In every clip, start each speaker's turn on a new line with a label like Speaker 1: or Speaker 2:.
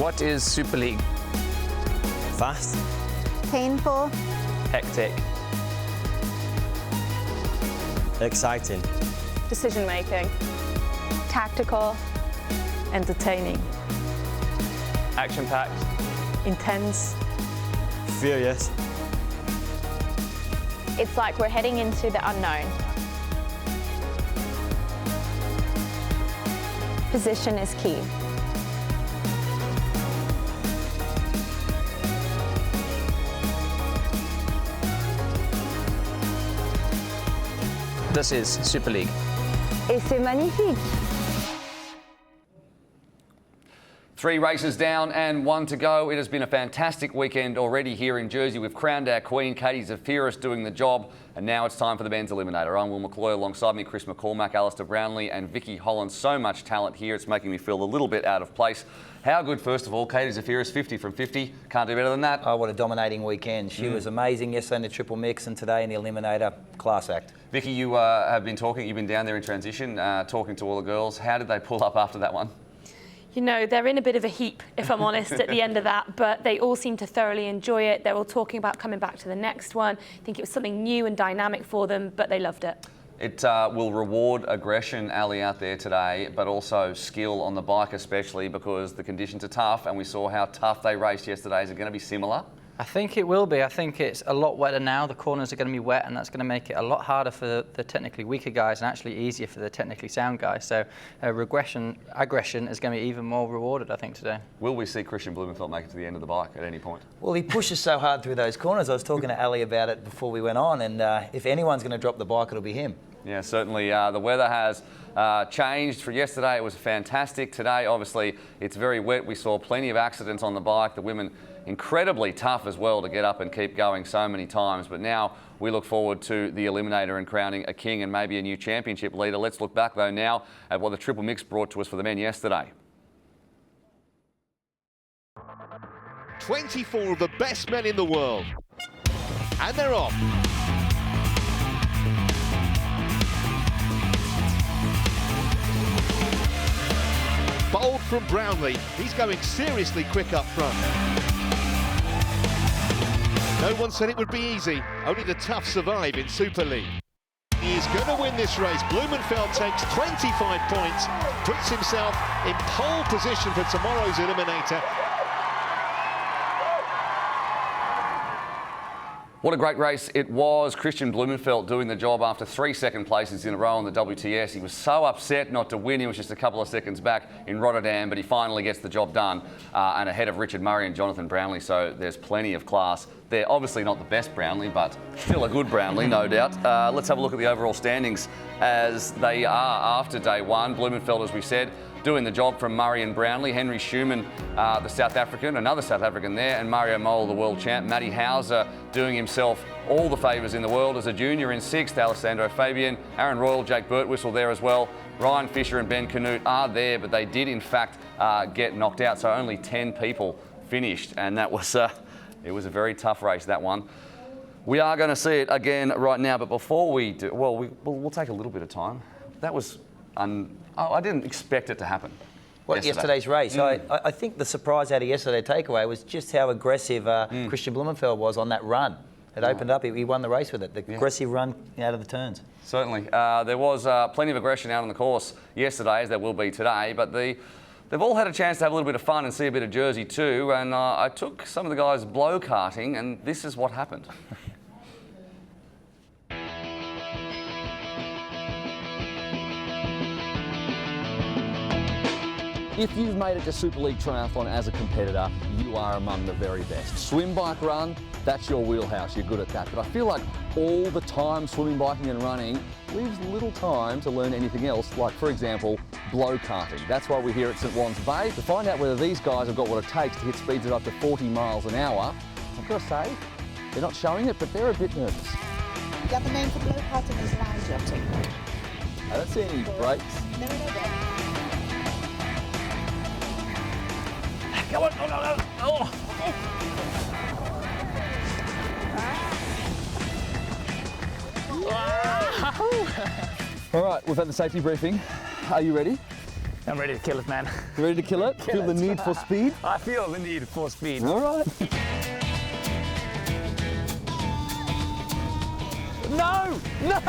Speaker 1: What is Super League?
Speaker 2: Fast.
Speaker 3: Painful.
Speaker 1: Hectic.
Speaker 2: Exciting.
Speaker 4: Decision making.
Speaker 3: Tactical.
Speaker 4: Entertaining.
Speaker 1: Action-packed.
Speaker 4: Intense.
Speaker 2: Furious.
Speaker 3: It's like we're heading into the unknown. Position is key.
Speaker 1: This is Super League.
Speaker 3: Et c'est magnifique.
Speaker 5: 3 races down and 1 to go. It has been a fantastic weekend already here in Jersey. We've crowned our queen, Katie Zafiris, doing the job. And now it's time for the men's Eliminator. I'm Will McCloy, alongside me, Chris McCormack, Alistair Brownlee and Vicky Holland. So much talent here, it's making me feel a little bit out of place. How good, first of all, Katie Zafiris, 50 from 50. Can't do better than that.
Speaker 6: Oh, what a dominating weekend. She was amazing yesterday in the triple mix and today in the Eliminator. Class act.
Speaker 5: Vicky, you have been talking, you've been down there in transition, talking to all the girls. How did they pull up after that one?
Speaker 4: You know, they're in a bit of a heap, if I'm honest, at the end of that, but they all seem to thoroughly enjoy it. They're all talking about coming back to the next one. I think it was something new and dynamic for them, but they loved it. It
Speaker 5: will reward aggression, Ali, out there today, but also skill on the bike especially, because the conditions are tough, and we saw how tough they raced yesterday. Is it going to be similar?
Speaker 7: I think it will be. I think it's a lot wetter now. The corners are going to be wet, and that's going to make it a lot harder for the technically weaker guys and actually easier for the technically sound guys. So aggression is going to be even more rewarded, I think, today.
Speaker 5: Will we see Christian Blumenfeld make it to the end of the bike at any point?
Speaker 6: Well, he pushes so hard through those corners. I was talking to Ali about it before we went on, and if anyone's going to drop the bike, it'll be him.
Speaker 5: Yeah, certainly. The weather has changed. For yesterday, it was fantastic. Today, obviously, it's very wet. We saw plenty of accidents on the bike. The women incredibly tough as well to get up and keep going so many times. But now we look forward to the Eliminator and crowning a king and maybe a new championship leader. Let's look back, though, now at what the triple mix brought to us for the men yesterday.
Speaker 8: 24 of the best men in the world. And they're off. Bold from Brownlee. He's going seriously quick up front. No one said it would be easy. Only the tough survive in Super League. He is going to win this race. Blumenfeld takes 25 points, puts himself in pole position for tomorrow's Eliminator.
Speaker 5: What a great race it was. Christian Blumenfeld doing the job after 3 second places in a row on the WTS. He was so upset not to win. He was just a couple of seconds back in Rotterdam, but he finally gets the job done and ahead of Richard Murray and Jonathan Brownlee, so there's plenty of class. They're obviously not the best Brownlee, but still a good Brownlee, no doubt. Let's have a look at the overall standings as they are after day one. Blumenfeld, as we said, doing the job from Murray and Brownlee. Henry Schumann, the South African, another South African there, and Mario Mole, the world champ. Matty Hauser doing himself all the favours in the world as a junior in 6th. Alessandro Fabian, Aaron Royal, Jake Birtwistle there as well. Ryan Fisher and Ben Canute are there, but they did in fact get knocked out, so only 10 people finished, and that was it was a very tough race, that one. We are going to see it again right now, but before we do, well, we'll take a little bit of time. That was I didn't expect it to happen.
Speaker 6: What, yesterday's race? I think the surprise out of yesterday's takeaway was just how aggressive Christian Blumenfeld was on that run. It opened up, he won the race with it, the aggressive run out of the turns.
Speaker 5: Certainly. There was plenty of aggression out on the course yesterday, as there will be today, but they've all had a chance to have a little bit of fun and see a bit of Jersey too, and I took some of the guys blow karting, and this is what happened.
Speaker 9: If you've made it to Super League Triathlon as a competitor, you are among the very best. Swim, bike, run, that's your wheelhouse, you're good at that. But I feel like all the time swimming, biking and running leaves little time to learn anything else, like, for example, blow karting. That's why we're here at St Juan's Bay to find out whether these guys have got what it takes to hit speeds of up to 40 miles an hour. I've got to say, they're not showing it, but they're a bit nervous.
Speaker 10: The other name for blow karting is line jotting.
Speaker 9: I don't see any brakes.
Speaker 10: No.
Speaker 9: Come on, no. Oh. All right, we've had the safety briefing. Are you ready?
Speaker 1: I'm ready to kill it, man.
Speaker 9: You ready to kill it? Feel the need for speed?
Speaker 1: I feel the need for speed.
Speaker 9: All right. No! No!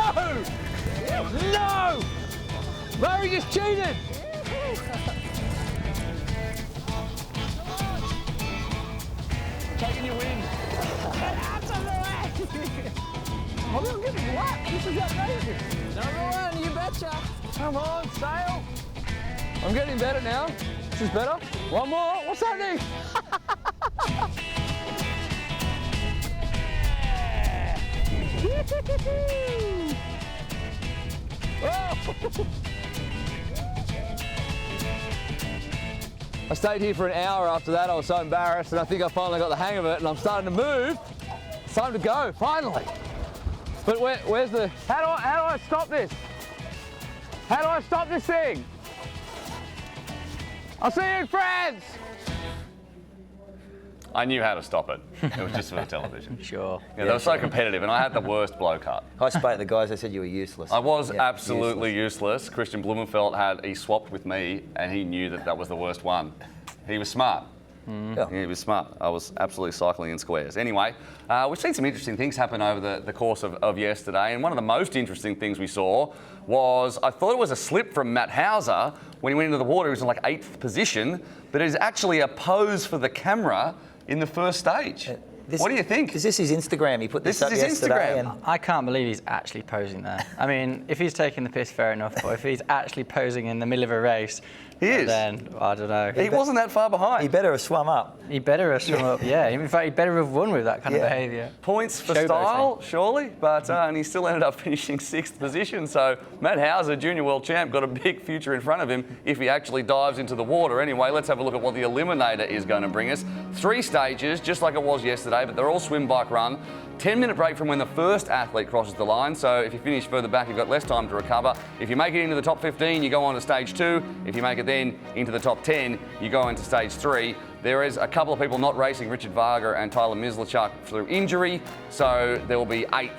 Speaker 9: No! Murray just cheated! Taking your win. Get out of the way! I'm getting whacked. This is outrageous. Number one, you betcha. Come on, sail. I'm getting better now. This is better. One more. What's happening? Oh. I stayed here for an hour after that. I was so embarrassed, and I think I finally got the hang of it, and I'm starting to move. It's time to go, finally. But where's the... How do I stop this? How do I stop this thing? I'll see you in France!
Speaker 5: I knew how to stop it. It was just for the television.
Speaker 6: Sure.
Speaker 5: Yeah, they were so competitive, and I had the worst blow cut.
Speaker 6: I spoke to the guys, they said you were useless.
Speaker 5: I was absolutely useless. Christian Blumenfeld he swapped with me, and he knew that was the worst one. He was smart.
Speaker 6: Yeah.
Speaker 5: He was smart. I was absolutely cycling in squares. Anyway, we've seen some interesting things happen over the course of yesterday, and one of the most interesting things we saw was, I thought it was a slip from Matt Hauser when he went into the water. He was in like 8th position, but it is actually a pose for the camera in the first stage. What do you think?
Speaker 6: Is this his Instagram? He put this up
Speaker 5: is his
Speaker 6: yesterday.
Speaker 5: Instagram.
Speaker 7: I can't believe he's actually posing there. I mean, if he's taking the piss, fair enough, but if he's actually posing in the middle of a race,
Speaker 5: he is.
Speaker 7: Then I don't know.
Speaker 5: He wasn't that far behind.
Speaker 6: He better have swum up.
Speaker 7: He better have swum up, yeah. In fact, he better have won with that kind of behaviour.
Speaker 5: Points for
Speaker 7: Showboating.
Speaker 5: style, surely, but and he still ended up finishing 6th position. So Matt Hauser, junior world champ, got a big future in front of him if he actually dives into the water. Anyway, let's have a look at what the Eliminator is going to bring us. 3 stages, just like it was yesterday, but they're all swim, bike, run. 10-minute break from when the first athlete crosses the line. So if you finish further back, you've got less time to recover. If you make it into the top 15, you go on to stage 2. If you make it then into the top 10, you go into stage 3. There is a couple of people not racing, Richard Varga and Tyler Mislachuk, through injury. So there will be 8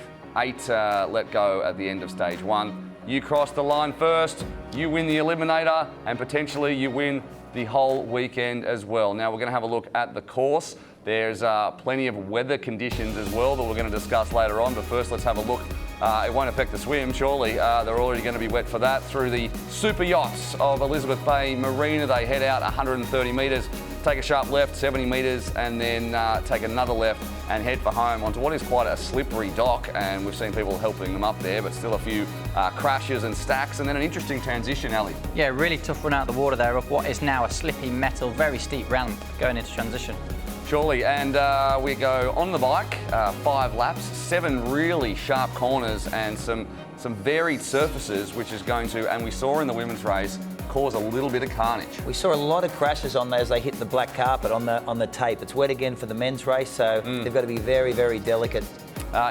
Speaker 5: let go at the end of stage 1. You cross the line first, you win the Eliminator, and potentially you win the whole weekend as well. Now we're going to have a look at the course. There's plenty of weather conditions as well that we're going to discuss later on, but first let's have a look. It won't affect the swim, surely. They're already going to be wet for that. Through the super yachts of Elizabeth Bay Marina, they head out 130 metres, take a sharp left, 70 metres, and then take another left and head for home onto what is quite a slippery dock, and we've seen people helping them up there, but still a few crashes and stacks, and then an interesting transition, Ali.
Speaker 7: Yeah, really tough run out of the water there up what is now a slippy metal, very steep ramp going into transition.
Speaker 5: Surely, and we go on the bike, 5 laps, 7 really sharp corners and some varied surfaces, which is going to, and we saw in the women's race, cause a little bit of carnage.
Speaker 6: We saw a lot of crashes on those. They hit the black carpet on the tape. It's wet again for the men's race, so they've got to be very, very delicate.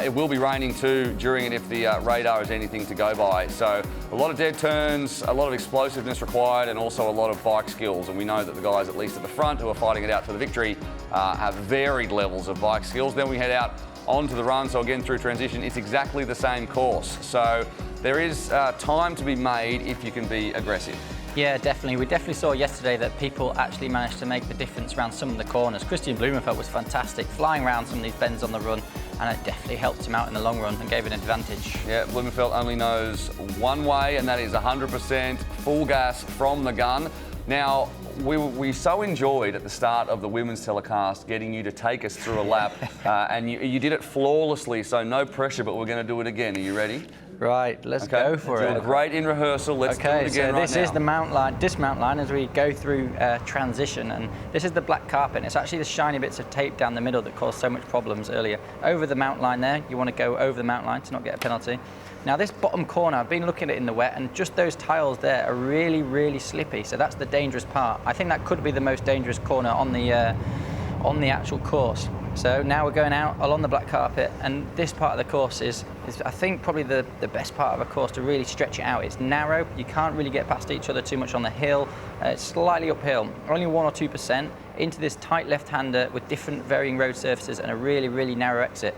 Speaker 5: It will be raining too during it if the radar is anything to go by. So a lot of dead turns, a lot of explosiveness required, and also a lot of bike skills. And we know that the guys, at least at the front, who are fighting it out for the victory, have varied levels of bike skills. Then we head out onto the run. So again, through transition, it's exactly the same course. So there is time to be made if you can be aggressive.
Speaker 7: Yeah, definitely. We definitely saw yesterday that people actually managed to make the difference around some of the corners. Christian Blumenfeld was fantastic, flying around some of these bends on the run, and it definitely helped him out in the long run and gave an advantage.
Speaker 5: Yeah, Blumenfeld only knows one way, and that is 100% full gas from the gun. Now, we so enjoyed at the start of the women's telecast getting you to take us through a lap, and you did it flawlessly, so no pressure, but we're going to do it again. Are you ready?
Speaker 7: Right, let's go for it.
Speaker 5: Great in rehearsal. Let's do it again
Speaker 7: so this
Speaker 5: right
Speaker 7: is
Speaker 5: now.
Speaker 7: the dismount line as we go through transition, and this is the black carpet. And it's actually the shiny bits of tape down the middle that caused so much problems earlier. Over the mount line there, you want to go over the mount line to not get a penalty. Now this bottom corner, I've been looking at it in the wet, and just those tiles there are really, really slippy. So that's the dangerous part. I think that could be the most dangerous corner on the actual course. So now we're going out along the black carpet, and this part of the course is I think probably the best part of a course to really stretch it out. It's narrow, you can't really get past each other too much on the hill. It's slightly uphill, only 1 or 2% into this tight left-hander with different varying road surfaces and a really, really narrow exit.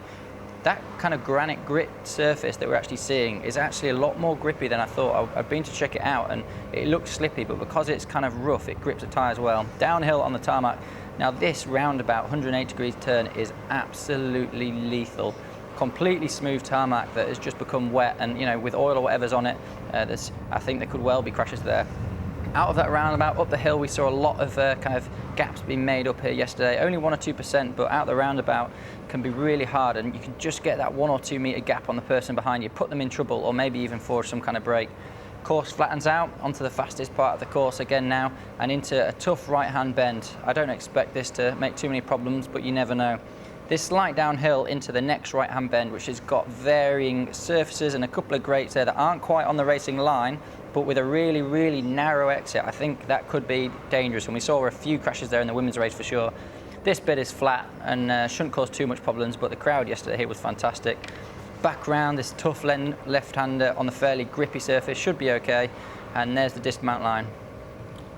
Speaker 7: that kind of granite grit surface that we're actually seeing is actually a lot more grippy than I thought. I've been to check it out and it looks slippy, but because it's kind of rough, it grips the tyres well. Downhill on the tarmac, now this roundabout 180 degrees turn is absolutely lethal. Completely smooth tarmac that has just become wet, and you know, with oil or whatever's on it, I think there could well be crashes there. Out of that roundabout, up the hill, we saw a lot of kind of gaps being made up here yesterday. Only 1 or 2%, but out the roundabout can be really hard, and you can just get that 1 or 2 metre gap on the person behind you, put them in trouble, or maybe even force some kind of break. Course flattens out onto the fastest part of the course again now, and into a tough right-hand bend. I don't expect this to make too many problems, but you never know. This slight downhill into the next right-hand bend, which has got varying surfaces and a couple of grates there that aren't quite on the racing line, but with a really, really narrow exit. I think that could be dangerous, and we saw a few crashes there in the women's race for sure. This bit is flat and shouldn't cause too much problems, but the crowd yesterday here was fantastic. Back round, this tough left-hander on the fairly grippy surface should be okay, and there's the dismount line.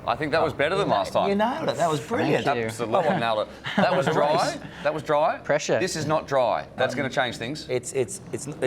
Speaker 5: I think that was better than last time.
Speaker 6: You nailed it. That was brilliant.
Speaker 5: Absolutely nailed it. That was dry. That was dry.
Speaker 7: Pressure.
Speaker 5: This is not dry. That's going to change things.
Speaker 6: It's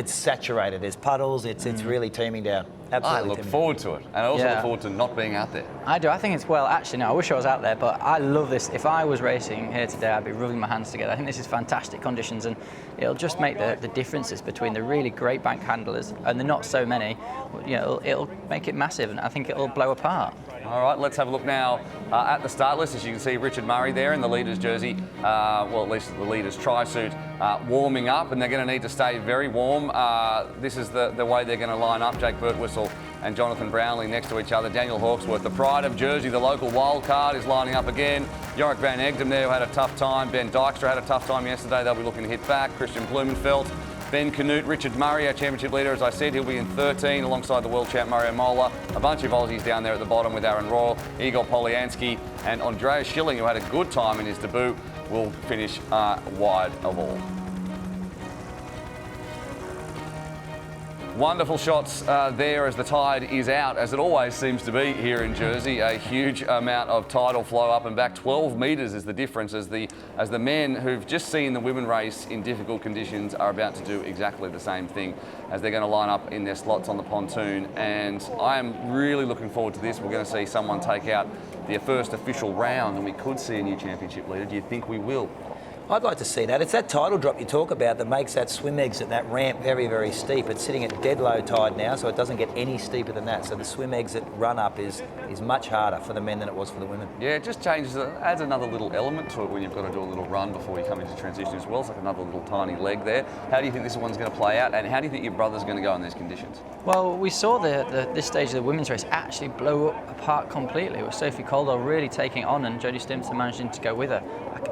Speaker 6: saturated. There's puddles. It's really teaming down. Absolutely.
Speaker 5: I look forward to it, and I also look forward to not being out there.
Speaker 7: I do. I think it's, well, actually, no, I wish I was out there, but I love this. If I was racing here today, I'd be rubbing my hands together. I think this is fantastic conditions, and it'll just make the differences between the really great bank handlers and the not so many. You know, it'll make it massive, and I think it'll blow apart.
Speaker 5: All right, let's have a look now at the start list. As you can see, Richard Murray there in the leader's jersey, well, at least the leader's tri-suit, warming up, and they're going to need to stay very warm. This is the way they're going to line up. Jake Birtwistle and Jonathan Brownlee next to each other. Daniel Hawksworth, the pride of Jersey, the local wild card, is lining up again. Yorick Van Egdom there, who had a tough time. Ben Dykstra had a tough time yesterday. They'll be looking to hit back. Christian Blumenfeld, Ben Canute, Richard Murray, our championship leader, as I said, he'll be in 13 alongside the world champ Mario Mola. A bunch of Aussies down there at the bottom with Aaron Royal, Igor Polyansky, and Andreas Schilling, who had a good time in his debut, will finish wide of all. Wonderful shots there as the tide is out, as it always seems to be here in Jersey. A huge amount of tidal flow up and back. 12 metres is the difference as the men who've just seen the women race in difficult conditions are about to do exactly the same thing as they're going to line up in their slots on the pontoon. And I am really looking forward to this. We're going to see someone take out their first official round, and we could see a new championship leader. Do you think we will?
Speaker 6: I'd like to see that. It's that tidal drop you talk about that makes that swim exit, that ramp, very, very steep. It's sitting at dead low tide now, so it doesn't get any steeper than that. So the swim exit run up is much harder for the men than it was for the women.
Speaker 5: Yeah, it just changes, adds another little element to it when you've got to do a little run before you come into transition as well. It's like another little tiny leg there. How do you think this one's going to play out, and how do you think your brother's going to go in these conditions?
Speaker 7: Well, we saw this stage of the women's race actually blow apart completely, with Sophie Caldwell really taking it on and Jodie Stimson managing to go with her.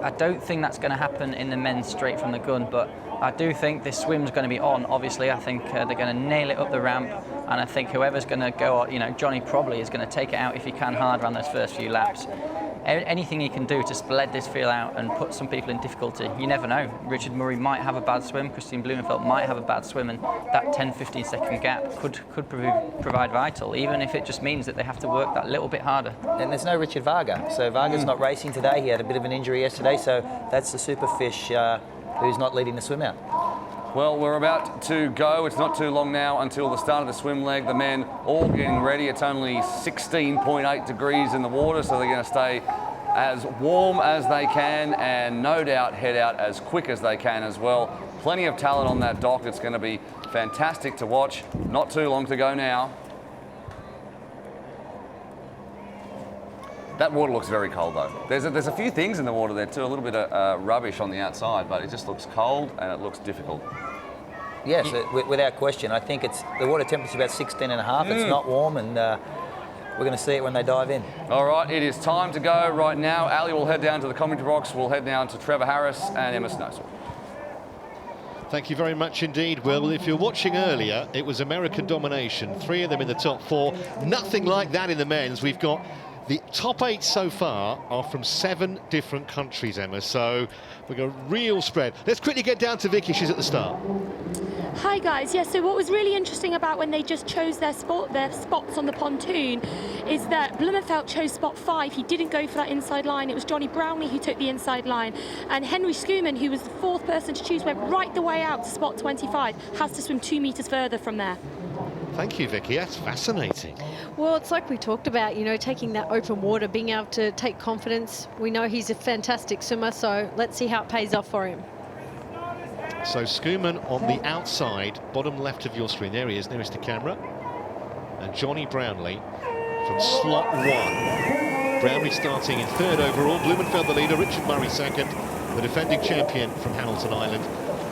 Speaker 7: I don't think that's going to happen in the men's straight from the gun, but I do think this swim's going to be on. Obviously, I think they're going to nail it up the ramp, and I think whoever's going to go, you know, Johnny probably is going to take it out if he can hard around those first few laps. Anything he can do to spread this field out and put some people in difficulty. You never know. Richard Murray might have a bad swim, Christine Blumenfeld might have a bad swim, and that 10-15 second gap could provide vital, even if it just means that they have to work that little bit harder.
Speaker 6: And there's no Richard Varga, so Varga's not racing today. He had a bit of an injury yesterday, so that's the superfish who's not leading the swim out.
Speaker 5: Well, we're about to go. It's not too long now until the start of the swim leg. The men all getting ready. It's only 16.8 degrees in the water, so they're going to stay as warm as they can and no doubt head out as quick as they can as well. Plenty of talent on that dock. It's going to be fantastic to watch. Not too long to go now. That water looks very cold though. There's a few things in the water there too, a little bit of rubbish on the outside, but it just looks cold and it looks difficult.
Speaker 6: Yes, without question. I think the water temperature about 16.5. It's not warm, and we're going to see it when they dive in.
Speaker 5: All right, it is time to go right now. Ali will head down to the commentary box. We'll head down to Trevor Harris and Emma Snowsall.
Speaker 8: Thank you very much indeed, Will. Well, if you're watching earlier, it was American domination. 3 of them in the top 4. Nothing like that in the men's. We've got the top 8 so far are from 7 different countries, Emma, so we've got a real spread. Let's quickly get down to Vicky. She's at the start.
Speaker 4: Hi guys, yeah, so what was really interesting about when they just chose their spots on the pontoon is that Blumenfeld chose spot 5. He didn't go for that inside line. It was Johnny Brownlee who took the inside line. And Henry Schoeman, who was the 4th person to choose, went right the way out to spot 25, has to swim 2 meters further from there.
Speaker 8: Thank you, Vicky. That's fascinating.
Speaker 11: Well, it's like we talked about, you know, taking that open water, being able to take confidence. We know he's a fantastic swimmer, so let's see how it pays off for him.
Speaker 8: So Schoeman on the outside, bottom left of your screen. There he is, nearest to camera. And Johnny Brownlee from slot 1. Brownlee starting in 3rd overall. Blumenfeld the leader, Richard Murray 2nd. The defending champion from Hamilton Island.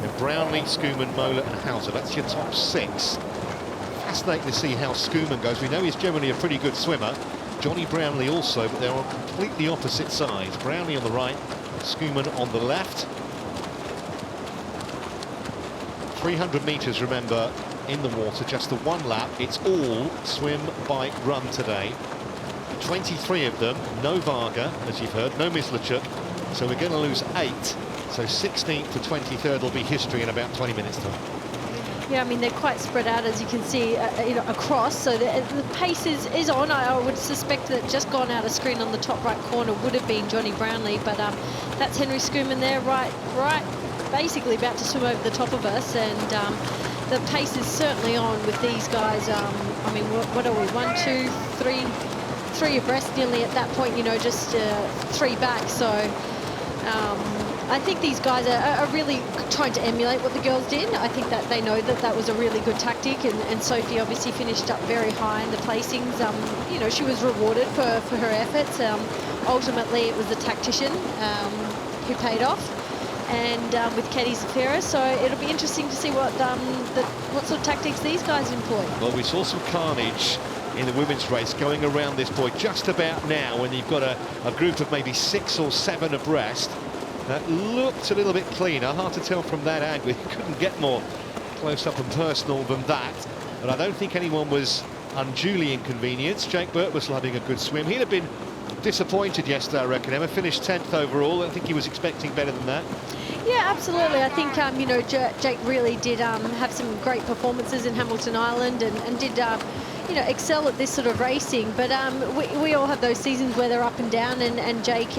Speaker 8: Then Brownlee, Schoeman, Mola and Hauser. That's your top 6. Fascinating to see how Schoeman goes. We know he's generally a pretty good swimmer. Johnny Brownlee also, but they're on completely opposite sides. Brownlee on the right, Schoeman on the left. 300 metres, remember, in the water, just the 1 lap. It's all swim, bike, run today. 23 of them, no Varga, as you've heard, no Mislachuk. So we're going to lose 8. So 16th to 23rd will be history in about 20 minutes' time.
Speaker 11: Yeah, I mean, they're quite spread out, as you can see, you know, across. So the pace is on. I would suspect that just gone out of screen on the top right corner would have been Johnny Brownlee, but that's Henry Schoeman there, right, basically about to swim over the top of us, and the pace is certainly on with these guys. I mean, what are we? 1, 2, 3 abreast nearly at that point. You know, just 3 back. So. I think these guys are really trying to emulate what the girls did. I think that they know that that was a really good tactic, and Sophie obviously finished up very high in the placings. You know, she was rewarded for her efforts. Ultimately, it was the tactician who paid off, and with Katie Zafira. So it'll be interesting to see what sort of tactics these guys employ.
Speaker 8: Well, we saw some carnage in the women's race going around this point just about now, when you've got a group of maybe 6 or 7 abreast. That looked a little bit cleaner. Hard to tell from that angle. You couldn't get more close-up and personal than that. But I don't think anyone was unduly inconvenienced. Jake Burt was having a good swim. He'd have been disappointed yesterday, I reckon. Emma finished 10th overall. I think he was expecting better than that.
Speaker 11: Yeah, absolutely. I think, you know, Jake really did have some great performances in Hamilton Island and did, you know, excel at this sort of racing. But we all have those seasons where they're up and down, and Jake,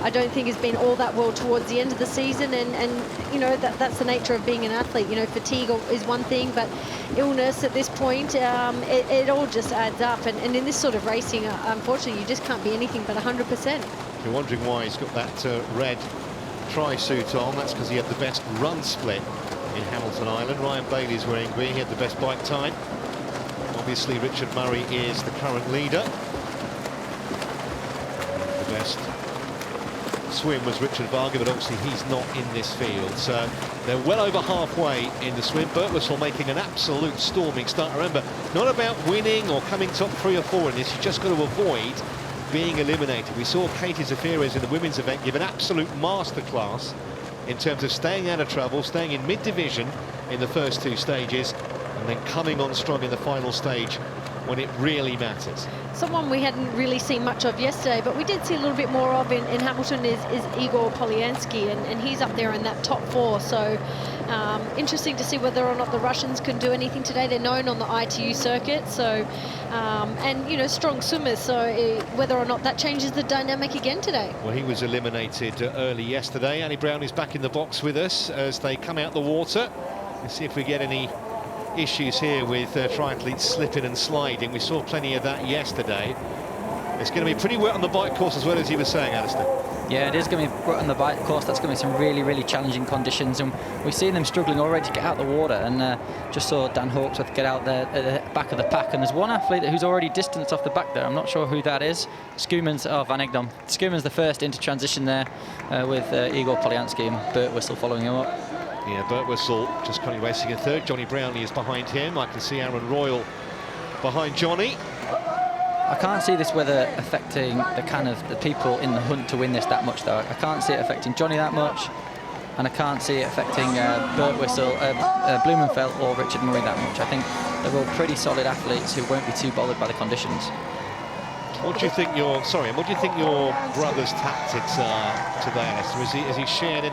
Speaker 11: I don't think has been all that well towards the end of the season. And you know, that's the nature of being an athlete. You know, fatigue is one thing, but illness at this point, it all just adds up. And in this sort of racing, unfortunately, you just can't be anything but 100%.
Speaker 8: If you're wondering why he's got that red tri-suit on, that's because he had the best run split in Hamilton Island. Ryan Bailey's wearing green. He had the best bike time. Obviously, Richard Murray is the current leader. The best swim was Richard Varga, but obviously he's not in this field. So they're well over halfway in the swim. Birtwhistle making an absolute storming start. Remember, not about winning or coming top 3 or 4 in this. You just got to avoid being eliminated. We saw Katie Zafiris in the women's event give an absolute masterclass in terms of staying out of trouble, staying in mid-division in the first 2 stages, and then coming on strong in the final stage when it really matters.
Speaker 11: Someone we hadn't really seen much of yesterday, but we did see a little bit more of in Hamilton is Igor Polyansky, and he's up there in that top 4. So interesting to see whether or not the Russians can do anything today. They're known on the ITU circuit, so and you know, strong swimmers. So whether or not that changes the dynamic again today.
Speaker 8: Well, he was eliminated early yesterday. Annie Brown is back in the box with us as they come out the water. Let's see if we get any issues here with triathletes slipping and sliding. We saw plenty of that yesterday. It's going to be pretty wet on the bike course as well, as you were saying, Alistair.
Speaker 7: Yeah, it is going to be wet on the bike course. That's going to be some really, really challenging conditions, and we've seen them struggling already to get out the water. And just saw Dan Hawksworth get out there at the back of the pack, and there's one athlete who's already distanced off the back there. I'm not sure who that is. Schoeman's, Van Egdom. Schoeman's the first into transition there with Igor Polyansky and Birtwhistle following him up.
Speaker 8: Yeah, Birtwhistle just currently racing in 3rd. Johnny Brownlee is behind him. I can see Aaron Royal behind Johnny.
Speaker 7: I can't see this weather affecting the people in the hunt to win this that much, though. I can't see it affecting Johnny that much, and I can't see it affecting Birtwhistle, Blumenfeld or Richard Murray that much. I think they're all pretty solid athletes who won't be too bothered by the conditions.
Speaker 8: What do you think your brother's tactics are today, Alistair? Has he shared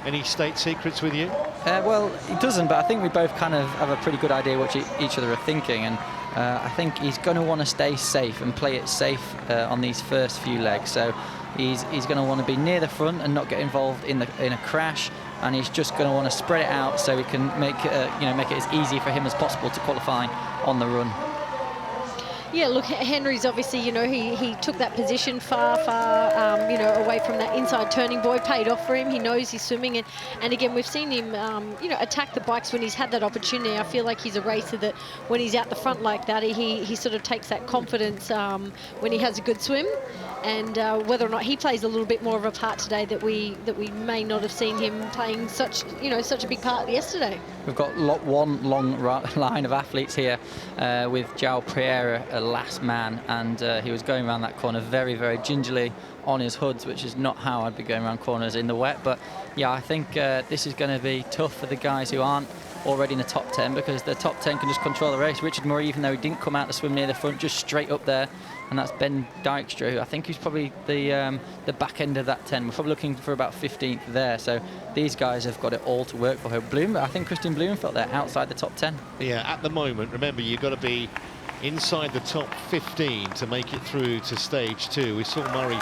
Speaker 8: any state secrets with you?
Speaker 7: Well, he doesn't, but I think we both kind of have a pretty good idea what each other are thinking, and I think he's going to want to stay safe and play it safe on these first few legs. So he's going to want to be near the front and not get involved in a crash, and he's just going to want to spread it out so he can make it as easy for him as possible to qualify on the run.
Speaker 11: Yeah, look, Henry's obviously, he took that position far, away from that inside turning boy, paid off for him. He knows he's swimming, and again, we've seen him, attack the bikes when he's had that opportunity. I feel like he's a racer that when he's out the front like that, he sort of takes that confidence when he has a good swim. And whether or not he plays a little bit more of a part today that we may not have seen him playing such a big part yesterday.
Speaker 7: We've got one long line of athletes here with João Pereira, a last man, and he was going around that corner very, very gingerly on his hoods, which is not how I'd be going around corners in the wet. But yeah, I think this is going to be tough for the guys who aren't already in the top 10, because the top 10 can just control the race. Richard Murray, even though he didn't come out to swim near the front, just straight up there, and that's Ben Dijkstra, who I think he's probably the back end of that 10. We're probably looking for about 15th there, so these guys have got it all to work for her. I think Christian Blumenfeld there outside the top 10.
Speaker 8: Yeah, at the moment, remember, you've got to be inside the top 15 to make it through to stage 2. We saw Murray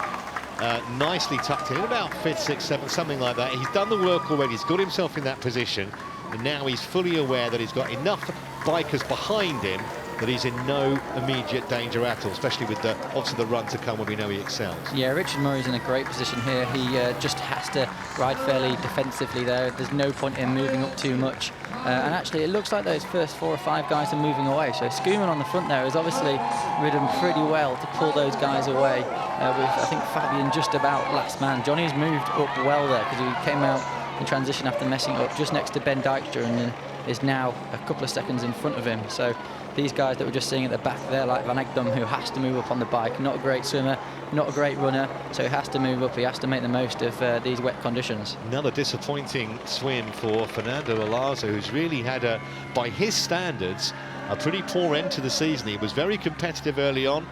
Speaker 8: nicely tucked in about 5th, 6th, 7th, something like that. He's done the work already. He's got himself in that position, and now he's fully aware that he's got enough bikers behind him that he's in no immediate danger at all, especially with obviously the run to come when we know he excels. Yeah,
Speaker 7: Richard Murray's in a great position here. He just has to ride fairly defensively there. There's no point in moving up too much. And actually, it looks like those first 4 or 5 guys are moving away. So Schoeman on the front there has obviously ridden pretty well to pull those guys away. With, I think, Fabian just about last man. Johnny's moved up well there because he came out in transition after messing up just next to Ben Dijkstra and is now a couple of seconds in front of him. So these guys that we're just seeing at the back there, like Van Egdom, who has to move up on the bike, not a great swimmer, not a great runner, so he has to move up, he has to make the most of these wet conditions.
Speaker 8: Another disappointing swim for Fernando Alonso, who's really had, by his standards, a pretty poor end to the season. He was very competitive early on.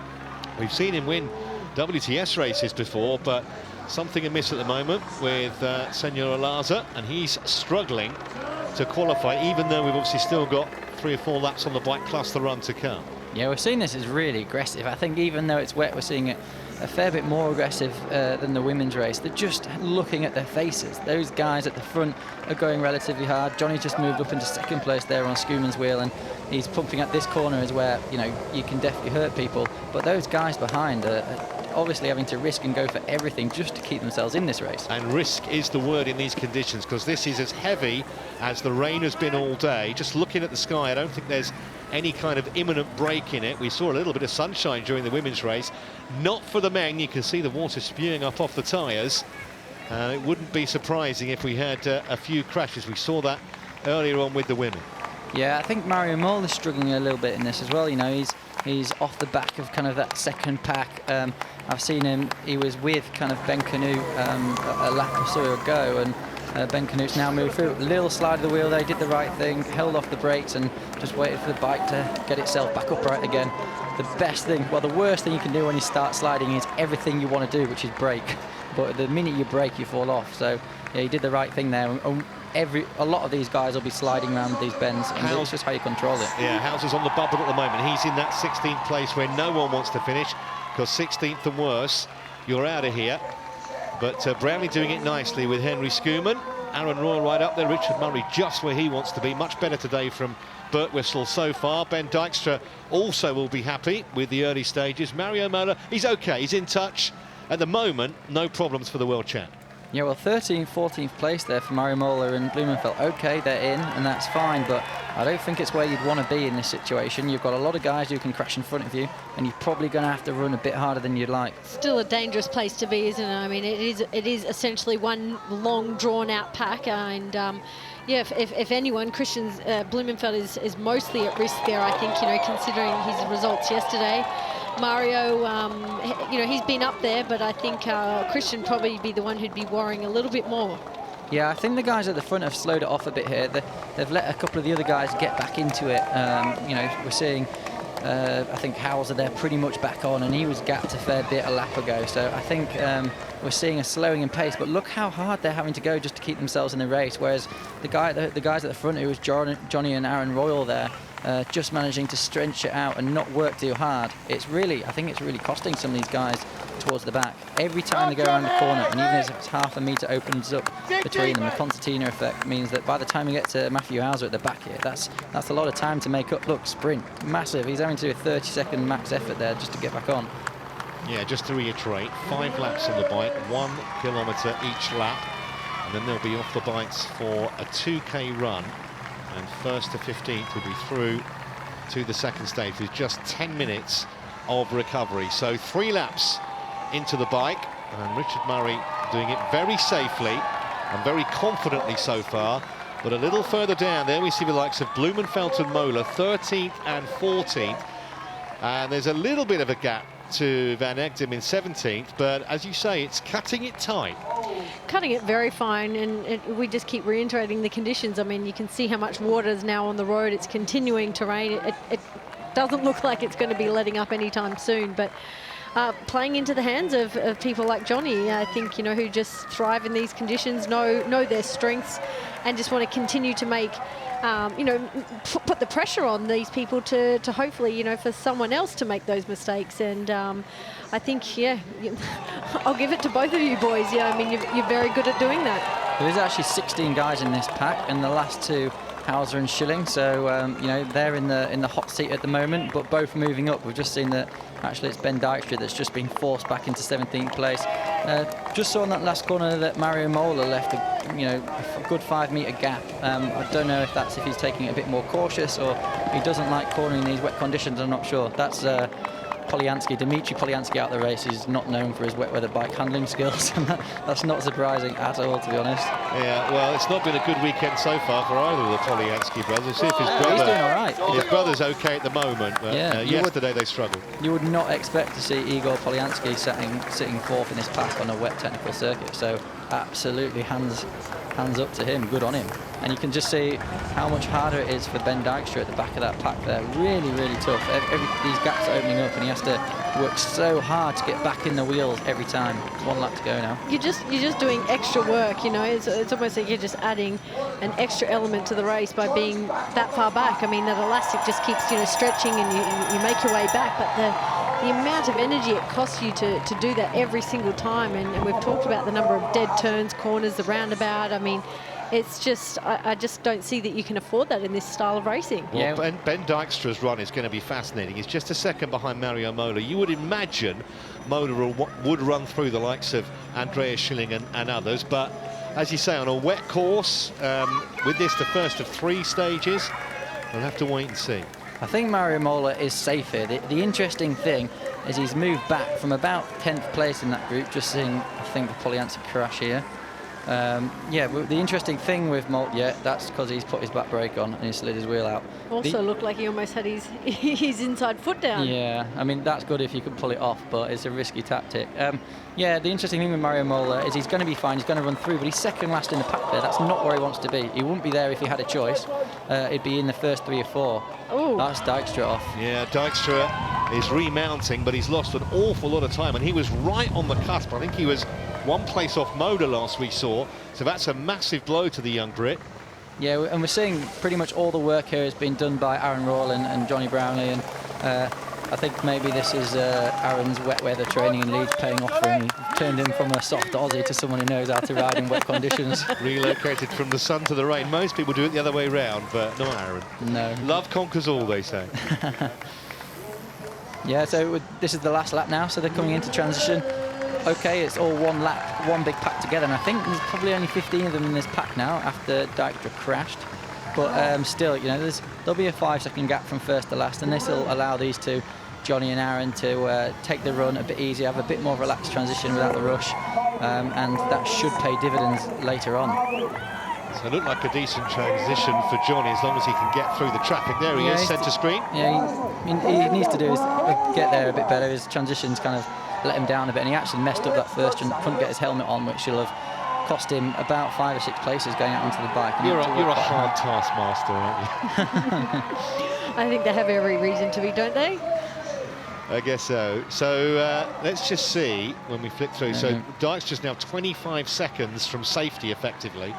Speaker 8: We've seen him win WTS races before, but something amiss at the moment with Senor Alaza, and he's struggling to qualify, even though we've obviously still got 3 or 4 laps on the bike plus the run to come.
Speaker 7: Yeah, we're seeing this as really aggressive. I think even though it's wet, we're seeing it a fair bit more aggressive than the women's race. They're just looking at their faces. Those guys at the front are going relatively hard. Johnny's just moved up into 2nd place there on Schoeman's wheel, and he's pumping at this corner is where, you can definitely hurt people. But those guys behind are obviously having to risk and go for everything just to keep themselves in this race.
Speaker 8: And risk is the word in these conditions, because this is as heavy as the rain has been all day. Just looking at the sky, I don't think there's any kind of imminent break in it. We saw a little bit of sunshine during the women's race. Not for the men. You can see the water spewing up off the tyres. It wouldn't be surprising if we had a few crashes. We saw that earlier on with the women.
Speaker 7: Yeah, I think Mario Moll is struggling a little bit in this as well. He's off the back of kind of that second pack. I've seen him, he was with kind of Ben Canute a lap or so ago, and Ben Canute's now moved through. Little slide of the wheel there, he did the right thing, held off the brakes and just waited for the bike to get itself back upright again. The best thing, well, the worst thing you can do when you start sliding is everything you want to do, which is brake. But the minute you brake, you fall off. So yeah, he did the right thing there. A lot of these guys will be sliding around these bends, and it's just how you control it.
Speaker 8: Yeah, Hauser's on the bubble at the moment. He's in that 16th place where no one wants to finish, because 16th and worse, you're out of here. But Brownlee doing it nicely with Henry Schoeman. Aaron Royal right up there. Richard Murray just where he wants to be. Much better today from Birtwistle so far. Ben Dijkstra also will be happy with the early stages. Mario Mola, he's okay. He's in touch. At the moment, no problems for the world champ.
Speaker 7: Yeah, well, 13th, 14th place there for Mario Mola and Blumenfeld. Okay, they're in, and that's fine, but I don't think it's where you'd want to be in this situation. You've got a lot of guys who can crash in front of you, and you're probably going to have to run a bit harder than you'd like.
Speaker 11: Still a dangerous place to be, isn't it? I mean, it is essentially one long, drawn-out pack, and yeah, if anyone, Christian Blumenfeld is mostly at risk there, I think, considering his results yesterday. Mario, he's been up there, but I think Christian probably be the one who'd be worrying a little bit more.
Speaker 7: Yeah, I think the guys at the front have slowed it off a bit here. They've let a couple of the other guys get back into it. We're seeing I think Howells they're pretty much back on, and he was gapped a fair bit a lap ago. So I think we're seeing a slowing in pace. But look how hard they're having to go just to keep themselves in the race. Whereas the guys at the front, who was Johnny and Aaron Royal there, just managing to stretch it out and not work too hard. I think it's really costing some of these guys towards the back. Every time they go around the corner, and even if it's half a metre opens up between them, the concertina effect means that by the time we get to Matthew Hauser at the back here, that's a lot of time to make up. Look, sprint, massive. He's having to do a 30-second max effort there just to get back on.
Speaker 8: Yeah, just to reiterate, 5 laps on the bike, 1 kilometre each lap, and then they'll be off the bikes for a 2K run, and 1st to 15th will be through to the second stage with just 10 minutes of recovery. So 3 laps into the bike, and Richard Murray doing it very safely and very confidently so far. But a little further down there we see the likes of Blumenfeld and Mola, 13th and 14th, and there's a little bit of a gap to Van Egdem in 17th, but as you say, it's cutting it tight.
Speaker 11: Cutting it very fine, and we just keep reiterating the conditions. I mean, you can see how much water is now on the road. It's continuing to rain. It doesn't look like it's going to be letting up anytime soon, but playing into the hands of people like Johnny, I think, you know, who just thrive in these conditions, know their strengths, and just want to continue to make, you know, put the pressure on these people to hopefully, you know, for someone else to make those mistakes. And I think, yeah, I'll give it to both of you boys. Yeah, I mean, you're very good at doing that.
Speaker 7: There is actually 16 guys in this pack, and the last 2, Hauser and Schilling, so you know, they're in the hot seat at the moment, but both moving up. We've just seen that actually it's Ben Dykstra that's just been forced back into 17th place. Just saw in that last corner that Mario Mola left a good 5 metre gap. I don't know if that's if he's taking it a bit more cautious or he doesn't like cornering these wet conditions. I'm not sure. That's Dimitri Polyansky out the race. He's not known for his wet weather bike handling skills, and that's not surprising at all, to be honest.
Speaker 8: Yeah, well, it's not been a good weekend so far for either of the Polyansky brothers. We'll see if his brother,
Speaker 7: he's doing all right.
Speaker 8: His brother's okay at the moment, but
Speaker 7: yeah,
Speaker 8: yesterday they struggled.
Speaker 7: You would not expect to see Igor Polyansky sitting 4th in this pack on a wet technical circuit, so absolutely hands up to him, good on him. And you can just see how much harder it is for Ben Dykstra at the back of that pack there. Really, really tough. These gaps are opening up, and he has to work so hard to get back in the wheels every time. 1 lap to go now.
Speaker 11: You're just doing extra work, you know. It's almost like you're just adding an extra element to the race by being that far back. I mean, that elastic just keeps, you know, stretching, and you make your way back, but the amount of energy it costs you to do that every single time, and we've talked about the number of dead turns, corners, the roundabout. I mean, it's just, I just don't see that you can afford that in this style of racing.
Speaker 8: Well, yeah. Ben Dykstra's run is going to be fascinating. He's just a second behind Mario Mola. You would imagine Mola would run through the likes of Andreas Schilling and others, but as you say, on a wet course, with this the first of 3 stages, we'll have to wait and see.
Speaker 7: I think Mario Mola is safe here. The interesting thing is he's moved back from about 10th place in that group, just seeing, I think, the Polyansky crash here. Yeah, the interesting thing with that's because he's put his back brake on and he slid his wheel out.
Speaker 11: Also looked like he almost had his inside foot down.
Speaker 7: Yeah, I mean, that's good if you can pull it off, but it's a risky tactic. Yeah, the interesting thing with Mario Mola is he's going to be fine, he's going to run through, but he's second last in the pack there. That's not where he wants to be. He wouldn't be there if he had a choice. He'd be in the first 3 or 4.
Speaker 11: Ooh.
Speaker 7: That's Dykstra off.
Speaker 8: Yeah, Dykstra is remounting, but he's lost an awful lot of time, and he was right on the cusp. I think he was 1 place off Moda last we saw, so that's a massive blow to the young Brit.
Speaker 7: Yeah, and we're seeing pretty much all the work here has been done by Aaron Rawle and Johnny Brownlee, and I think maybe this is Aaron's wet weather training in Leeds paying off for him. He turned him from a soft Aussie to someone who knows how to ride in wet conditions.
Speaker 8: Relocated from the sun to the rain. Most people do it the other way round, but not Aaron.
Speaker 7: No.
Speaker 8: Love conquers all, they say.
Speaker 7: Yeah, so this is the last lap now, so they're coming into transition. Okay, it's all 1 lap, 1 big pack together, and I think there's probably only 15 of them in this pack now after Dykstra crashed. But still, you know, there'll be a 5-second gap from first to last, and this will allow these two, Johnny and Aaron, to take the run a bit easier, have a bit more relaxed transition without the rush, and that should pay dividends later on.
Speaker 8: So it looked like a decent transition for Johnny, as long as he can get through the traffic. There he is, centre screen.
Speaker 7: Yeah, he needs to do is get there a bit better. His transitions kind of let him down a bit, and he actually messed up that first and couldn't get his helmet on, which will have cost him about 5 or 6 places going out onto the bike.
Speaker 8: You're a hard taskmaster, aren't you?
Speaker 11: I think they have every reason to be, don't they?
Speaker 8: I guess so. So let's just see when we flick through. So Dykes just now 25 seconds from safety, effectively.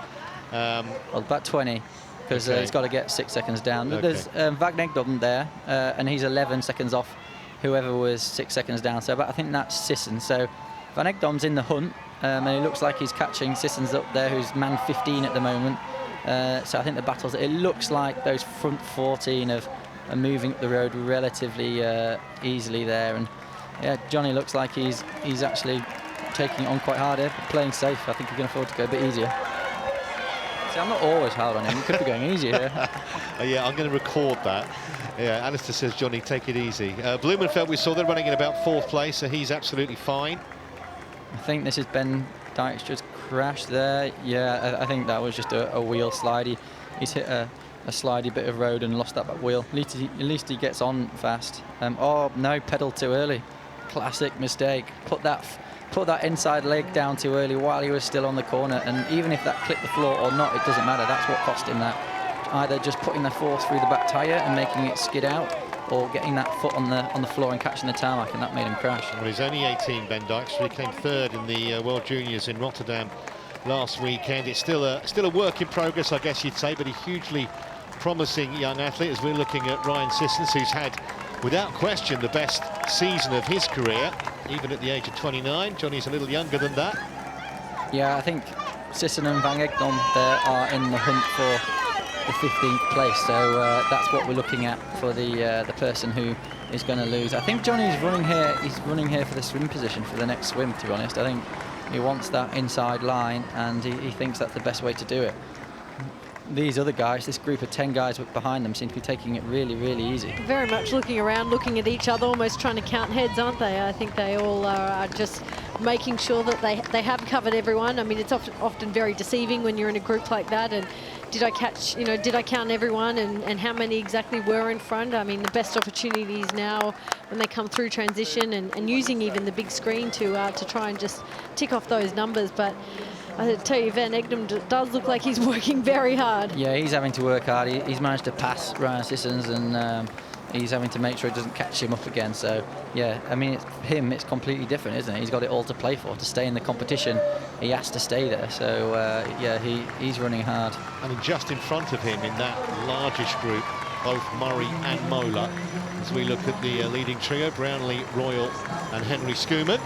Speaker 7: Well, about 20, because he's got to get 6 seconds down.
Speaker 8: Okay.
Speaker 7: There's Van Egdom there, and he's 11 seconds off whoever was 6 seconds down. So I think that's Sisson. So Van Egdom's in the hunt, and it looks like he's catching Sisson's up there, who's man 15 at the moment. So I think the battles, it looks like those front 14 are moving up the road relatively easily there. And yeah, Johnny looks like he's actually taking it on quite hard here, playing safe. I think he can afford to go a bit easier. See, I'm not always hard on him. He could be going easier here.
Speaker 8: Yeah, I'm going to record that. Yeah, Alistair says, Johnny, take it easy. Blumenfeld, we saw they're running in about 4th place, so he's absolutely fine.
Speaker 7: I think this is Ben Dykstra's crash there. Yeah, I think that was just a wheel slide. He's hit a slidey bit of road and lost that back wheel. At least he gets on fast. Oh, no, pedalled too early. Classic mistake. Put that inside leg down too early while he was still on the corner, and even if that clipped the floor or not, it doesn't matter. That's what cost him that. Either just putting the force through the back tyre and making it skid out, or getting that foot on the floor and catching the tarmac, and that made him crash.
Speaker 8: Well, he's only 18, Ben Dykes. He came 3rd in the World Juniors in Rotterdam last weekend. It's still a work in progress, I guess you'd say, but a hugely promising young athlete, as we're looking at Ryan Sissons, who's had, without question, the best season of his career, even at the age of 29. Johnny's a little younger than that.
Speaker 7: Yeah, I think Sisson and Van Egdom there are in the hunt for the 15th place, so that's what we're looking at for the person who is going to lose. I think Johnny's running here. He's running here for the swim position for the next swim, to be honest. I think he wants that inside line, and he thinks that's the best way to do it. These other guys, this group of 10 guys behind them, seem to be taking it really, really easy.
Speaker 11: Very much looking around, looking at each other, almost trying to count heads, aren't they? I think they all are just making sure that they have covered everyone. I mean, it's often very deceiving when you're in a group like that. And did I count everyone, and how many exactly were in front? I mean, the best opportunities now when they come through transition and using even the big screen to try and just tick off those numbers. But I tell you, Van Egdom does look like he's working very hard.
Speaker 7: Yeah, he's having to work hard. He's managed to pass Ryan Sissons, and he's having to make sure it doesn't catch him up again. So, yeah, I mean, it's completely different, isn't it? He's got it all to play for. To stay in the competition, he has to stay there. So, yeah, he's running hard.
Speaker 8: And just in front of him in that largest group, both Murray and Mola, as we look at the leading trio, Brownlee, Royal and Henry Schoeman,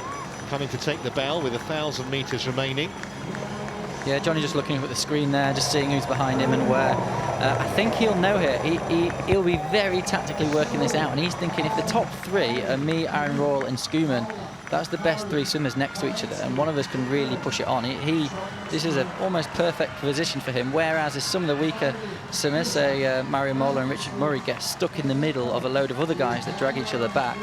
Speaker 8: coming to take the bell with 1,000 metres remaining.
Speaker 7: Yeah, Johnny just looking up at the screen there, just seeing who's behind him and where. I think he'll know here. He'll be very tactically working this out, and he's thinking if the top 3 are me, Aaron Royal and Schoeman, that's the best 3 swimmers next to each other, and one of us can really push it on. This is an almost perfect position for him, whereas as some of the weaker swimmers, say Mario Mola and Richard Murray, get stuck in the middle of a load of other guys that drag each other back.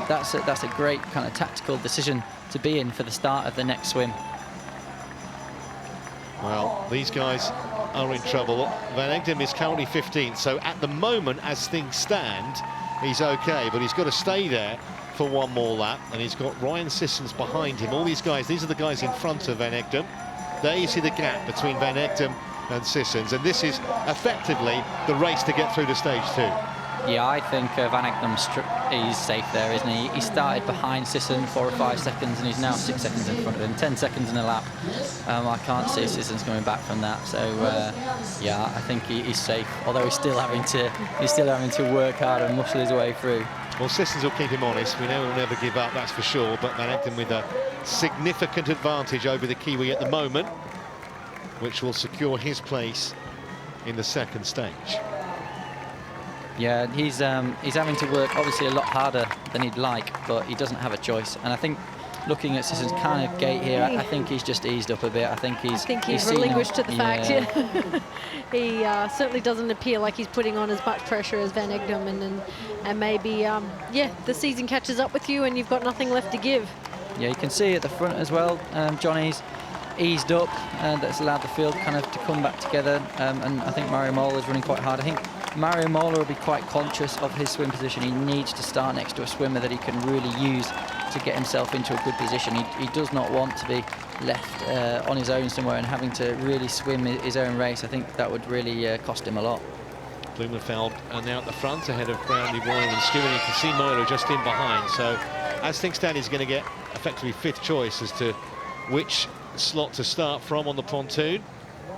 Speaker 7: That's a great kind of tactical decision to be in for the start of the next swim.
Speaker 8: Well, these guys are in trouble. Van Egdom is currently 15th, so at the moment, as things stand, he's okay, but he's got to stay there for one more lap, and he's got Ryan Sissons behind him. All these guys, these are the guys in front of Van Egdom. There you see the gap between Van Egdom and Sissons, and this is effectively the race to get through to stage 2.
Speaker 7: Yeah, I think Van Egdom, he's safe there, isn't he? He started behind Sisson 4 or 5 seconds, and he's now 6 seconds in front of him, 10 seconds in a lap. I can't see Sisson's coming back from that, so yeah, I think he's safe. Although he's still having to work hard and muscle his way through.
Speaker 8: Well, Sissons will keep him honest. We know he'll never give up, that's for sure. But Van Egdom with a significant advantage over the Kiwi at the moment, which will secure his place in the second stage.
Speaker 7: Yeah, he's having to work obviously a lot harder than he'd like, but he doesn't have a choice. And I think looking at Sissons' kind of gait here, I think he's just eased up a bit. I think he's
Speaker 11: relinquished to the fact. Yeah. He certainly doesn't appear like he's putting on as much pressure as Van Egdom, and maybe yeah, the season catches up with you and you've got nothing left to give.
Speaker 7: Yeah, you can see at the front as well, Johnny's eased up, and that's allowed the field kind of to come back together, and I think Mario Mola is running quite hard. I think Mario Mola will be quite conscious of his swim position. He needs to start next to a swimmer that he can really use to get himself into a good position. He does not want to be left on his own somewhere and having to really swim his own race. I think that would really cost him a lot.
Speaker 8: Blumenfeld are now at the front ahead of Brownlee, Royal and Stewart. You can see Moyler just in behind. So as things stand, he's going to get effectively 5th choice as to which slot to start from on the pontoon.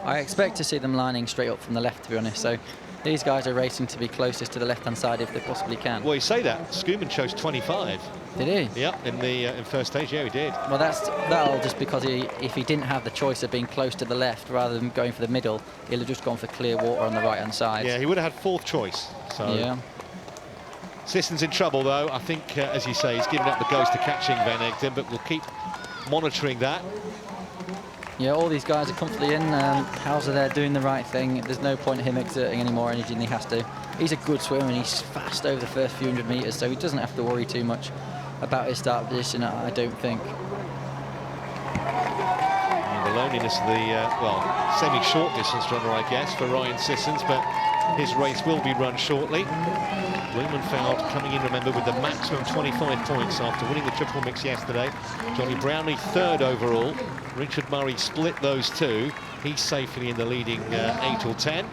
Speaker 7: I expect to see them lining straight up from the left, to be honest. So these guys are racing to be closest to the left-hand side if they possibly can.
Speaker 8: Well, you say that. Schumann chose 25.
Speaker 7: Did he?
Speaker 8: Yeah, in first stage, yeah, he did.
Speaker 7: Well, that'll just because if he didn't have the choice of being close to the left rather than going for the middle, he'll have just gone for clear water on the right-hand side.
Speaker 8: Yeah, he would have had 4th choice. So
Speaker 7: yeah.
Speaker 8: Sisson's in trouble, though. I think, as you say, he's given up the ghost of catching Van Egden, but we'll keep monitoring that.
Speaker 7: Yeah, all these guys are comfortably in. Hauser there doing the right thing. There's no point in him exerting any more energy than he has to. He's a good swimmer and he's fast over the first few hundred metres, so he doesn't have to worry too much about his start position, I don't think.
Speaker 8: And the loneliness of the, well, semi-short distance runner, I guess, for Ryan Sissons, but his race will be run shortly. Blumenfeld coming in, remember, with the maximum 25 points after winning the triple mix yesterday. Johnny Brownlee 3rd overall. Richard Murray split those two. He's safely in the leading 8 or 10.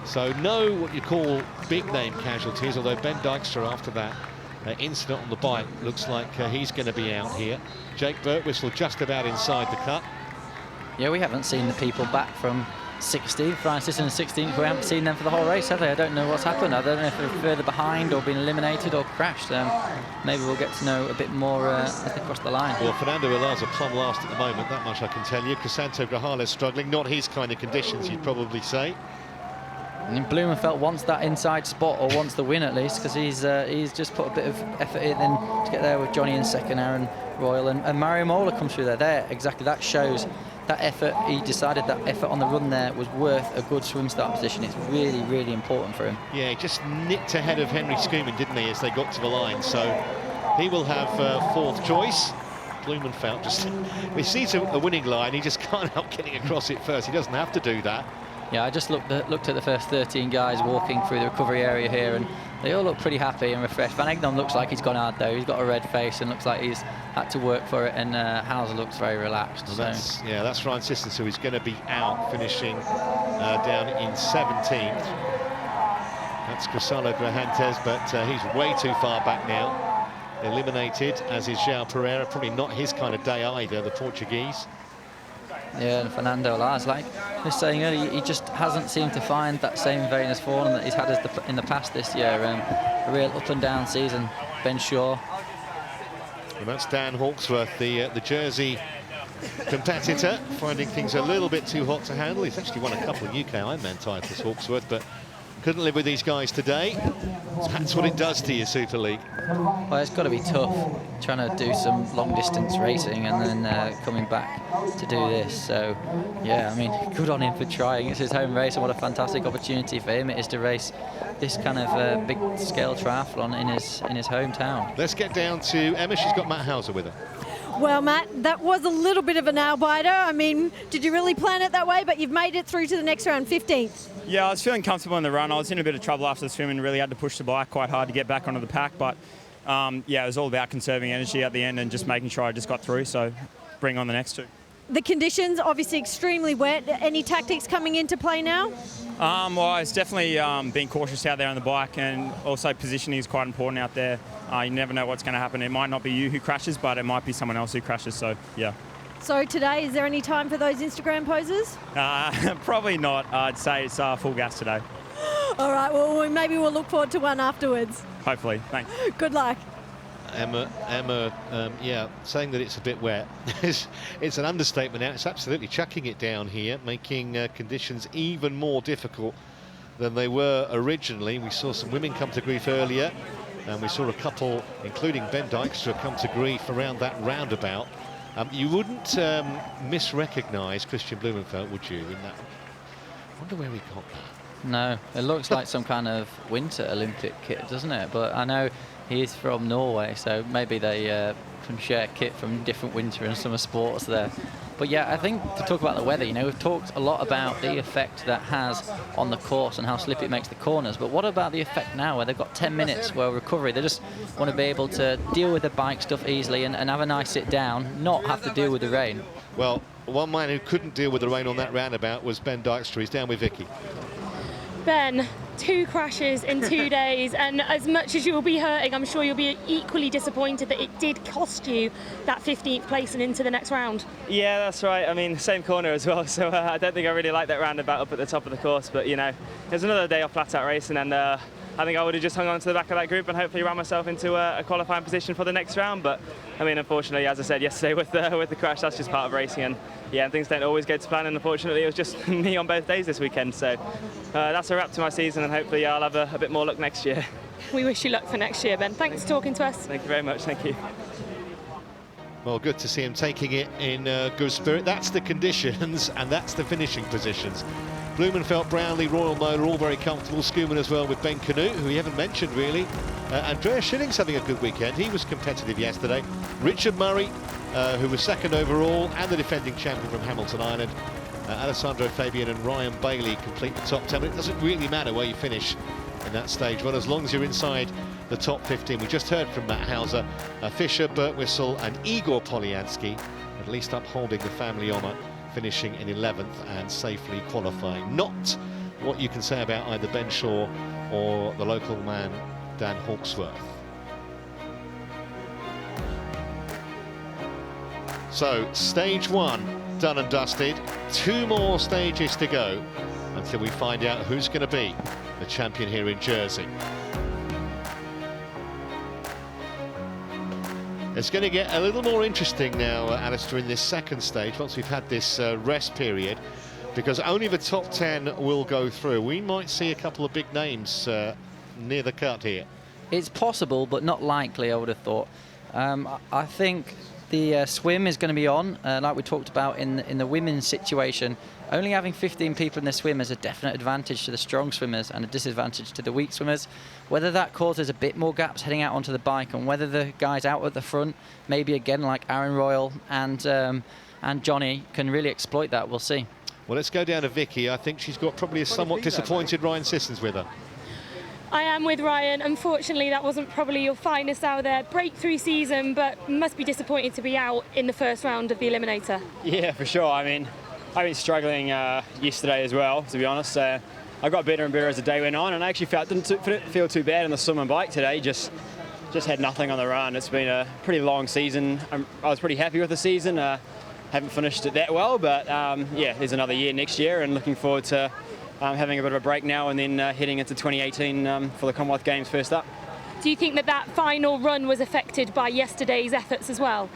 Speaker 8: So no what you call big name casualties, although Ben Dykstra, after that incident on the bike, looks like he's going to be out here. Jake Birtwistle just about inside the cut.
Speaker 7: Yeah, we haven't seen the people back from 16th, Ryan Sisson 16th. We haven't seen them for the whole race, have they? I don't know what's happened. I don't know if they're further behind or been eliminated or crashed. Maybe we'll get to know a bit more as they cross the line.
Speaker 8: Well, Fernando Alaza plumb last at the moment, that much I can tell you. Crisanto Grajales struggling, not his kind of conditions, you'd probably say.
Speaker 7: And Blumenfeld wants that inside spot, or wants the win at least, because he's just put a bit of effort in to get there with Johnny in second, Aaron Royal, and Mario Mola comes through there. Exactly, that shows that effort. He decided that effort on the run there was worth a good swim start position. It's really, really important for him.
Speaker 8: Yeah, he just nipped ahead of Henry Schumann, didn't he, as they got to the line. So he will have 4th choice. Blumenfeld just, he sees a winning line, he just can't help getting across it first. He doesn't have to do that.
Speaker 7: Yeah, I just looked at the first 13 guys walking through the recovery area here, and they all look pretty happy and refreshed. Van Egden looks like he's gone hard though. He's got a red face and looks like he's had to work for it, and Hauser looks very relaxed.
Speaker 8: Well, that's Ryan Sissons, who is going to be out, finishing down in 17th. That's Gonzalo Grajantes, but he's way too far back now. Eliminated, as is João Pereira. Probably not his kind of day either, the Portuguese.
Speaker 7: Yeah, and Fernando Lars, like I was saying earlier, he just hasn't seemed to find that same vein as form that he's had in the past this year. A real up and down season. Ben Shaw.
Speaker 8: And that's Dan Hawksworth, the Jersey competitor, finding things a little bit too hot to handle. He's actually won a couple of UK Ironman titles, Hawksworth, but couldn't live with these guys today. That's what it does to you, Super League.
Speaker 7: Well, it's got to be tough trying to do some long distance racing and then coming back to do this. So yeah, I mean, good on him for trying. It's his home race, and what a fantastic opportunity for him it is to race this kind of big scale triathlon in his hometown.
Speaker 8: Let's get down to Emma. She's got Matt Hauser with her.
Speaker 12: Well, Matt, that was a little bit of a nail biter. I mean, did you really plan it that way? But you've made it through to the next round, 15th.
Speaker 13: Yeah, I was feeling comfortable in the run. I was in a bit of trouble after the swim and really had to push the bike quite hard to get back onto the pack. But yeah, it was all about conserving energy at the end and just making sure I just got through. So bring on the next two.
Speaker 12: The conditions, obviously extremely wet. Any tactics coming into play now?
Speaker 13: Well, it's definitely being cautious out there on the bike, and also positioning is quite important out there. You never know what's going to happen. It might not be you who crashes, but it might be someone else who crashes. So, yeah.
Speaker 12: So today, is there any time for those Instagram poses?
Speaker 13: Probably not. I'd say it's full gas today.
Speaker 12: All right, well, maybe we'll look forward to one afterwards.
Speaker 13: Hopefully. Thanks.
Speaker 12: Good luck.
Speaker 8: Emma, yeah, saying that it's a bit wet. It's an understatement now. It's absolutely chucking it down here, making conditions even more difficult than they were originally. We saw some women come to grief earlier, and we saw a couple, including Ben Dykstra, come to grief around that roundabout. You wouldn't misrecognise Christian Blumenfeld, would you, in that? I wonder where he got that.
Speaker 7: No, it looks like some kind of winter Olympic kit, doesn't it? But I know he is from Norway, so maybe they can share kit from different winter and summer sports there. But yeah, I think to talk about the weather, you know, we've talked a lot about the effect that has on the course and how slippy it makes the corners. But what about the effect now where they've got 10 minutes where recovery? They just want to be able to deal with the bike stuff easily and have a nice sit down, not have to deal with the rain.
Speaker 8: Well, one man who couldn't deal with the rain on that roundabout was Ben Dykstra. He's down with Vicky.
Speaker 4: Ben, 2 crashes in 2 days, and as much as you'll be hurting, I'm sure you'll be equally disappointed that it did cost you that 15th place and into the next round.
Speaker 13: Yeah, that's right. I mean, same corner as well, so I don't think I really like that roundabout up at the top of the course, but you know, there's another day of flat out racing, and I think I would have just hung on to the back of that group and hopefully ran myself into a qualifying position for the next round. But I mean, unfortunately, as I said yesterday with the crash, that's just part of racing, and yeah, things don't always go to plan. And unfortunately, it was just me on both days this weekend. So that's a wrap to my season, and hopefully, I'll have a bit more luck next year.
Speaker 4: We wish you luck for next year, Ben. Thanks for talking to us.
Speaker 13: Thank you very much. Thank you.
Speaker 8: Well, good to see him taking it in good spirit. That's the conditions, and that's the finishing positions. Blumenfeld, Brownlee, Royal Motor, all very comfortable. Schoeman as well with Ben Canute, who we haven't mentioned really. Andreas Schilling's having a good weekend. He was competitive yesterday. Richard Murray, who was second overall, and the defending champion from Hamilton Island. Alessandro Fabian and Ryan Bailey complete the top 10. But it doesn't really matter where you finish in that stage. Well, as long as you're inside the top 15. We just heard from Matt Hauser, Fisher, Birtwistle and Igor Polyansky, at least upholding the family honour, finishing in 11th and safely qualifying. Not what you can say about either Ben Shaw or the local man Dan Hawksworth. So stage 1 done and dusted. 2 more stages to go until we find out who's going to be the champion here in Jersey. It's going to get a little more interesting now, Alistair, in this second stage, once we've had this rest period, because only the top 10 will go through. We might see a couple of big names near the cut here.
Speaker 7: It's possible, but not likely, I would have thought. I think the swim is going to be on, like we talked about in the women's situation. Only having 15 people in the swim is a definite advantage to the strong swimmers and a disadvantage to the weak swimmers. Whether that causes a bit more gaps heading out onto the bike, and whether the guys out at the front, maybe again like Aaron Royal and Johnny, can really exploit that, we'll see.
Speaker 8: Well, let's go down to Vicky. I think she's got probably a somewhat disappointed Ryan Sissons with her.
Speaker 4: I am with Ryan. Unfortunately, that wasn't probably your finest out there. Breakthrough season, but must be disappointed to be out in the first round of the Eliminator.
Speaker 13: Yeah, for sure. I mean, I've been struggling yesterday as well, to be honest. I got better and better as the day went on, and I actually didn't feel too bad on the swim and bike today. Just had nothing on the run. It's been a pretty long season. I was pretty happy with the season. Haven't finished it that well, but yeah, there's another year next year, and looking forward to having a bit of a break now and then heading into 2018 for the Commonwealth Games first up.
Speaker 4: Do you think that final run was affected by yesterday's efforts as well?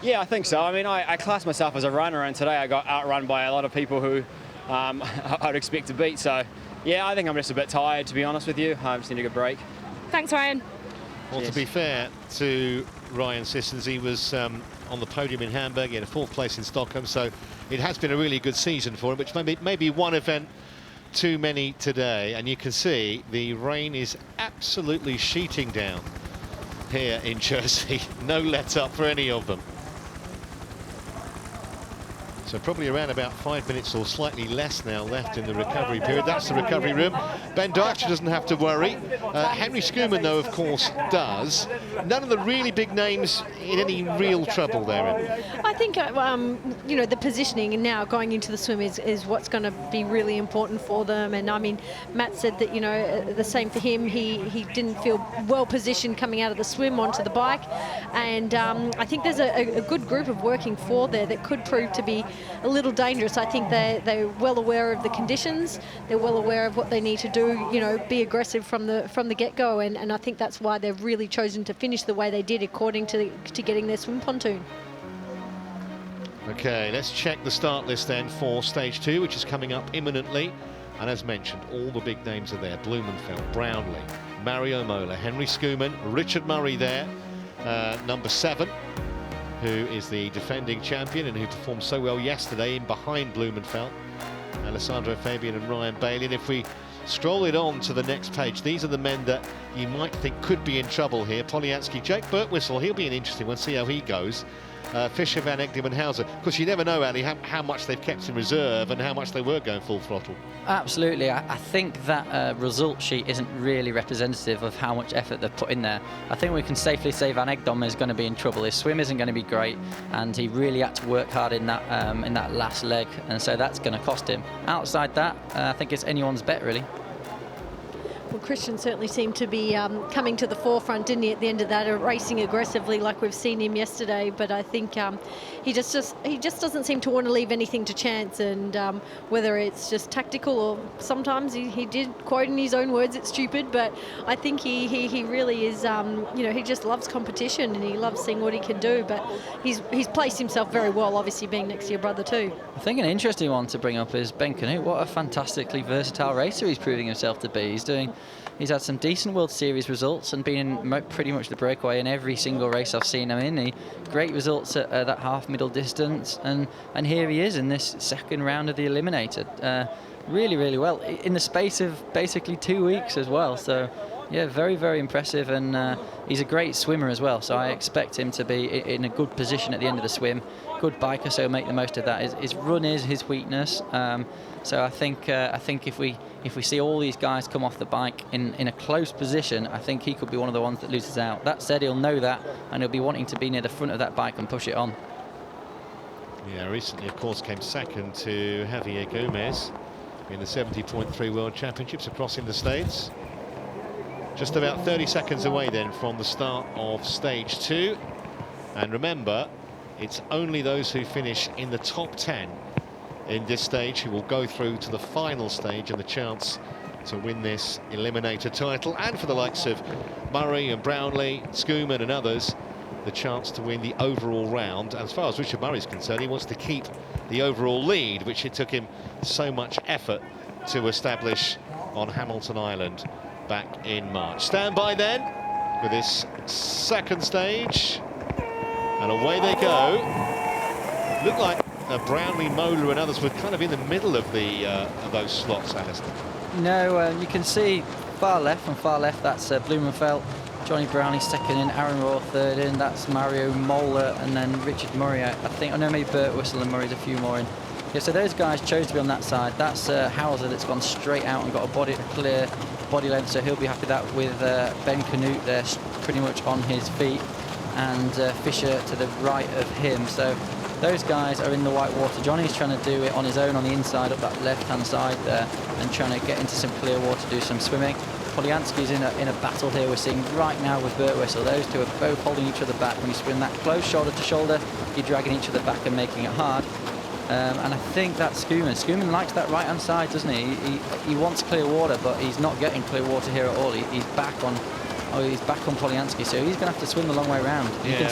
Speaker 13: Yeah, I think so. I mean, I class myself as a runner, and today I got outrun by a lot of people who I would expect to beat. So, yeah, I think I'm just a bit tired, to be honest with you. I just need a good break.
Speaker 4: Thanks, Ryan.
Speaker 8: Well,
Speaker 13: Cheers.
Speaker 8: to be fair to Ryan Sissons, he was on the podium in Hamburg, he had a 4th place in Stockholm, so it has been a really good season for him, which maybe one event too many today. And you can see the rain is absolutely sheeting down here in Jersey. No let up for any of them. So probably around about 5 minutes or slightly less now left in the recovery period. That's the recovery room. Ben Dykstra doesn't have to worry. Henry Schoeman, though, of course, does. None of the really big names in any real trouble there.
Speaker 11: I think, you know, the positioning now going into the swim is what's going to be really important for them. And, I mean, Matt said that, you know, the same for him. He didn't feel well positioned coming out of the swim onto the bike. And I think there's a good group of working for there that could prove to be a little dangerous. I think they're well aware of the conditions. They're well aware of what they need to do, you know, be aggressive from the get-go, and I think that's why they've really chosen to finish the way they did according to getting their swim pontoon.
Speaker 8: Okay, let's check the start list then for stage 2, which is coming up imminently. And as mentioned, all the big names are there. Blumenfeld, Brownlee, Mario Mola, Henry Schoeman, Richard Murray there, number 7. Who is the defending champion and who performed so well yesterday in behind Blumenfeld, Alessandro Fabian and Ryan Bailey. And if we scroll it on to the next page, these are the men that you might think could be in trouble here. Polyansky, Jake Birtwistle, he'll be an interesting one, see how he goes. Fisher, Van Egdem and Hauser. Of course, you never know, Ali, how much they've kept in reserve and how much they were going full throttle.
Speaker 7: Absolutely. I think that result sheet isn't really representative of how much effort they've put in there. I think we can safely say Van Egdem is going to be in trouble. His swim isn't going to be great, and he really had to work hard in that last leg, and so that's going to cost him. Outside that, I think it's anyone's bet, really.
Speaker 11: Well, Christian certainly seemed to be coming to the forefront, didn't he, at the end of that, racing aggressively like we've seen him yesterday. But I think he just doesn't seem to want to leave anything to chance. And whether it's just tactical or sometimes he did quote in his own words, it's stupid. But I think he really is, he just loves competition and he loves seeing what he can do. But he's placed himself very well, obviously being next to your brother too.
Speaker 7: I think an interesting one to bring up is Ben Canute. What a fantastically versatile racer he's proving himself to be. He's had some decent World Series results and been in pretty much the breakaway in every single race I've seen him in. Great results at that half middle distance, and here he is in this second round of the Eliminator. Really, really well in the space of basically 2 weeks as well. So yeah, very, very impressive, and he's a great swimmer as well. So I expect him to be in a good position at the end of the swim. Good biker, so make the most of that. His run is his weakness. So I think if we see all these guys come off the bike in a close position, I think he could be one of the ones that loses out. That said, he'll know that, and he'll be wanting to be near the front of that bike and push it on.
Speaker 8: Yeah, recently, of course, came second to Javier Gomez in the 70.3 World Championships across in the States. Just about 30 seconds away then from the start of stage 2. And remember, it's only those who finish in the top 10 in this stage who will go through to the final stage and the chance to win this Eliminator title, and for the likes of Murray and Brownlee, Schoeman and others, the chance to win the overall round. And as far as Richard Murray's concerned, he wants to keep the overall lead, which it took him so much effort to establish on Hamilton Island back in March. Stand by then for this second stage, and away they go. Looked like Brownlee, Mola and others were kind of in the middle of those slots, Alistair.
Speaker 7: No, you can see far left, that's Blumenfeld. Johnny Brownlee second in, Aaron Royal third in, that's Mario Mola, and then Richard Murray. I think, I know maybe Burt Whistle and Murray's a few more in. Yeah, so those guys chose to be on that side. That's Hauser that's gone straight out and got a clear body length, so he'll be happy that with Ben Canute there pretty much on his feet, and Fisher to the right of him. So those guys are in the white water. Johnny's trying to do it on his own on the inside up that left-hand side there and trying to get into some clear water, do some swimming. Poliansky's in a battle here, we're seeing right now with Burt Whistle. Those two are both holding each other back. When you swim that close shoulder to shoulder, you're dragging each other back and making it hard. And I think that's Schoeman. Schoeman likes that right-hand side, doesn't he? He wants clear water, but he's not getting clear water here at all. He's back on Poliansky, so he's going to have to swim the long way around.
Speaker 8: Yeah,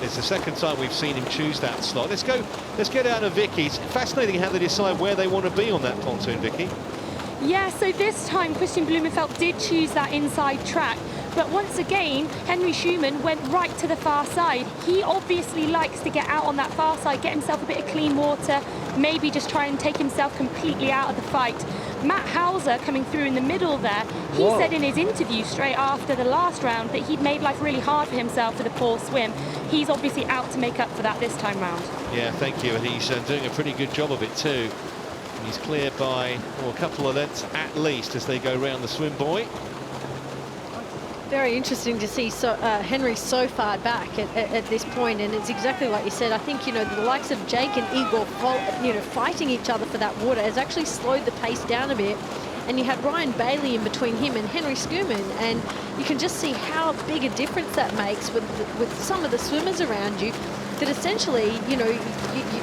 Speaker 8: it's the second time we've seen him choose that slot. Let's get out of Vicky's. Fascinating how they decide where they want to be on that pontoon, Vicky.
Speaker 4: Yeah, so this time Christian Blumenfeld did choose that inside track. But once again, Henry Schoeman went right to the far side. He obviously likes to get out on that far side, get himself a bit of clean water, maybe just try and take himself completely out of the fight. Matt Hauser coming through in the middle there, he said in his interview straight after the last round that he'd made life really hard for himself with a poor swim. He's obviously out to make up for that this time round.
Speaker 8: Yeah, thank you, and he's doing a pretty good job of it too. He's cleared by a couple of lengths at least as they go round the swim buoy.
Speaker 11: Very interesting to see Henry so far back at this point, and it's exactly like you said. I think, the likes of Jake and Igor, fighting each other for that water has actually slowed the pace down a bit. And you had Ryan Bailey in between him and Henry Schoeman, and you can just see how big a difference that makes with some of the swimmers around you, that essentially,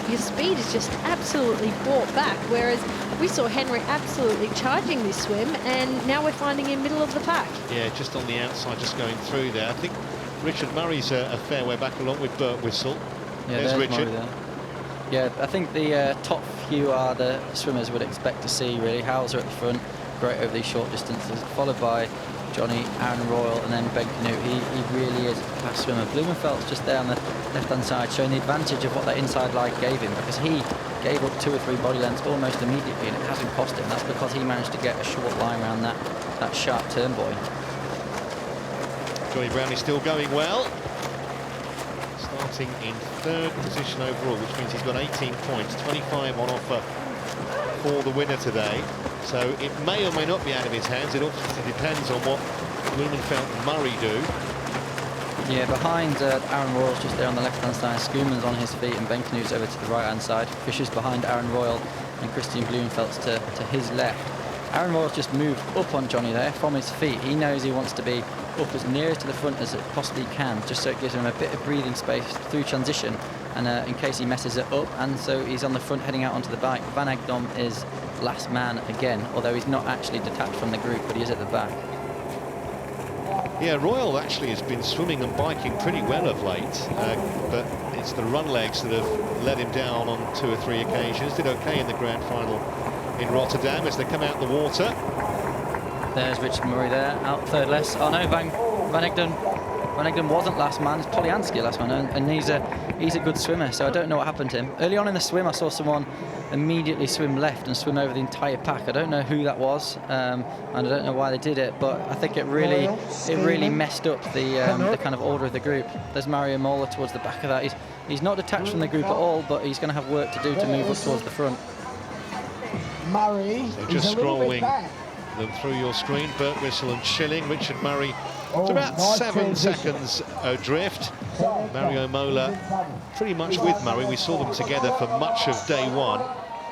Speaker 11: your speed is just absolutely brought back, whereas we saw Henry absolutely charging this swim, and now we're finding him middle of the pack.
Speaker 8: Yeah, just on the outside, just going through there. I think Richard Murray's a fair way back along with Burt Whistle.
Speaker 7: Yeah,
Speaker 8: there's Richard.
Speaker 7: There. Yeah, I think the top few are the swimmers would expect to see, really. Hauser at the front, great over these short distances, followed by Johnny, Aaron Royal, and then Ben Canute. He really is a fast swimmer. Blumenfeld's just there on the left-hand side, showing the advantage of what that inside line gave him, because he gave up 2 or 3 body lengths almost immediately, and it hasn't cost him. That's because he managed to get a short line around that sharp turn buoy.
Speaker 8: Johnny Brownlee still going well. Starting in 3rd position overall, which means he's got 18 points, 25 on offer for the winner today. So it may or may not be out of his hands. It obviously depends on what Blumenfeld and Murray do.
Speaker 7: Yeah, behind Aaron Royal's just there on the left-hand side. Schoeman's on his feet, and Ben Canute's over to the right-hand side. Fisher's behind Aaron Royal, and Christian Blumenfeld's to his left. Aaron Royal's just moved up on Johnny there from his feet. He knows he wants to be up as near to the front as it possibly can, just so it gives him a bit of breathing space through transition, and in case he messes it up. And so he's on the front heading out onto the bike. Van Egdom is last man again, although he's not actually detached from the group, but he is at the back.
Speaker 8: Yeah, Royal actually has been swimming and biking pretty well of late, but it's the run legs that have let him down on 2 or 3 occasions. Did okay in the grand final in Rotterdam as they come out the water.
Speaker 7: There's Richard Murray there, out third less. Oh no, Van Egdom wasn't last man, it's Polyansky last man, and he's a good swimmer, so I don't know what happened to him. Early on in the swim, I saw someone immediately swim left and swim over the entire pack. I don't know who that was, and I don't know why they did it, but I think it really messed up the kind of order of the group. There's Mario Mola towards the back of that. He's not detached from the group at all, but he's going to have work to do to move up towards the front.
Speaker 8: Murray, so just scrolling them through your screen, Burt Whistle and Schilling. Richard Murray, it's about 7 seconds adrift. Mario Mola pretty much with Murray. We saw them together for much of day one.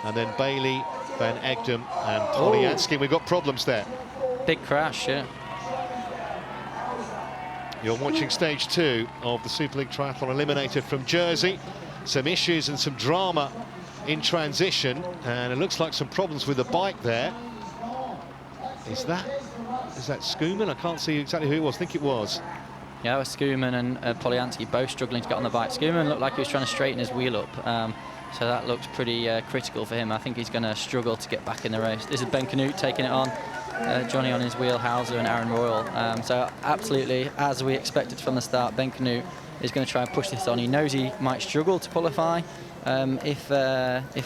Speaker 8: And then Bailey, Van Egdom and Polyansky. We've got problems there.
Speaker 7: Big crash, yeah.
Speaker 8: You're watching stage 2 of the Super League Triathlon Eliminator from Jersey. Some issues and some drama in transition, and it looks like some problems with the bike there. Is that Skuman? I can't see exactly who it was. I think it was.
Speaker 7: Yeah, it was Skuman and Polyansky both struggling to get on the bike. Skuman looked like he was trying to straighten his wheel up, so that looks pretty critical for him. I think he's going to struggle to get back in the race. This is Ben Canute taking it on. Johnny on his wheel, Hauser and Aaron Royal. So absolutely, as we expected from the start, Ben Canute is going to try and push this on. He knows he might struggle to qualify if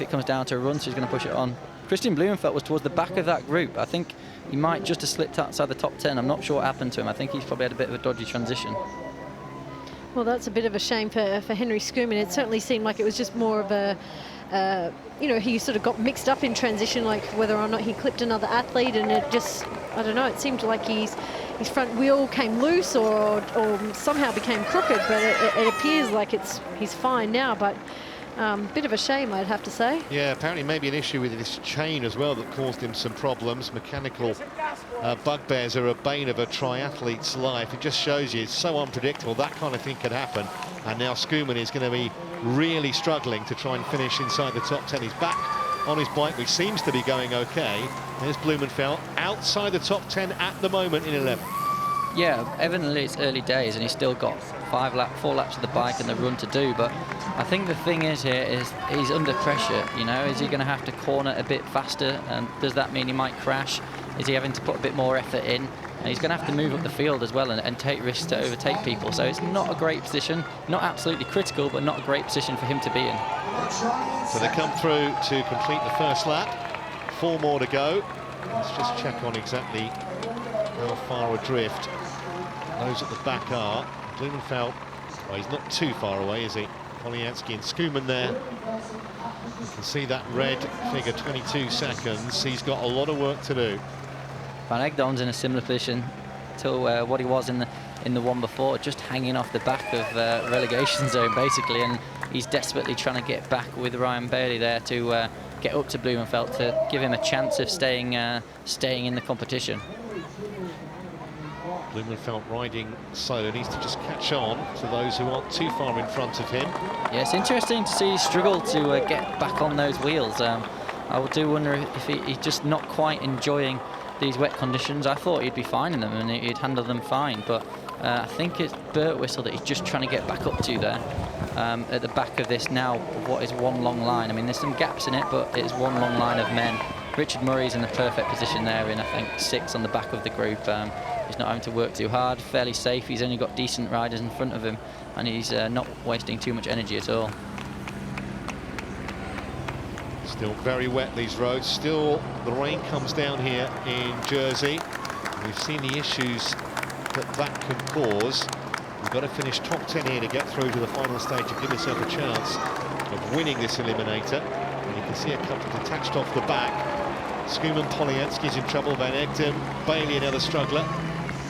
Speaker 7: it comes down to a run, so he's going to push it on. Christian Blumenfeld was towards the back of that group. I think he might just have slipped outside the top 10. I'm not sure what happened to him. I think he's probably had a bit of a dodgy transition.
Speaker 11: Well, that's a bit of a shame for Henry Skuman. It certainly seemed like it was just more of a, he sort of got mixed up in transition, like whether or not he clipped another athlete, and it just, I don't know, it seemed like his front wheel came loose or somehow became crooked, but it appears like he's fine now, but bit of a shame, I'd have to say.
Speaker 8: Yeah, apparently maybe an issue with this chain as well that caused him some problems. Mechanical bugbears are a bane of a triathlete's life. It just shows you it's so unpredictable. That kind of thing could happen. And now Skuman is going to be really struggling to try and finish inside the top 10. He's back on his bike, which seems to be going okay. There's Blumenfeld outside the top 10 at the moment in 11th.
Speaker 7: Yeah, evidently it's early days and he's still got 4 laps of the bike and the run to do, but I think the thing is here is he's under pressure, is he going to have to corner a bit faster, and does that mean he might crash? Is he having to put a bit more effort in? And he's going to have to move up the field as well and take risks to overtake people, so it's not a great position, not absolutely critical, but not a great position for him to be in.
Speaker 8: So they come through to complete the first lap, 4 more to go. Let's just check on exactly how far adrift those at the back are. Blumenfeld, well, he's not too far away, is he? Polyansky and Skuman there. You can see that red figure, 22 seconds. He's got a lot of work to do.
Speaker 7: Van Egdom's in a similar position to what he was in the one before, just hanging off the back of relegation zone, basically, and he's desperately trying to get back with Ryan Bailey there to get up to Blumenfeld to give him a chance of staying in the competition.
Speaker 8: Blumenfeld riding solo, needs to just catch on to those who aren't too far in front of him.
Speaker 7: Yeah, it's interesting to see he struggle to get back on those wheels. I do wonder if he's just not quite enjoying these wet conditions. I thought he'd be fine in them and he'd handle them fine, but I think it's Burt Whistle that he's just trying to get back up to there. At the back of this now, what is one long line. I mean, there's some gaps in it, but it's one long line of men. Richard Murray's in the perfect position there in, I think, 6th on the back of the group. He's not having to work too hard, fairly safe. He's only got decent riders in front of him, and he's not wasting too much energy at all.
Speaker 8: Still very wet, these roads. Still, the rain comes down here in Jersey. We've seen the issues that can cause. We've got to finish top 10 here to get through to the final stage and give yourself a chance of winning this Eliminator. And you can see a couple detached off the back. Skuman, Polyansky's in trouble, Van Egdom, Bailey another struggler,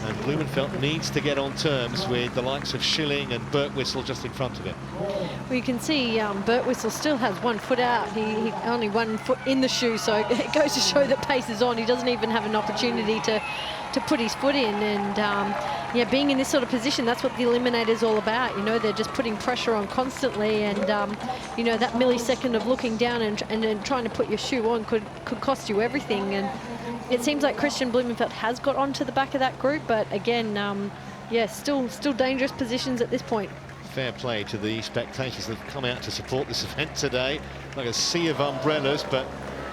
Speaker 8: and Blumenfeld needs to get on terms with the likes of Schilling and Birtwistle just in front of him.
Speaker 11: Well, you can see Birtwistle still has 1 foot out. He only 1 foot in the shoe, so it goes to show that pace is on. He doesn't even have an opportunity to put his foot in. And yeah, being in this sort of position, that's what the Eliminator is all about. You know, they're just putting pressure on constantly, and you know, that millisecond of looking down and then trying to put your shoe on could cost you everything. And it seems like Christian Blumenfeld has got onto the back of that group, but again, yeah, still dangerous positions at this point.
Speaker 8: Fair play to the spectators that have come out to support this event today. Like a sea of umbrellas, but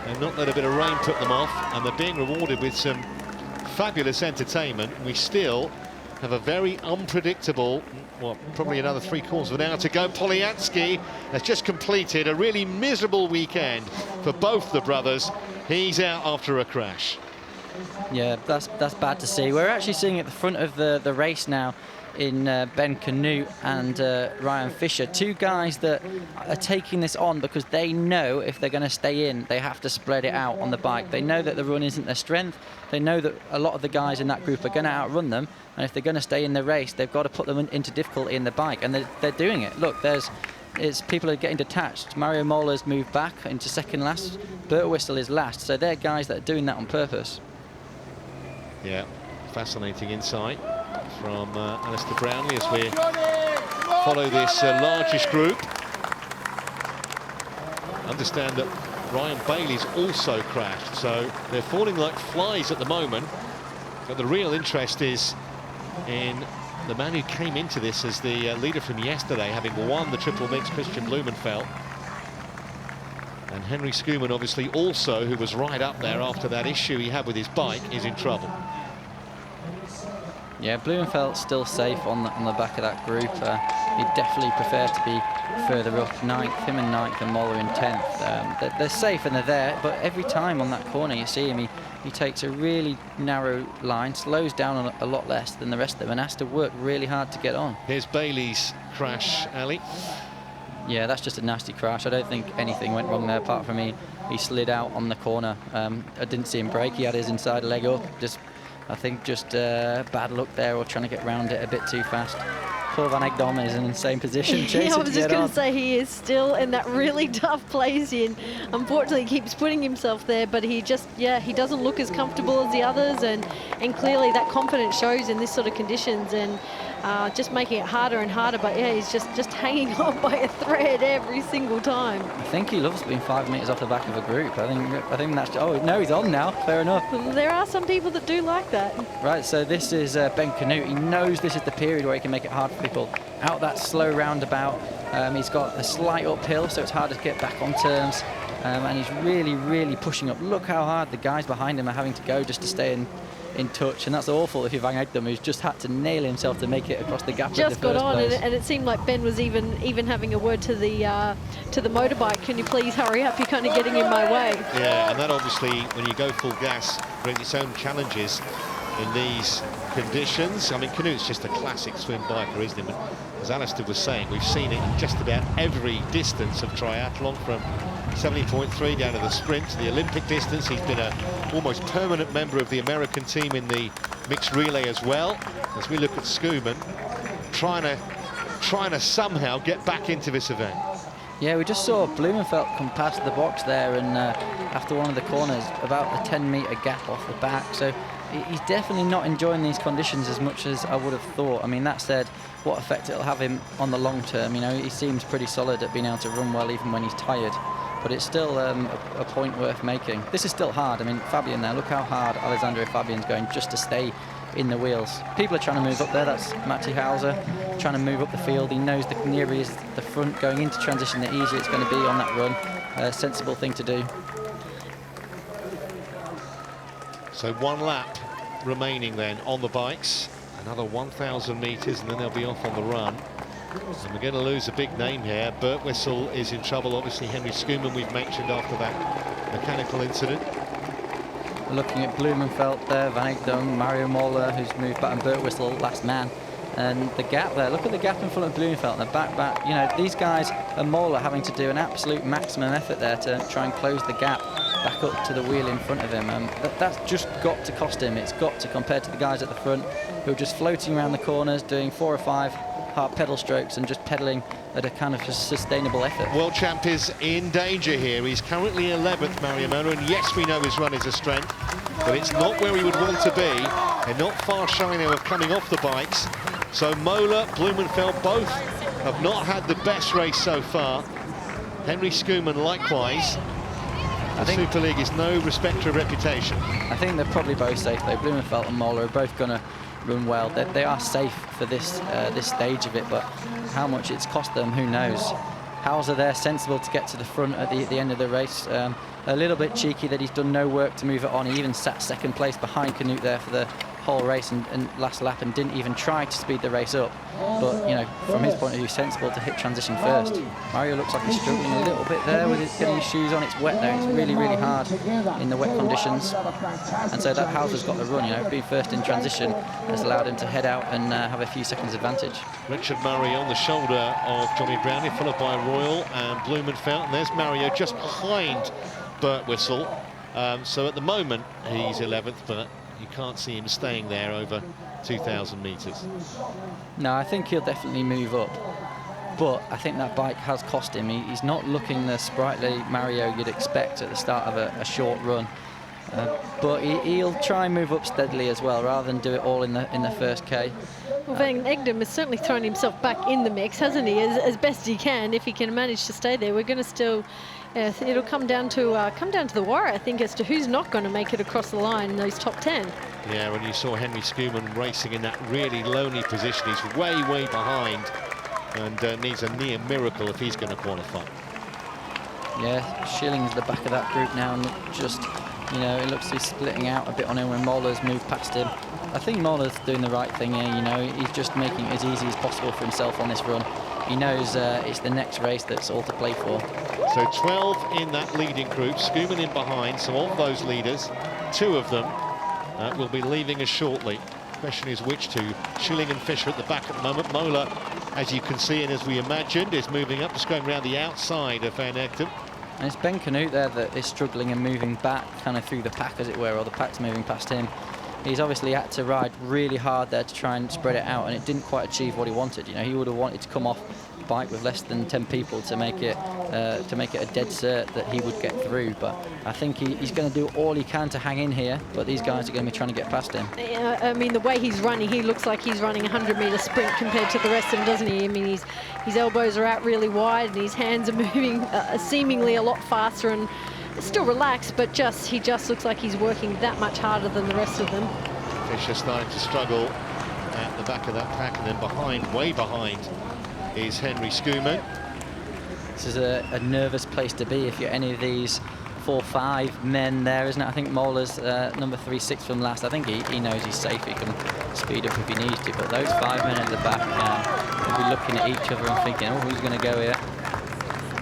Speaker 8: they've not let a bit of rain put them off, and they're being rewarded with some fabulous entertainment. We still have a very unpredictable, well, probably another 3/4 of an hour to go. Polyansky has just completed a really miserable weekend for both the brothers. He's out after a crash.
Speaker 7: Yeah, that's bad to see. We're actually seeing at the front of the race now in Ben Canute and Ryan Fisher, 2 guys that are taking this on because they know if they're going to stay in, they have to spread it out on the bike. They know that the run isn't their strength. They know that a lot of the guys in that group are going to outrun them, and if they're going to stay in the race, they've got to put them into difficulty in the bike, and they're doing it. Look, people are getting detached. Mario Moller's moved back into second last. Birtwistle is last, so they're guys that are doing that on purpose.
Speaker 8: Yeah, fascinating insight from Alistair Brownlee as we follow this largest group. Understand that Ryan Bailey's also crashed, so they're falling like flies at the moment. But the real interest is in the man who came into this as the leader from yesterday, having won the triple mix, Christian Blumenfeld. And Henry Schoeman, obviously, also, who was right up there after that issue he had with his bike, is in trouble.
Speaker 7: Yeah, Blumenfeld's still safe on the back of that group. He'd definitely prefer to be further up, 9th, him in 9th and Moller in 10th. They're safe and they're there, but every time on that corner you see him, he takes a really narrow line, slows down a lot less than the rest of them, and has to work really hard to get on.
Speaker 8: Here's Bailey's crash, Ali.
Speaker 7: Yeah, that's just a nasty crash. I don't think anything went wrong there apart from he slid out on the corner. I didn't see him brake. He had his inside leg up. I think just bad luck there, or trying to get round it a bit too fast. Paul Van Egdom is in the same position.
Speaker 11: Yeah, I was just going to say he is still in that really tough place. And unfortunately, he keeps putting himself there, but he just, yeah, he doesn't look as comfortable as the others, and clearly that confidence shows in this sort of conditions, and just making it harder and harder. But yeah, he's just hanging on by a thread every single time.
Speaker 7: I think he loves being 5 metres off the back of a group. I think that's. Oh no, he's on now. Fair enough.
Speaker 11: There are some people that do like that.
Speaker 7: Right, so this is Ben Canute. He knows this is the period where he can make it hard for people. Out that slow roundabout, he's got a slight uphill, so it's hard to get back on terms, and he's really pushing up. Look how hard the guys behind him are having to go just to stay in touch, and that's awful if you're Van Egdom, who's just had to nail himself to make it across the gap.
Speaker 11: Just got on, and it seemed like Ben was even having a word to the motorbike. Can you please hurry up? You're kind of getting in my way.
Speaker 8: Yeah, and that obviously, when you go full gas, brings its own challenges in these conditions. I mean, Canute's just a classic swim biker, isn't he? But as Alistair was saying, we've seen it in just about every distance of triathlon, from 70.3 down to the sprint to the Olympic distance. He's been an almost permanent member of the American team in the mixed relay as well. As we look at Schoeman trying to somehow get back into this event.
Speaker 7: Yeah, we just saw Blumenfeld come past the box there, and after one of the corners, about a 10-metre gap off the back. So he's definitely not enjoying these conditions as much as I would have thought. I mean, that said, what effect it'll have him on the long term? You know, he seems pretty solid at being able to run well even when he's tired. But it's still a point worth making. This is still hard. I mean, Fabian there, look how hard Alessandro Fabian's going just to stay in the wheels. People are trying to move up there. That's Matti Hauser trying to move up the field. He knows the nearer he is the front going into transition, the easier it's going to be on that run. A sensible thing to do.
Speaker 8: So 1 lap remaining then on the bikes. Another 1,000 metres, and then they'll be off on the run. And we're going to lose a big name here. Birtwistle is in trouble. Obviously, Henry Schoeman we've mentioned after that mechanical incident.
Speaker 7: Looking at Blumenfeld there, Van Egdom, Mario Moller, who's moved back, and Birtwistle, last man. And the gap there, look at the gap in front of Blumenfeld and the back. You know, these guys and Moller having to do an absolute maximum effort there to try and close the gap. back up to the wheel in front of him. That's just got to cost him. It's got to, compared to the guys at the front who are just floating around the corners, doing 4 or 5 hard pedal strokes and just pedaling at a kind of sustainable effort.
Speaker 8: World champ is in danger here. He's currently 11th, Mario Mola, and yes, we know his run is a strength, but it's not where he would want to be, and not far shy now of coming off the bikes. So Mola, Blumenfeld, both have not had the best race so far. Henry Schoeman likewise. The Super League is no respecter of reputation.
Speaker 7: I think they're probably both safe though. Blumenfeld and Mola are both going to run well. They are safe for this this stage of it, but how much it's cost them, who knows. Hauser there, sensible to get to the front at the end of the race. A little bit cheeky that he's done no work to move it on. He even sat second place behind Canute there for the whole race and last lap, and didn't even try to speed the race up. But, you know, from his point of view, sensible to hit transition first. Mario looks like he's struggling a little bit there with getting his shoes on. It's wet though. It's really, really hard in the wet conditions. And so that Hauser's got the run, you know, being first in transition has allowed him to head out and have a few seconds advantage.
Speaker 8: Richard Murray on the shoulder of Johnny Brownie, followed by Royal and Blumenfeld. And there's Mario just behind Burt Whistle. So at the moment, he's 11th, but you can't see him staying there over 2,000 metres.
Speaker 7: No, I think he'll definitely move up. But I think that bike has cost him. He's not looking the sprightly Mario you'd expect at the start of a short run. But he'll try and move up steadily as well, rather than do it all in the first K.
Speaker 11: Well, Van Egdom has certainly thrown himself back in the mix, hasn't he? As best he can. If he can manage to stay there, we're going to still. It'll come down to the wire, I think, as to who's not going to make it across the line in those top 10.
Speaker 8: Yeah, when you saw Henry Schoeman racing in that really lonely position, he's way, way behind, and needs a near miracle if he's going to qualify.
Speaker 7: Yeah, Schilling's the back of that group now, and just, you know, it looks to be splitting out a bit on him when Moller's moved past him. I think Moller's doing the right thing here, you know, he's just making it as easy as possible for himself on this run. He knows it's the next race that's all to play for.
Speaker 8: So 12 in that leading group, Schoeman in behind. So of those leaders, 2 of them will be leaving us shortly. The question is which 2. Schilling and Fisher at the back at the moment. Mola, as you can see and as we imagined, is moving up, just going around the outside of Van Egdom.
Speaker 7: And it's Ben Canute there that is struggling and moving back kind of through the pack, as it were, or the pack's moving past him. He's obviously had to ride really hard there to try and spread it out, and it didn't quite achieve what he wanted. You know, he would have wanted to come off the bike with less than 10 people to make it a dead cert that he would get through. But I think he's going to do all he can to hang in here, but these guys are going to be trying to get past him.
Speaker 11: I mean, the way he's running, he looks like he's running a 100-metre sprint compared to the rest of them, doesn't he? I mean, his elbows are out really wide, and his hands are moving seemingly a lot faster, and still relaxed, but he just looks like he's working that much harder than the rest of them.
Speaker 8: Fisher starting to struggle at the back of that pack, and then behind, way behind, is Henry Schoeman.
Speaker 7: This is a nervous place to be if you're any of these 4-5 men there, isn't it? I think Moller's number 3, 6 from last. I think he knows he's safe. He can speed up if he needs to, but those 5 men at the back will be looking at each other and thinking, oh, who's going to go here?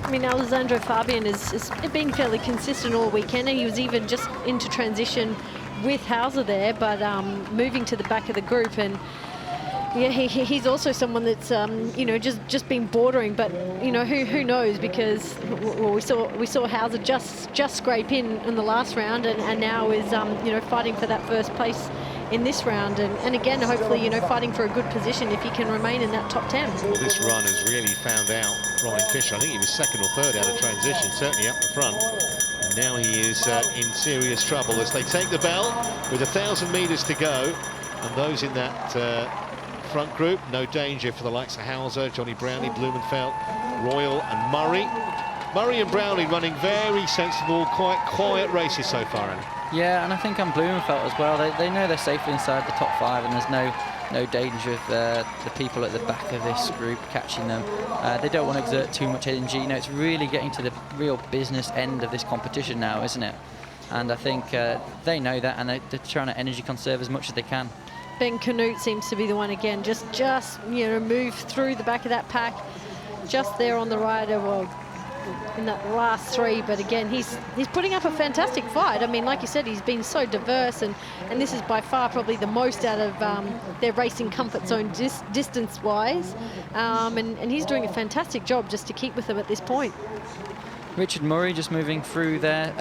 Speaker 11: I mean, Alessandro Fabian has been fairly consistent all weekend, and he was even just into transition with Hauser there, but moving to the back of the group. And yeah, he's also someone that's you know, just been bordering, but you know, who knows, because well, we saw Hauser just scrape in the last round, and now is you know, fighting for that first place in this round, and again, hopefully, you know, fighting for a good position if he can remain in that top 10.
Speaker 8: Well, this run has really found out Ryan Fisher. I think he was 2nd or 3rd out of transition, certainly up the front. And now he is in serious trouble as they take the bell with 1,000 metres to go. And those in that front group, no danger for the likes of Hauser, Johnny Brownie, Blumenfeld, Royal and Murray. Murray and Brownie running very sensible, quite quiet races so far, Andy.
Speaker 7: Yeah, and I think on Blumenfeld as well, they know they're safely inside the top 5, and there's no danger of the people at the back of this group catching them. They don't want to exert too much energy. You know, it's really getting to the real business end of this competition now, isn't it? And I think they know that, and they're trying to energy conserve as much as they can.
Speaker 11: Ben Canute seems to be the one again, just you know, move through the back of that pack, just there on the rider. Well, in that last 3, but again, he's putting up a fantastic fight. I mean, like you said, he's been so diverse, and this is by far probably the most out of their racing comfort zone distance-wise, and he's doing a fantastic job just to keep with them at this point.
Speaker 7: Richard Murray just moving through there.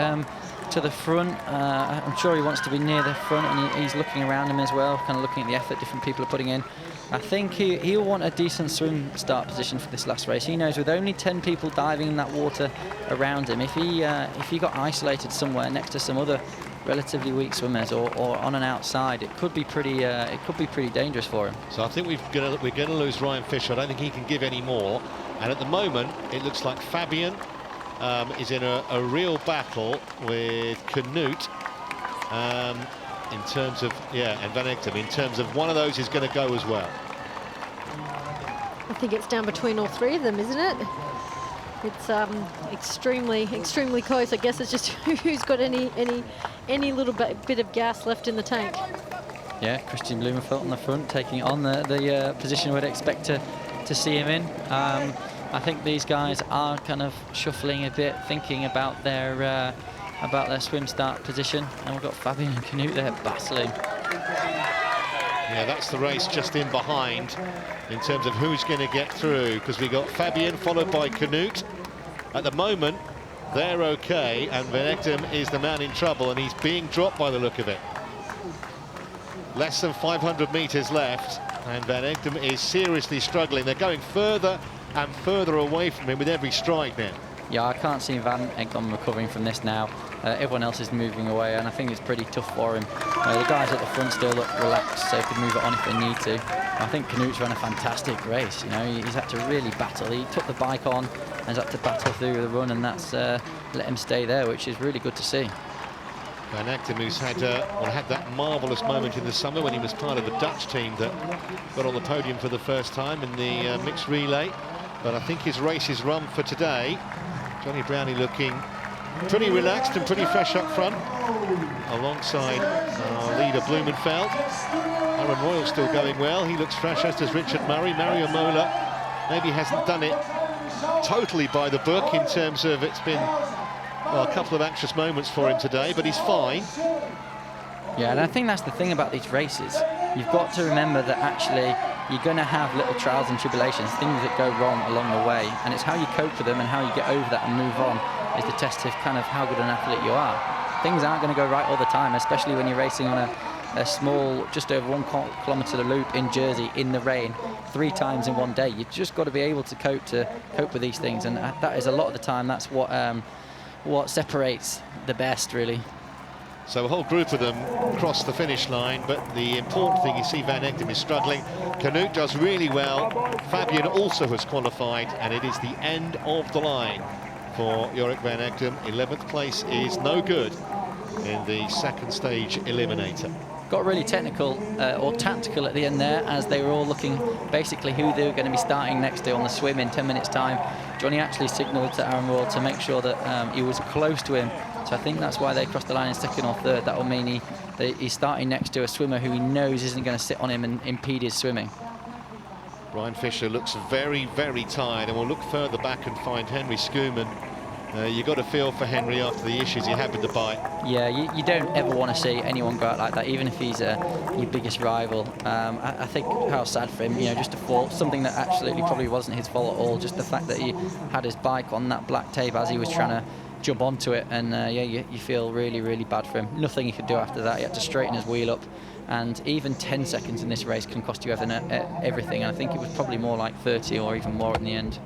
Speaker 7: to the front. I'm sure he wants to be near the front, and he's looking around him as well, kind of looking at the effort different people are putting in. I think he'll want a decent swim start position for this last race. He knows with only 10 people diving in that water around him, if he got isolated somewhere next to some other relatively weak swimmers or on an outside, it could be pretty dangerous for him.
Speaker 8: So I think we're going to lose Ryan Fisher. I don't think he can give any more. And at the moment, it looks like Fabian is in a real battle with Canute. In terms of, and Van Egtem, in terms of one of those is going to go as well.
Speaker 11: I think it's down between all three of them, isn't it? It's extremely close. I guess it's just who's got any little bit of gas left in the tank.
Speaker 7: Yeah, Christian Blumenfeld on the front, taking on the position we'd expect to see him in. I think these guys are kind of shuffling a bit, thinking about their swim start position, and we've got Fabian and Canute there battling.
Speaker 8: Yeah, that's the race just in behind in terms of who's going to get through, because we got Fabian followed by Canute. At the moment, they're okay, and Van Egtem is the man in trouble, and he's being dropped by the look of it. Less than 500 meters left, and Van Egtem is seriously struggling. They're going further and further away from him with every stride now.
Speaker 7: Yeah, I can't see Van Egtem recovering from this now. Everyone else is moving away, and I think it's pretty tough for him. The guys at the front still look relaxed, so they could move it on if they need to. I think Canute's run a fantastic race. You know, he's had to really battle. He took the bike on and has had to battle through the run, and that's let him stay there, which is really good to see.
Speaker 8: Van Egtem, who's had that marvellous moment in the summer when he was part of the Dutch team that got on the podium for the first time in the mixed relay. But I think his race is run for today. Johnny Brownie looking pretty relaxed and pretty fresh up front, alongside our leader Blumenfeld. Aaron Royal still going well. He looks fresh, as does Richard Murray. Mario Mola maybe hasn't done it totally by the book in terms of it's been, well, a couple of anxious moments for him today, but he's fine.
Speaker 7: Yeah, and I think that's the thing about these races. You've got to remember that actually you're going to have little trials and tribulations, things that go wrong along the way, and it's how you cope with them and how you get over that and move on is the test of kind of how good an athlete you are. Things aren't going to go right all the time, especially when you're racing on a small, just over 1 kilometre loop in Jersey in the rain 3 times in one day. You've just got to be able to cope with these things, and that is a lot of the time that's what separates the best, really.
Speaker 8: So a whole group of them cross the finish line, but the important thing, you see Van Egtem is struggling. Canute does really well. Fabian also has qualified, and it is the end of the line for Jorik Van Egtem. 11th place is no good in the second stage Eliminator.
Speaker 7: Got really technical or tactical at the end there, as they were all looking basically who they were going to be starting next to on the swim in 10 minutes time. Johnny actually signalled to Aaron Royal to make sure that he was close to him. So I think that's why they crossed the line in second or third. That will mean he's starting next to a swimmer who he knows isn't going to sit on him and impede his swimming.
Speaker 8: Ryan Fisher looks very, very tired, and we'll look further back and find Henry Schoeman. You got to feel for Henry after the issues he had with the bike.
Speaker 7: Yeah, you don't ever want to see anyone go out like that, even if he's your biggest rival. I think how sad for him, you know, just to fall, something that absolutely probably wasn't his fault at all, just the fact that he had his bike on that black tape as he was trying to jump onto it, and yeah, you feel really, really bad for him. Nothing he could do after that. He had to straighten his wheel up, and even 10 seconds in this race can cost you everything. And I think it was probably more like 30 or even more in the end.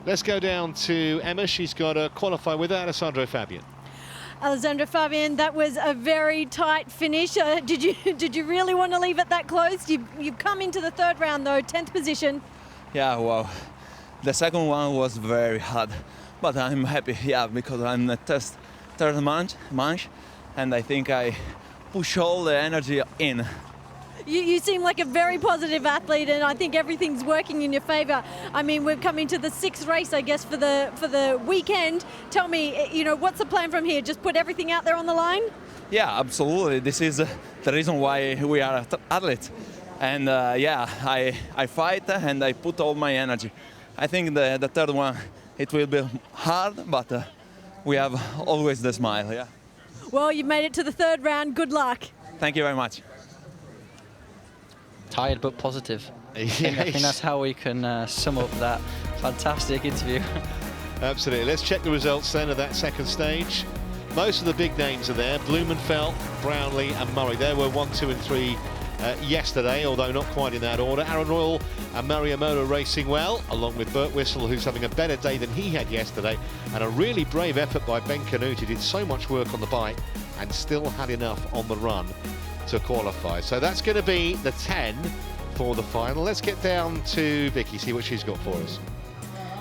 Speaker 8: Let's go down to Emma. She's got to qualify with Alessandro Fabian.
Speaker 12: Alessandro Fabian, that was a very tight finish. Did you really want to leave it that close? You've come into the third round though, 10th position.
Speaker 14: Yeah, well, the second one was very hard, but I'm happy, yeah, because I'm the third manche, and I think I push all the energy in.
Speaker 12: You seem like a very positive athlete, and I think everything's working in your favour. I mean, we're coming to the 6th race, I guess, for the weekend. Tell me, you know, what's the plan from here? Just put everything out there on the line?
Speaker 14: Yeah, absolutely. This is the reason why we are athletes. And yeah, I fight and I put all my energy. I think the third one, it will be hard, but we have always the smile, yeah.
Speaker 12: Well, you've made it to the third round. Good luck.
Speaker 14: Thank you very much.
Speaker 7: Tired but positive.
Speaker 8: Yes.
Speaker 7: I think that's how we can sum up that fantastic interview.
Speaker 8: Absolutely. Let's check the results then of that second stage. most of the big names are there. Blumenfeld, Brownlee and Murray. There were 1, 2 and 3 yesterday, although not quite in that order. Aaron Royal and Mariamola racing well, along with Bert Whistle, who's having a better day than he had yesterday. And a really brave effort by Ben Canuti. Did so much work on the bike and still had enough on the run to qualify. So that's going to be the 10 for the final. Let's get down to Vicky, see what she's got for us.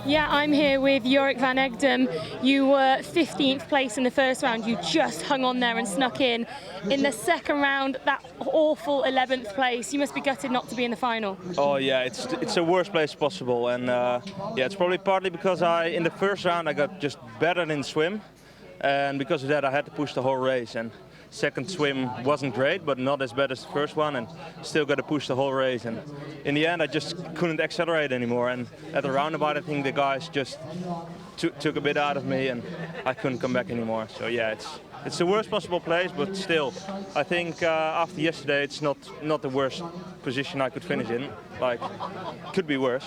Speaker 4: Yeah, I'm here with Jorik van Egdem. You were 15th place in the first round. You just hung on there and snuck in. In the second round, that awful 11th place. You must be gutted not to be in the final.
Speaker 15: Oh yeah, it's the worst place possible, and yeah, it's probably partly because in the first round I got just better in swim, and because of that I had to push the whole race. And second swim wasn't great, but not as bad as the first one, and still got to push the whole race. And in the end, I just couldn't accelerate anymore. And at the roundabout, I think the guys just took a bit out of me, and I couldn't come back anymore. So yeah, it's the worst possible place, but still, I think after yesterday, it's not the worst position I could finish in. Like, could be worse.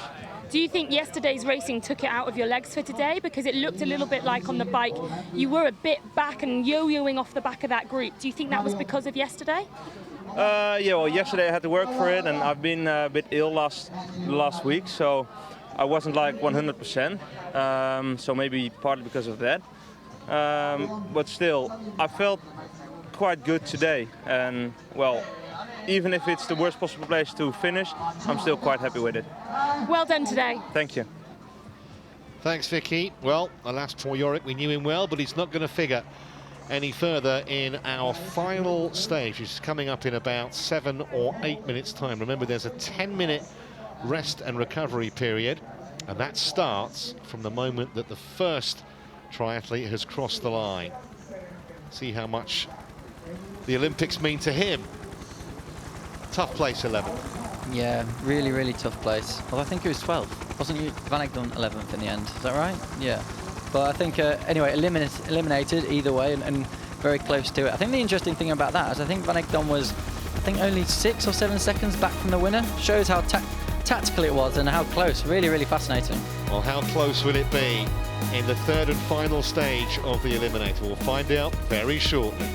Speaker 4: Do you think yesterday's racing took it out of your legs for today? Because it looked a little bit like on the bike, you were a bit back and yo-yoing off the back of that group. Do you think that was because of yesterday?
Speaker 15: Yeah, well, yesterday I had to work for it, and I've been a bit ill last week, so I wasn't like 100%. So maybe partly because of that. But still, I felt quite good today, and well, even if it's the worst possible place to finish, I'm still quite happy with it.
Speaker 4: Well done today.
Speaker 15: Thank you.
Speaker 8: Thanks, Vicky. Well, alas for Jorik, we knew him well, but he's not going to figure any further in our final stage, which is coming up in about 7 or 8 minutes' time. Remember, there's a 10-minute rest and recovery period, and that starts from the moment that the first triathlete has crossed the line. See how much the Olympics mean to him. Tough place, 11.
Speaker 7: Yeah, really, really tough place. Well, I think it was 12. Wasn't you Van Egdem 11th in the end? Is that right? Yeah. But I think, anyway, eliminated either way and very close to it. I think the interesting thing about that is I think Van Egdem was, I think, only 6 or 7 seconds back from the winner. Shows how tactical it was and how close. Really, really fascinating.
Speaker 8: Well, how close will it be in the third and final stage of the Eliminator? We'll find out very shortly.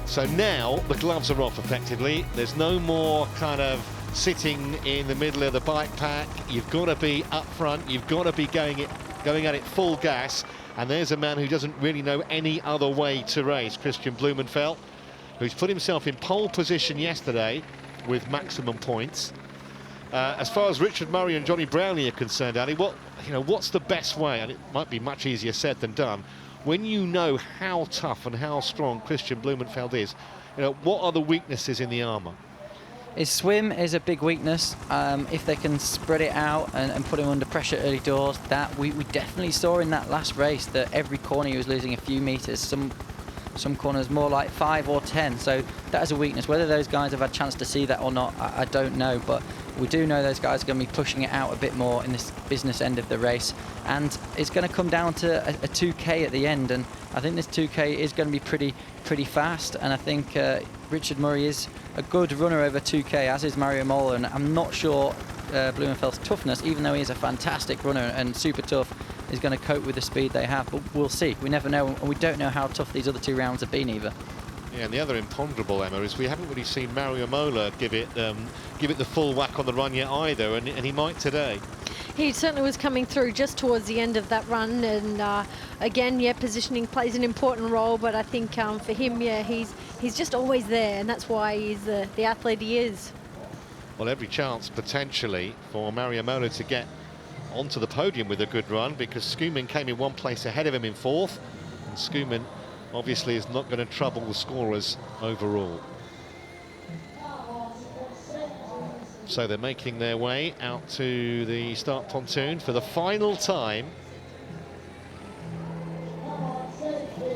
Speaker 8: So now the gloves are off effectively. There's no more kind of sitting in the middle of the bike pack. You've got to be up front. You've got to be going at it full gas. And there's a man who doesn't really know any other way to race, Christian Blumenfeld, who's put himself in pole position yesterday with maximum points. As far as Richard Murray and Johnny Brownlee are concerned, Ali, what's the best way? And it might be much easier said than done. When you know how tough and how strong Christian Blumenfeld is, what are the weaknesses in the armour?
Speaker 7: His swim is a big weakness. If they can spread it out and put him under pressure early doors, that we definitely saw in that last race that every corner he was losing a few metres. Some corners more like 5 or 10. So that is a weakness. Whether those guys have had a chance to see that or not, I don't know. But we do know those guys are going to be pushing it out a bit more in this business end of the race. And it's going to come down to a 2K at the end. And I think this 2K is going to be pretty fast. And I think Richard Murray is a good runner over 2K, as is Mario Mola. And I'm not sure Blumenfeld's toughness, even though he is a fantastic runner and super tough, is going to cope with the speed they have. But we'll see. We never know. And we don't know how tough these other 2 rounds have been either.
Speaker 8: Yeah, and the other imponderable, Emma, is we haven't really seen Mario Mola give it the full whack on the run yet either, and he might today.
Speaker 11: He certainly was coming through just towards the end of that run, and again, yeah, positioning plays an important role, but I think for him, yeah, he's just always there, and that's why he's the athlete he is.
Speaker 8: Well, every chance potentially for Mario Mola to get onto the podium with a good run, because Schoeman came in 1 place ahead of him in 4th, and Schoeman obviously is not going to trouble the scorers overall. So they're making their way out to the start pontoon for the final time.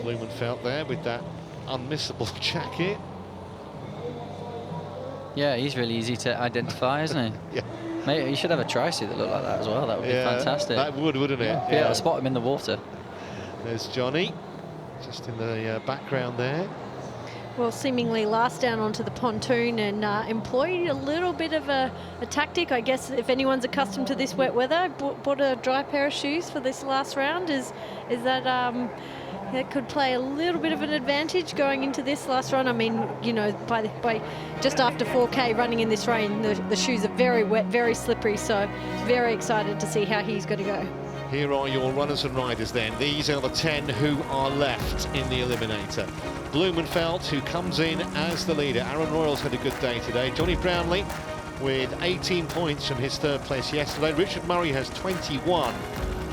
Speaker 8: Blumenfeld there with that unmissable jacket.
Speaker 7: Yeah, he's really easy to identify, isn't he?
Speaker 8: Yeah.
Speaker 7: Mate, you should have a tri-suit that looked like that as well. That would be fantastic.
Speaker 8: That would, wouldn't it?
Speaker 7: Yeah. Be able to spot him in the water.
Speaker 8: There's Johnny, just in the background there.
Speaker 11: well, seemingly last down onto the pontoon and employed a little bit of a tactic. I guess if anyone's accustomed to this wet weather, bought a dry pair of shoes for this last round. Is that that could play a little bit of an advantage going into this last run? I mean, you know, by just after 4K running in this rain, the shoes are very wet, very slippery. So very excited to see how he's going to go.
Speaker 8: Here are your runners and riders then. These are the 10 who are left in the Eliminator. Blumenfeld, who comes in as the leader. Aaron Royals had a good day today. Johnny Brownlee with 18 points from his third place yesterday. Richard Murray has 21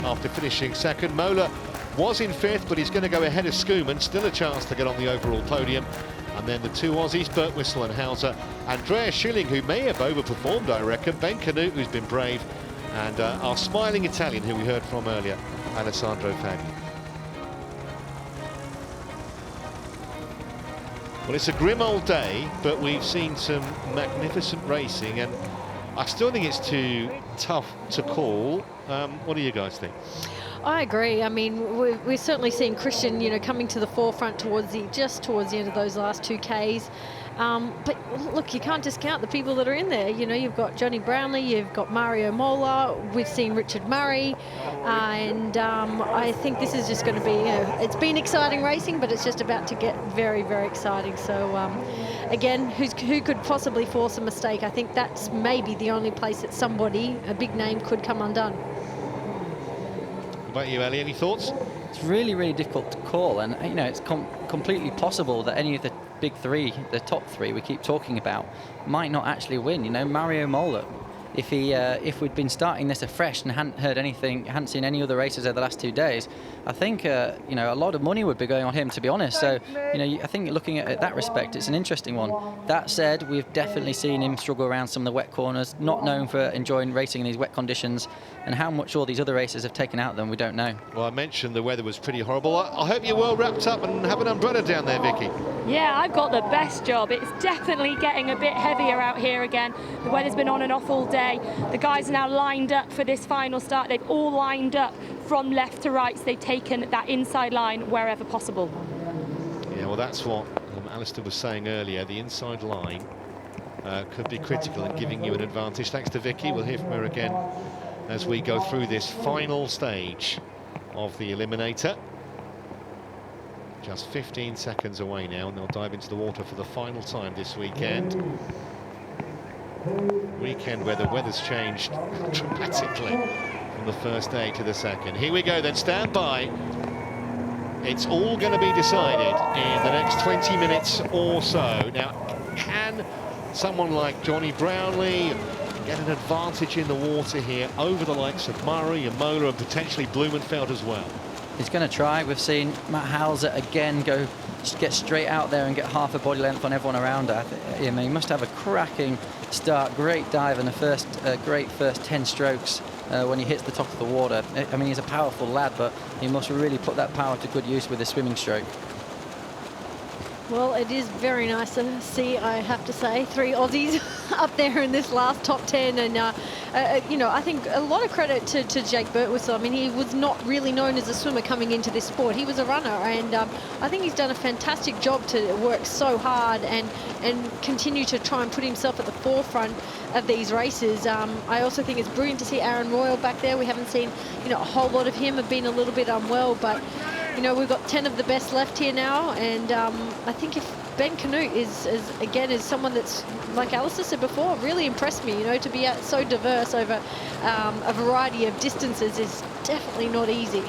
Speaker 8: after finishing second. Mola was in fifth, but he's going to go ahead of Schoeman. Still a chance to get on the overall podium. And then the two Aussies, Birtwistle and Hauser. Andrea Schilling, who may have overperformed, I reckon. Ben Canute, who's been brave. And our smiling Italian, who we heard from earlier, Alessandro Faggi. Well, it's a grim old day, but we've seen some magnificent racing, and I still think it's too tough to call. What do you guys think?
Speaker 11: I agree. I mean, we're certainly seeing Christian, you know, coming to the forefront just towards the end of those last 2Ks. But look, you can't discount the people that are in there. You know, you've got Johnny Brownlee, you've got Mario Mola, we've seen Richard Murray, and I think this is just going to be, you know, it's been exciting racing, but it's just about to get very, very exciting. So, again, who could possibly force a mistake? I think that's maybe the only place that somebody, a big name, could come undone.
Speaker 8: What about you, Ellie? Any thoughts?
Speaker 7: It's really, really difficult to call, and you know, it's completely possible that any of the big three, the top three we keep talking about, might not actually win. You know, Mario Mola, if we'd been starting this afresh and hadn't heard anything, hadn't seen any other races over the last 2 days, I think you know, a lot of money would be going on him, to be honest. So you know, I think looking at it that respect, it's an interesting one. That said, we've definitely seen him struggle around some of the wet corners, not known for enjoying racing in these wet conditions, and how much all these other races have taken out of them, we don't know.
Speaker 8: Well, I mentioned the weather was pretty horrible. I hope you're well wrapped up and have an umbrella down there, Vicky.
Speaker 4: Yeah, I've got the best job. It's definitely getting a bit heavier out here again. The weather's been on and off all day. The guys are now lined up for this final start. They've all lined up from left to right, so they've taken that inside line wherever possible.
Speaker 8: Yeah, well, that's what Alistair was saying earlier. The inside line could be critical in giving you an advantage. Thanks to Vicky. We'll hear from her again as we go through this final stage of the Eliminator. Just 15 seconds away now, and they'll dive into the water for the final time this weekend. Weekend where the weather's changed dramatically from the first day to the second. Here we go then, stand by. It's all going to be decided in the next 20 minutes or so. Now, can someone like Johnny Brownlee get an advantage in the water here over the likes of Murray and Mola and potentially Blumenfeld as well?
Speaker 7: He's going to try. We've seen Matt Hauser again get straight out there and get half a body length on everyone around her. I mean, he must have a cracking start, great dive in the first, great first 10 strokes when he hits the top of the water. I mean, he's a powerful lad, but he must really put that power to good use with his swimming stroke.
Speaker 11: Well, it is very nice to see, I have to say, 3 Aussies up there in this last top 10. And, you know, I think a lot of credit to Jake Birtwistle. I mean, he was not really known as a swimmer coming into this sport. He was a runner, and I think he's done a fantastic job to work so hard and continue to try and put himself at the forefront of these races. I also think it's brilliant to see Aaron Royal back there. We haven't seen, you know, a whole lot of him, have been a little bit unwell, but you know, we've got 10 of the best left here now, and I think if Ben Canute is someone that's, like Alistair said before, really impressed me. You know, to be so diverse over a variety of distances is definitely not easy.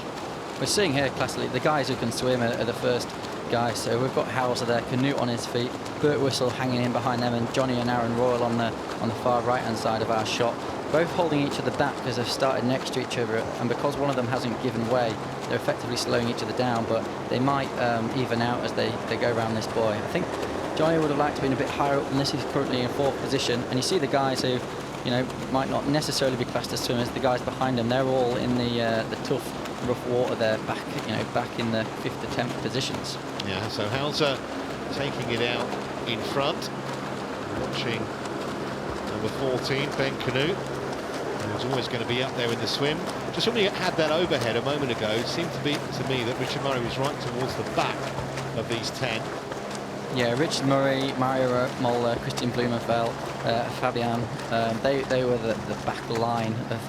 Speaker 7: We're seeing here, classically, the guys who can swim are the first guys. So we've got Hauser there, Canute on his feet, Birtwistle hanging in behind them, and Johnny and Aaron Royal on the far right-hand side of our shot, both holding each other back because they've started next to each other, and because one of them hasn't given way, they're effectively slowing each other down, but they might even out as they go around this buoy. I think Johnny would have liked to be a bit higher up than this. He's currently in 4th position, and you see the guys who, you know, might not necessarily be classed as swimmers. The guys behind them, they're all in the tough, rough water there, back in the 5th to 10th positions.
Speaker 8: Yeah, so Hauser taking it out in front, watching number 14, Ben Canute, who's always going to be up there in the swim. Just when we had that overhead a moment ago, it seemed to me that Richard Murray was right towards the back of these 10.
Speaker 7: Yeah, Richard Murray, Mario Mola, Christian Blumenfeld, Fabian, they were the back line of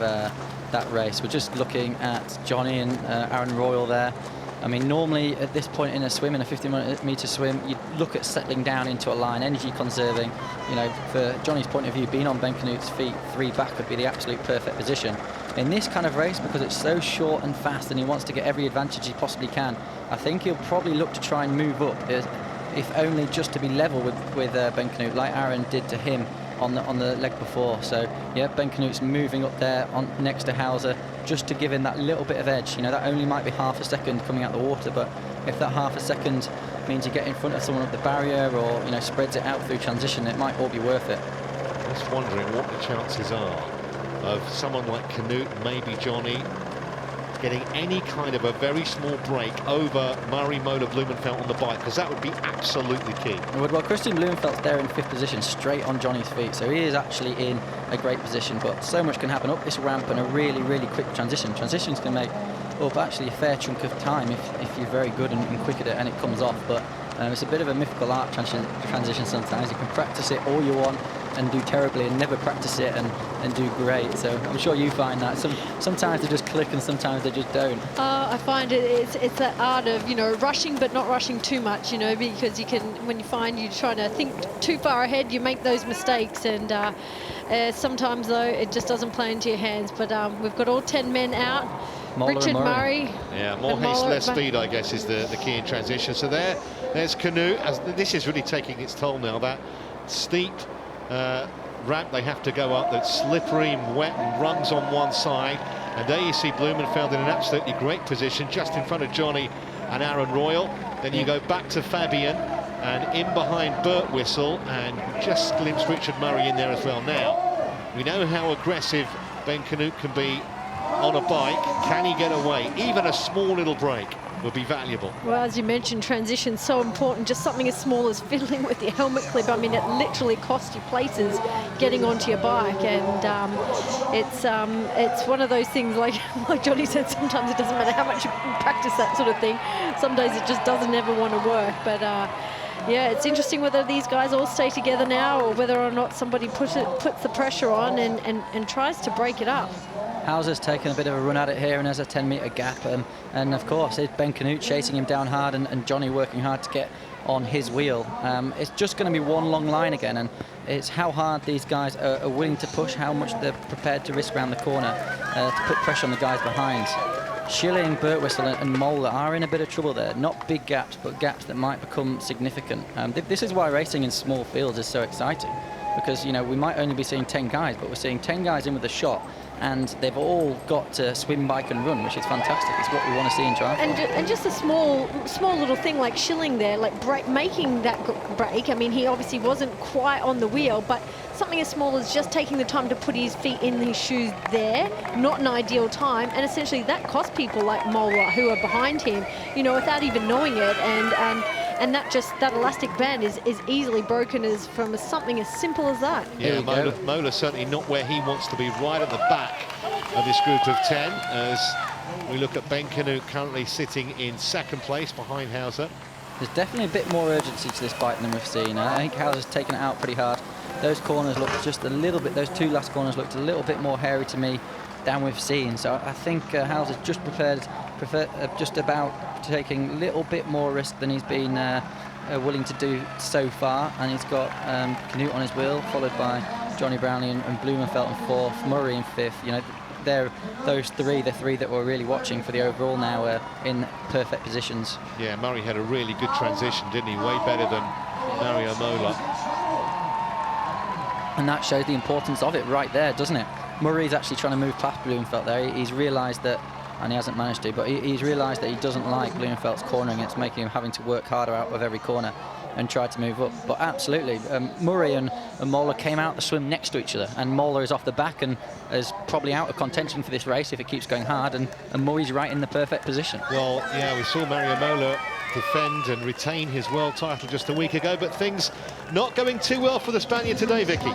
Speaker 7: that race. We're just looking at Johnny and Aaron Royal there. I mean, normally at this point in a swim, in a 50-metre swim, you'd look at settling down into a line, energy conserving. You know, for Johnny's point of view, being on Ben Canute's feet, 3 back would be the absolute perfect position. In this kind of race, because it's so short and fast and he wants to get every advantage he possibly can, I think he'll probably look to try and move up, if only just to be level with Ben Canute, like Aaron did to him on the leg before. So yeah, Ben Canute's moving up there next to Hauser just to give him that little bit of edge. You know, that only might be half a second coming out the water, but if that half a second means you get in front of someone at the barrier, or you know, spreads it out through transition, it might all be worth it.
Speaker 8: Just wondering what the chances are of someone like Canute, maybe Johnny, getting any kind of a very small break over Murray, Mola, Blumenfeld on the bike, because that would be absolutely key.
Speaker 7: Well, Christian Blumenfeld's there in 5th position, straight on Johnny's feet, so he is actually in a great position, but so much can happen up this ramp and a really, really quick transition. Transitions can make up actually a fair chunk of time if you're very good and quick at it and it comes off, but it's a bit of a mythical art transition sometimes. You can practice it all you want and do terribly, and never practice it and do great. So I'm sure you find that sometimes they just click and sometimes they just don't.
Speaker 11: I find it's that art of, you know, rushing but not rushing too much, you know, because you can, when you find you're trying to think too far ahead, you make those mistakes, and sometimes though it just doesn't play into your hands. But we've got all 10 men out.
Speaker 7: Mola
Speaker 11: Richard Murray.
Speaker 8: Yeah, more haste, less speed, I guess, is the key in transition. So there's Canute. This is really taking its toll now. That steep ramp they have to go up, that's slippery and wet and rungs on one side. And there you see Blumenfeld in an absolutely great position, just in front of Johnny and Aaron Royal. Then you go back to Fabian, and in behind Burt Whistle, and just glimpse Richard Murray in there as well. Now, we know how aggressive Ben Canute can be on a bike. Can he get away? Even a small little break will be valuable.
Speaker 11: Well, as you mentioned, transition's so important. Just something as small as fiddling with your helmet clip. I mean, it literally costs you places getting onto your bike, and it's one of those things, like Johnny said, sometimes it doesn't matter how much you practice that sort of thing. Some days it just doesn't ever want to work. But yeah, it's interesting whether these guys all stay together now, or whether or not somebody puts the pressure on and tries to break it up.
Speaker 7: Hauser's taken a bit of a run at it here and has a 10-metre gap, and of course it's Ben Canute chasing him down hard, and Johnny working hard to get on his wheel. It's just going to be one long line again, and it's how hard these guys are willing to push, how much they're prepared to risk around the corner to put pressure on the guys behind. Schilling, Burt Whistle and Mola are in a bit of trouble there. Not big gaps, but gaps that might become significant. This is why racing in small fields is so exciting, because, you know, we might only be seeing 10 guys, but we're seeing 10 guys in with a shot, and they've all got to swim, bike and run, which is fantastic. It's what we want to see in triathlon.
Speaker 11: And just a small little thing like Schilling there, like making that break. I mean, he obviously wasn't quite on the wheel, but something as small as just taking the time to put his feet in his shoes there, not an ideal time, and essentially that cost people like Mola, who are behind him, you know, without even knowing it, and that elastic band is easily broken from something as simple as that.
Speaker 8: Yeah, Mola certainly not where he wants to be, right at the back of this group of 10, as we look at Ben Canute currently sitting in 2nd place behind Hauser.
Speaker 7: There's definitely a bit more urgency to this bike than we've seen. I think Hauser's taken it out pretty hard. Those corners look just a little bit, those 2 last corners looked a little bit more hairy to me than we've seen. So I think Hauser's just just about taking a little bit more risk than he's been willing to do so far. And he's got Canute on his wheel, followed by Johnny Brownlee and Blumenfeld in 4th, Murray in 5th. You know, they're the 3 that we're really watching for the overall now in perfect positions.
Speaker 8: Yeah, Murray had a really good transition, didn't he? Way better than Mario Mola.
Speaker 7: And that shows the importance of it right there, doesn't it? Murray's actually trying to move past Blumenfeld there. He's realised that, and he hasn't managed to, but he's realised that he doesn't like Blumenfeld's cornering. It's making him having to work harder out of every corner and try to move up. But absolutely, Murray and Mola came out to swim next to each other, and Mola is off the back and is probably out of contention for this race if it keeps going hard, and Murray's right in the perfect position.
Speaker 8: Well, yeah, we saw Mario Mola defend and retain his world title just a week ago, but things not going too well for the Spaniard today, Vicky.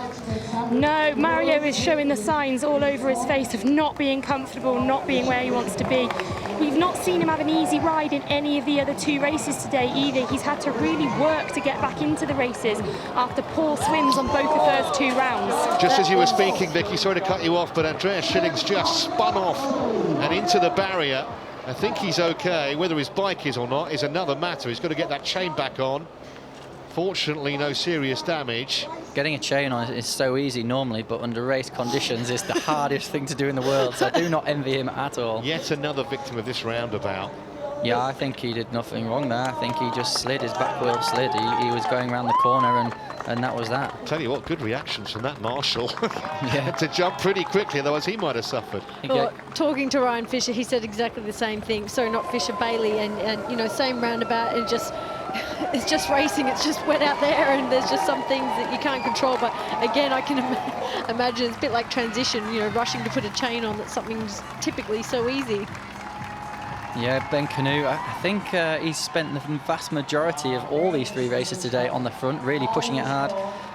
Speaker 4: No, Mario is showing the signs all over his face of not being comfortable, not being where he wants to be. We've not seen him have an easy ride in any of the other 2 races today either. He's had to really work to get back into the races after poor swims on both the first 2 rounds.
Speaker 8: Just as you were speaking, Vicky, sorry to cut you off, but Andreas Schilling's just spun off and into the barrier. I think he's okay. Whether his bike is or not is another matter. He's got to get that chain back on. Fortunately, no serious damage.
Speaker 7: Getting a chain on is so easy normally, but under race conditions it's the hardest thing to do in the world, so I do not envy him at all.
Speaker 8: Yet another victim of this roundabout.
Speaker 7: Yeah, I think he did nothing wrong there. I think he just slid, his back wheel slid. He was going around the corner and that was that.
Speaker 8: Tell you what, good reactions from that marshal.
Speaker 7: Yeah.
Speaker 8: Had to jump pretty quickly, otherwise he might have suffered.
Speaker 12: Well, talking to Ryan Fisher, he said exactly the same thing. Sorry, not Fisher, Bailey, and you know, same roundabout, and just it's just racing, it's just wet out there, and there's just some things that you can't control. But again, I can imagine it's a bit like transition, you know, rushing to put a chain on, that's something's typically so easy.
Speaker 7: Yeah, Ben Canoe, I think he's spent the vast majority of all these 3 races today on the front, really pushing it hard.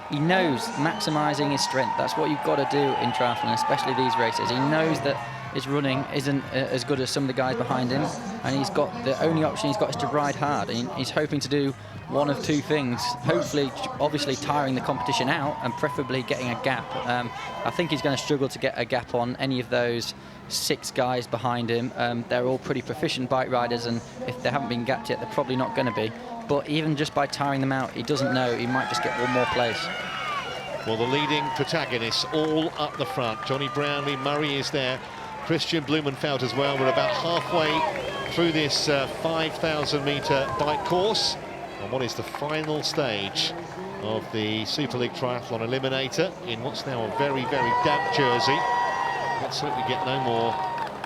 Speaker 7: He knows maximising his strength. That's what you've got to do in triathlon, especially these races. He knows that his running isn't as good as some of the guys behind him, and he's got the only option he's got is to ride hard. And he's hoping to do one of 2 things. Hopefully, obviously, tiring the competition out, and preferably getting a gap. I think he's going to struggle to get a gap on any of those 6 guys behind him. They're all pretty proficient bike riders, and if they haven't been gapped yet, they're probably not going to be. But even just by tiring them out, he doesn't know, he might just get one more place.
Speaker 8: Well, the leading protagonists all up the front. Johnny Brownlee, Murray is there, Christian Blumenfeld as well. We're about halfway through this 5,000-metre bike course on what is the final stage of the Super League Triathlon Eliminator in what's now a very, very damp Jersey. Let's hope we get no more,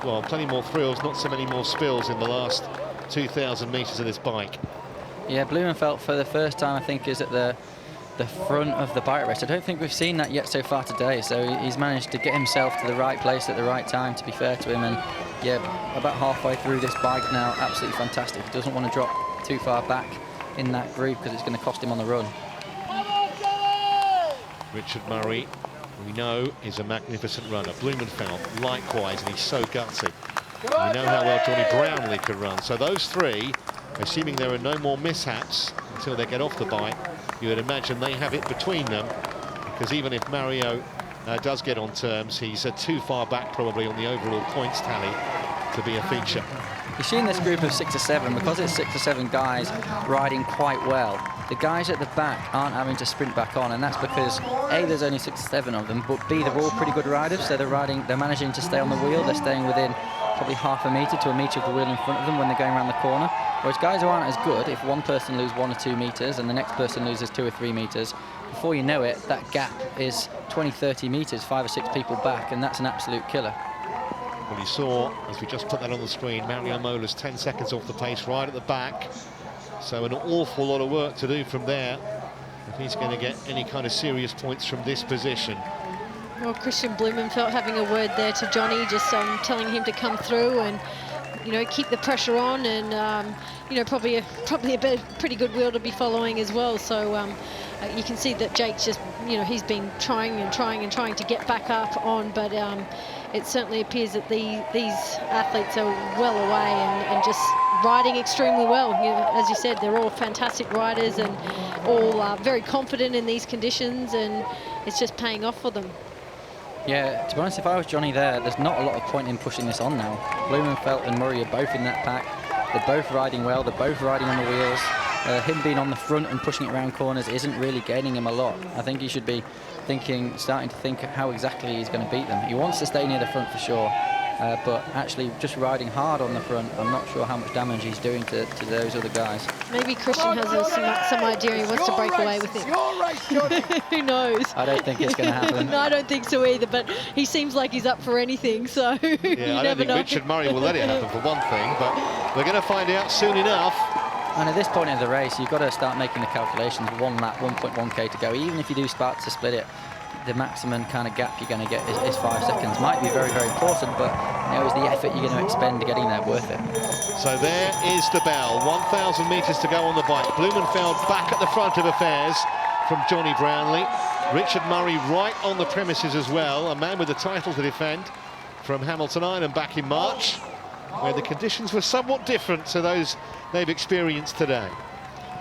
Speaker 8: well, plenty more thrills, not so many more spills in the last 2,000 metres of this bike.
Speaker 7: Yeah, Blumenfeld for the first time, I think, is at the front of the bike race. I don't think we've seen that yet so far today, so he's managed to get himself to the right place at the right time, to be fair to him. And yeah, about halfway through this bike now, absolutely fantastic. He doesn't want to drop too far back in that groove because it's going to cost him on the run.
Speaker 8: Richard Murray, we know, is a magnificent runner. Blumenfeld, likewise, and he's so gutsy. We know how well Johnny Brownlee can run. So those 3, assuming there are no more mishaps until they get off the bike, you would imagine they have it between them, because even if Mario does get on terms, he's too far back probably on the overall points tally to be a feature.
Speaker 7: You've seen this group of 6 or 7, because it's 6 or 7 guys riding quite well. The guys at the back aren't having to sprint back on, and that's because A, there's only 6 or 7 of them, but B, they're all pretty good riders, so they're managing to stay on the wheel. They're staying within probably half a metre to a metre of the wheel in front of them when they're going around the corner. Whereas guys who aren't as good, if one person loses 1 or 2 metres and the next person loses 2 or 3 metres, before you know it, that gap is 20, 30 metres, 5 or 6 people back, and that's an absolute killer.
Speaker 8: Well, you saw, as we just put that on the screen, Mario Mola's 10 seconds off the pace right at the back. So an awful lot of work to do from there if he's going to get any kind of serious points from this position.
Speaker 11: Well, Christian Blumenfeld having a word there to Johnny, just telling him to come through and, you know, keep the pressure on, and you know, probably a pretty good wheel to be following as well. So you can see that Jake's just, you know, he's been trying to get back up on, but it certainly appears that these athletes are well away and just riding extremely well. You know, as you said, they're all fantastic riders and all very confident in these conditions, and it's just paying off for them.
Speaker 7: Yeah, to be honest, if I was Johnny there's not a lot of point in pushing this on now. Blumenfeld and Murray are both in that pack. They're both riding well. They're both riding on the wheels. Him being on the front and pushing it around corners isn't really gaining him a lot. I think he should be starting to think how exactly he's going to beat them. He wants to stay near the front for sure, but actually just riding hard on the front, I'm not sure how much damage he's doing to those other guys.
Speaker 11: Maybe Christian has some idea he wants to break away with it. Who knows?
Speaker 7: I don't think it's going to happen.
Speaker 11: No, I don't think so either, but he seems like he's up for anything, so
Speaker 8: yeah, I don't think Richard Murray will let it happen for one thing, but we're going to find out soon enough.
Speaker 7: And at this point in the race, you've got to start making the calculations. 1 lap, 1.1k to go. Even if you do start to split it, the maximum kind of gap you're going to get is 5 seconds. Might be very, very important, but is the effort you're going to expend getting there worth it?
Speaker 8: So there is the bell. 1,000 metres to go on the bike. Blumenfeld back at the front of affairs from Johnny Brownlee. Richard Murray right on the premises as well. A man with the title to defend from Hamilton Island back in March, where the conditions were somewhat different to those they've experienced today.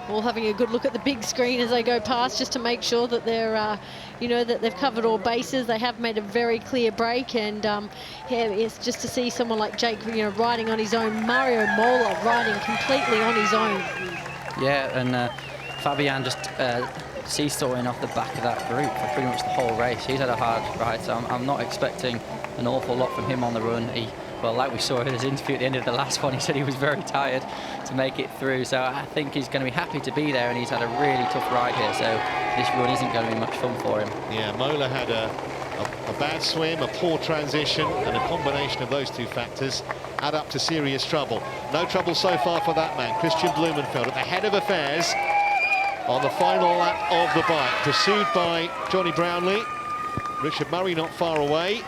Speaker 11: All having a good look at the big screen as they go past, just to make sure that they're, you know, that they've covered all bases. They have made a very clear break, and yeah, it's just to see someone like Jake, you know, riding on his own. Mario Mola riding completely on his own.
Speaker 7: Yeah, and Fabian just seesawing off the back of that group for pretty much the whole race. He's had a hard ride, so I'm not expecting an awful lot from him on the run. Well, like we saw in his interview at the end of the last one, he said he was very tired to make it through. So I think he's going to be happy to be there, and he's had a really tough ride here. So this run isn't going to be much fun for him.
Speaker 8: Yeah, Mola had a bad swim, a poor transition, and a combination of those two factors add up to serious trouble. No trouble so far for that man, Christian Blumenfeld, at the head of affairs on the final lap of the bike, pursued by Johnny Brownlee. Richard Murray not far away.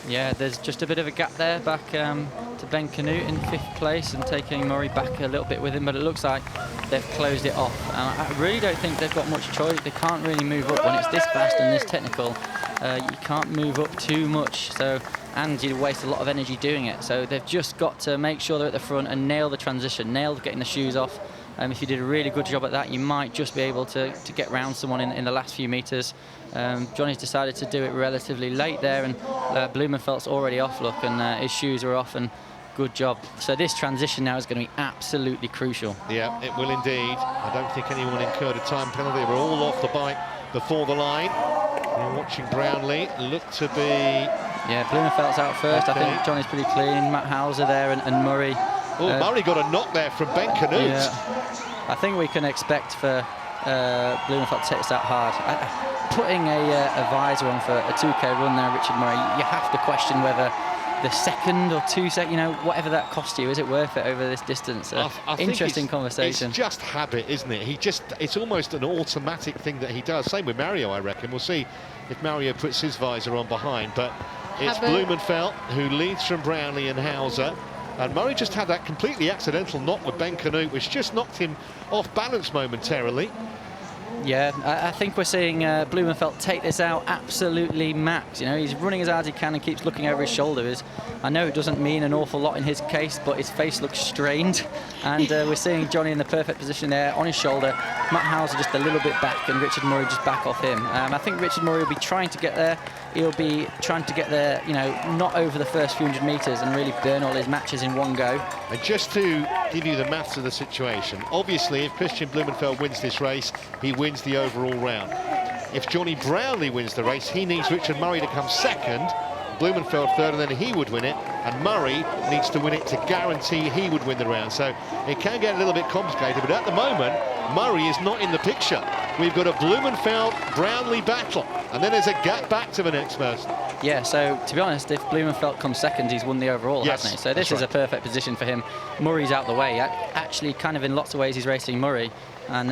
Speaker 7: Yeah, there's just a bit of a gap there back to Ben Canute in 5th place and taking Murray back a little bit with him, but it looks like they've closed it off. I really don't think they've got much choice. They can't really move up when it's this fast and this technical. You can't move up too much, so, and you waste a lot of energy doing it. So they've just got to make sure they're at the front and nail the transition, nail getting the shoes off. If you did a really good job at that, you might just be able to get round someone in the last few metres. Johnny's decided to do it relatively late there, and Blumenfeld's already off, look, and his shoes are off, and good job. So this transition now is going to be absolutely crucial. Yeah, it will indeed. I don't think anyone incurred a time penalty. They were all off the bike before the line. You're watching Brownlee look to be... Yeah, Blumenfeld's out first. Okay. I think Johnny's pretty clean. Matt Hauser there and Murray. Oh, Murray got a knock there from Ben Canute. Yeah. I think we can expect for Blumenfeld to take this out hard. Putting a visor on for a 2K run there, Richard Murray, you have to question whether the second or 2 seconds, you know, whatever that cost you, is it worth it over this distance? I interesting conversation. It's just habit, isn't it? It's almost an automatic thing that he does. Same with Mario, I reckon. We'll see if Mario puts his visor on behind, but it's Blumenfeld who leads from Brownlee and Hauser. And Murray just had that completely accidental knock with Ben Canute, which just knocked him off balance momentarily. Yeah, I think we're seeing Blumenfeld take this out absolutely max. You know, he's running as hard as he can and keeps looking over his shoulders. I know it doesn't mean an awful lot in his case, but his face looks strained. And we're seeing Johnny in the perfect position there on his shoulder. Matt Hauser just a little bit back, and Richard Murray just back off him. I think Richard Murray will be trying to get there. He'll be trying to get there, you know, not over the first few hundred metres and really burn all his matches in one go. And just to give you the maths of the situation, obviously if Christian Blumenfeld wins this race, he wins the overall round. If Johnny Brownlee wins the race, he needs Richard Murray to come second, Blumenfeld third, and then he would win it, and Murray needs to win it to guarantee he would win the round. So it can get a little bit complicated, but at the moment Murray is not in the picture. We've got a Blumenfeld-Brownlee battle, and then there's a gap back to the next person. Yeah, so to be honest, if Blumenfeld comes second, he's won the overall, hasn't he? So this is a perfect position for him. Murray's out the way. Actually, kind of in lots of ways, he's racing Murray. And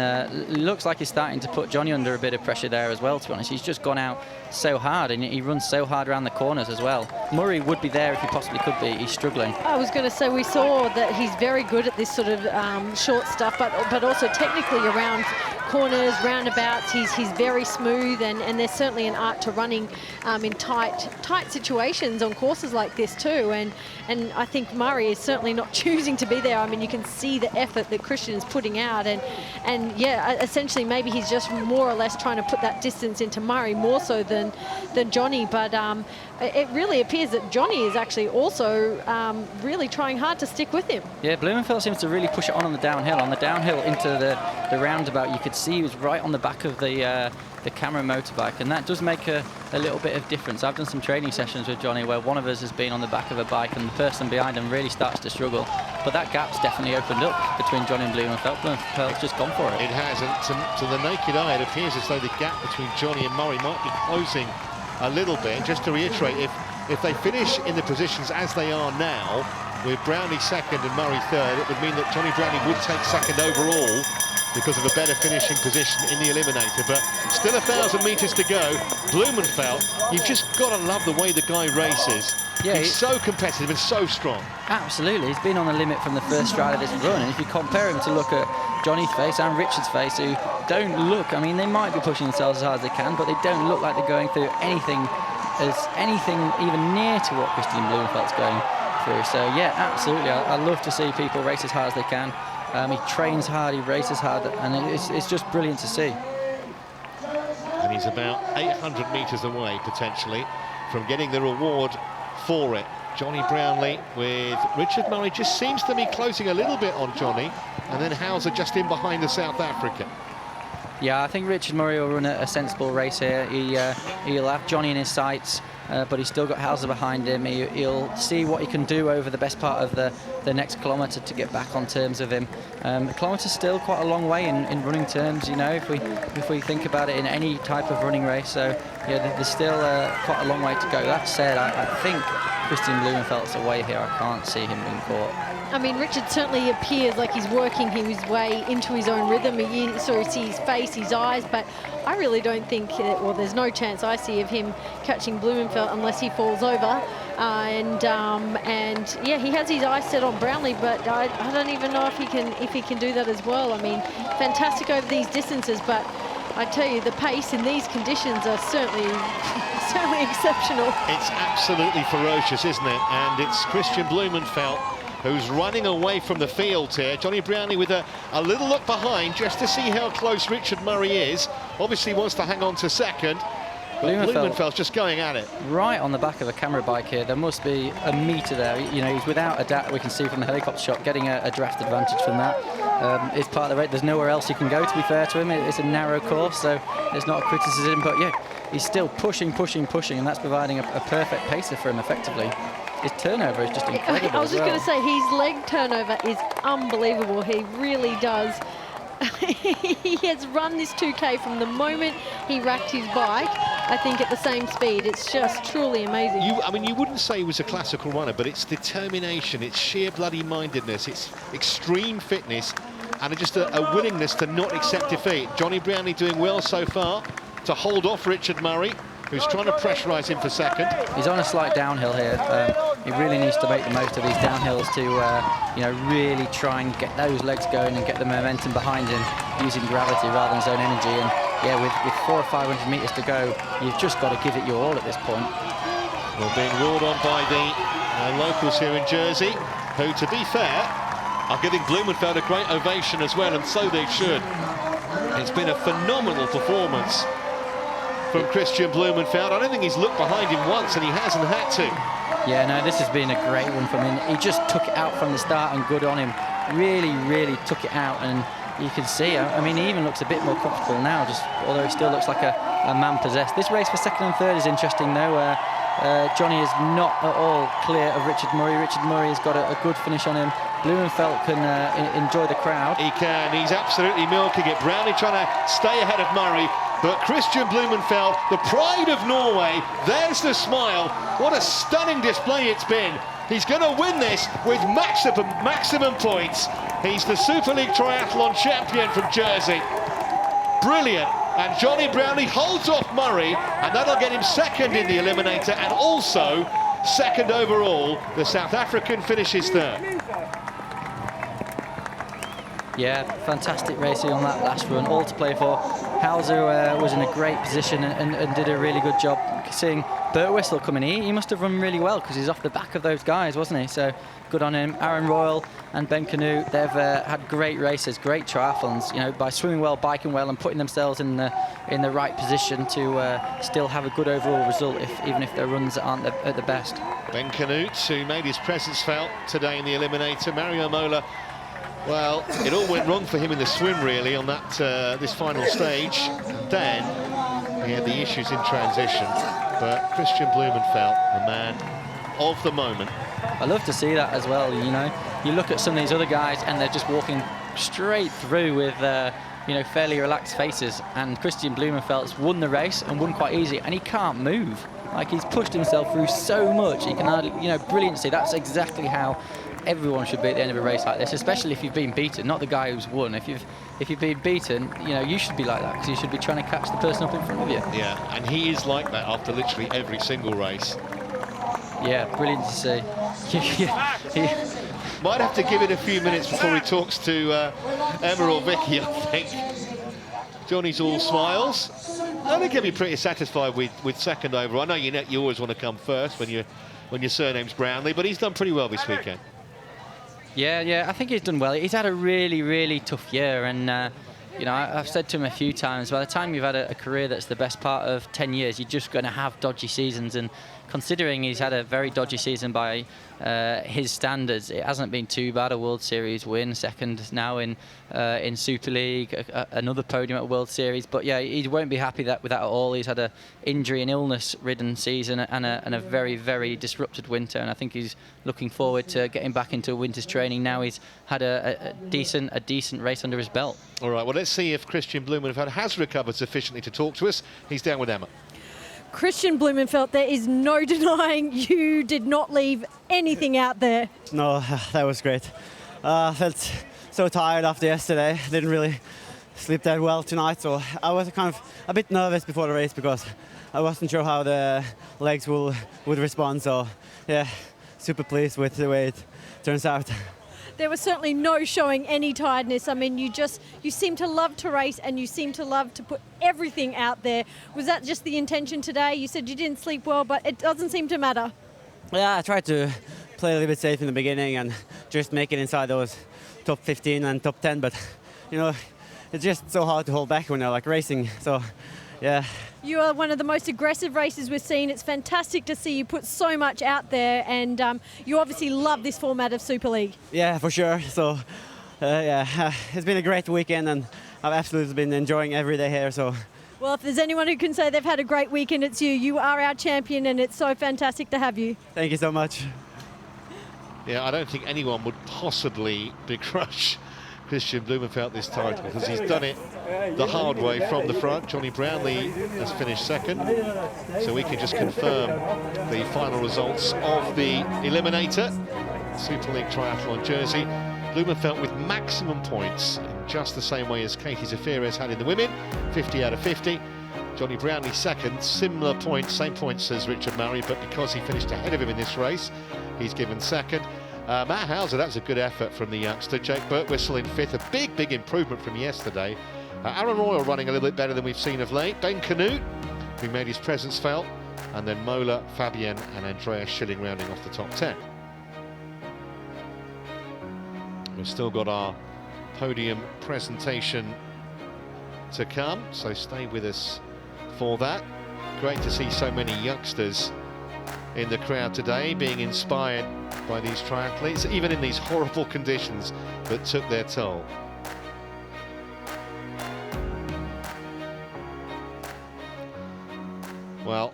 Speaker 7: looks like he's starting to put Johnny under a bit of pressure there as well, to be honest. He's just gone out so hard, and he runs so hard around the corners as well. Murray would be there if he possibly could be. He's struggling. I was going to say, we saw that he's very good at this sort of short stuff, but also technically around corners, roundabouts. He's very smooth, and there's certainly an art to running in tight situations on courses like this too. And I think Murray is certainly not choosing to be there. I mean, you can see the effort that Christian is putting out, and yeah, essentially maybe he's just more or less trying to put that distance into Murray more so than Johnny. But it really appears that Johnny is actually also really trying hard to stick with him. Yeah, Blumenfeld seems to really push it on the downhill. On the downhill into the roundabout, you could see he was right on the back of the Cameron motorbike, and that does make a little bit of difference. I've done some training sessions with Johnny where one of us has been on the back of a bike and the person behind him really starts to struggle. But that gap's definitely opened up between Johnny and Blumenfeld. Blumenfeld's just gone for it. It has, and to the naked eye, it appears as though the gap between Johnny and Murray might be closing a little bit. Just to reiterate, if they finish in the positions as they are now, with Brownlee second and Murray third, it would mean that Johnny Brownlee would take second overall
Speaker 8: because of a better finishing position in the Eliminator. But still 1,000 metres to go. Blumenfeld, you've just got to love the way the guy races.
Speaker 7: Yeah,
Speaker 8: he's so competitive and so strong.
Speaker 7: Absolutely, he's been on the limit from the first stride of this run, and if you compare him to look at Johnny's face and Richard's face, who don't look, I mean, they might be pushing themselves as hard as they can, but they don't look like they're going through anything even near to what Christian Blumenfeld's going through. So yeah, absolutely, I love to see people race as hard as they can. He trains hard, he races hard, and it's just brilliant to see.
Speaker 8: And he's about 800 metres away, potentially, from getting the reward for it. Johnny Brownlee with Richard Murray just seems to be closing a little bit on Johnny, and then Hauser just in behind the South African.
Speaker 7: Yeah, I think Richard Murray will run a sensible race here. He'll have Johnny in his sights, but he's still got Hauser behind him. He'll see what he can do over the best part of the next kilometre to get back on terms with him. The kilometre's still quite a long way in running terms, you know, if we think about it in any type of running race. So yeah, there's still quite a long way to go. That said, I think Christian Blumenfeld's away here. I can't see him being caught.
Speaker 11: I mean, Richard certainly appears like he's working his way into his own rhythm. You sort of see his face, his eyes, but I really don't think, well, there's no chance I see of him catching Blumenfeld unless he falls over. And yeah, he has his eyes set on Brownlee, but I don't even know if he can do that as well. I mean, fantastic over these distances, but I tell you, the pace in these conditions are certainly exceptional.
Speaker 8: It's absolutely ferocious, isn't it? And it's Christian Blumenfeld who's running away from the field here. Johnny Brownlee with a little look behind just to see how close Richard Murray is. Obviously wants to hang on to second, but Blumenfeld's just going at it.
Speaker 7: Right on the back of a camera bike here. There must be a metre there. You know, he's without a doubt, we can see from the helicopter shot, getting a draft advantage from that. It's part of the race. There's nowhere else he can go, to be fair to him. It's a narrow course, so it's not a criticism, but yeah, he's still pushing, and that's providing a perfect pacer for him effectively. His turnover is just incredible.
Speaker 11: I was just going to say, his leg turnover is unbelievable. He really does. He has run this 2K from the moment he racked his bike, I think, at the same speed. It's just truly amazing.
Speaker 8: I mean, you wouldn't say he was a classical runner, but it's determination, it's sheer bloody mindedness, it's extreme fitness, and just a willingness to not accept defeat. Johnny Brownlee doing well so far to hold off Richard Murray, who's trying to pressurise him for second.
Speaker 7: He's on a slight downhill here. He really needs to make the most of these downhills to, you know, really try and get those legs going and get the momentum behind him using gravity rather than his own energy. And yeah, with 400 or 500 metres to go, you've just got to give it your all at this point.
Speaker 8: Well, being roared on by the locals here in Jersey, who, to be fair, are giving Blumenfeld a great ovation as well, and so they should. It's been a phenomenal performance from Christian Blumenfeld. I don't think he's looked behind him once, and he hasn't had to.
Speaker 7: Yeah, no, this has been a great one from him. He just took it out from the start, and good on him. Really took it out, and you can see, I mean, he even looks a bit more comfortable now, just although he still looks like a man possessed. This race for second and third is interesting, though. Johnny is not at all clear of Richard Murray. Richard Murray has got a good finish on him. Blumenfeld can enjoy the crowd.
Speaker 8: He can. He's absolutely milking it. Brownlee trying to stay ahead of Murray, but Christian Blumenfeld, the pride of Norway, there's the smile. What a stunning display it's been. He's going to win this with maximum points. He's the Super League Triathlon champion from Jersey. Brilliant. And Johnny Brownlee holds off Murray, and that'll get him second in the Eliminator, and also second overall. The South African finishes third.
Speaker 7: Yeah, fantastic racing on that last run, all to play for. Hauser was in a great position and did a really good job. Seeing Burt Whistle coming in, he must have run really well because he's off the back of those guys, wasn't he? So good on him. Aaron Royal and Ben Canute, they've had great races, great triathlons, you know, by swimming well, biking well, and putting themselves in the right position to still have a good overall result, even if their runs aren't at the best.
Speaker 8: Ben Canute, who made his presence felt today in the Eliminator. Mario Mola, well, it all went wrong for him in the swim, really, on that this final stage. Then he had the issues in transition, but Christian Blumenfeld, the man of the moment.
Speaker 7: I love to see that as well. You know, you look at some of these other guys and they're just walking straight through with you know, fairly relaxed faces, and Christian Blumenfeld's won the race and won quite easy, and he can't move. Like, he's pushed himself through so much, he can hardly, you know, brilliant. See, that's exactly how everyone should be at the end of a race like this, especially if you've been beaten, not the guy who's won. If you've been beaten, you know, you should be like that because you should be trying to catch the person up in front of you.
Speaker 8: Yeah, and he is like that after literally every single race.
Speaker 7: Yeah, brilliant to see.
Speaker 8: Might have to give it a few minutes before he talks to Emma or Vicky, I think. Johnny's all smiles. I think he'll be pretty satisfied with second overall. I know you always want to come first when your surname's Brownlee, but he's done pretty well this weekend.
Speaker 7: Yeah, I think he's done well. He's had a really, really tough year, and you know, I've said to him a few times, by the time you've had a career that's the best part of 10 years, you're just going to have dodgy seasons, and considering he's had a very dodgy season by his standards, it hasn't been too bad. A World Series win, second now in Super League, another podium at World Series. But yeah, he won't be happy with that at all. He's had a injury and illness-ridden season and a very, very disrupted winter, and I think he's looking forward to getting back into winter's training now. He's had a decent race under his belt. All right, well, let's see if Christian Blumenfeld has recovered sufficiently to talk to us. He's down with Emma.
Speaker 12: Christian Blumenfeld, there is no denying you did not leave anything out there.
Speaker 16: No, that was great. I felt so tired after yesterday. Didn't really sleep that well tonight, so I was kind of a bit nervous before the race because I wasn't sure how the legs would respond. So yeah, super pleased with the way it turns out.
Speaker 12: There was certainly no showing any tiredness. I mean, you seem to love to race and you seem to love to put everything out there. Was that just the intention today? You said you didn't sleep well, but it doesn't seem to matter.
Speaker 16: Yeah, I tried to play a little bit safe in the beginning and just make it inside those top 15 and top 10, but you know, it's just so hard to hold back when you're like racing. So yeah.
Speaker 12: You are one of the most aggressive racers we've seen. It's fantastic to see you put so much out there, and you obviously love this format of Super League.
Speaker 16: Yeah, for sure. So yeah, it's been a great weekend and I've absolutely been enjoying every day here. So.
Speaker 12: Well, if there's anyone who can say they've had a great weekend, it's you. You are our champion and it's so fantastic to have you.
Speaker 16: Thank you so much.
Speaker 8: Yeah, I don't think anyone would possibly begrudge Christian Blumenfeld this title because he's done it the hard way from the front. Johnny Brownlee has finished second, so we can just confirm the final results of the Eliminator Super League Triathlon jersey. Blumenfeld with maximum points in just the same way as Katie Zafiris had in the women, 50 out of 50. Johnny Brownlee second, similar points, same points as Richard Murray, but because he finished ahead of him in this race, he's given second. Matt Hauser, that was a good effort from the youngster. Jake Birtwistle in fifth, a big improvement from yesterday. Aaron Royal running a little bit better than we've seen of late. Ben Canute, who made his presence felt, and then Mola, Fabienne and Andreas Schilling rounding off the top 10. We've still got our podium presentation to come, so stay with us for that. Great to see so many youngsters in the crowd today, being inspired by these triathletes, even in these horrible conditions that took their toll. Well,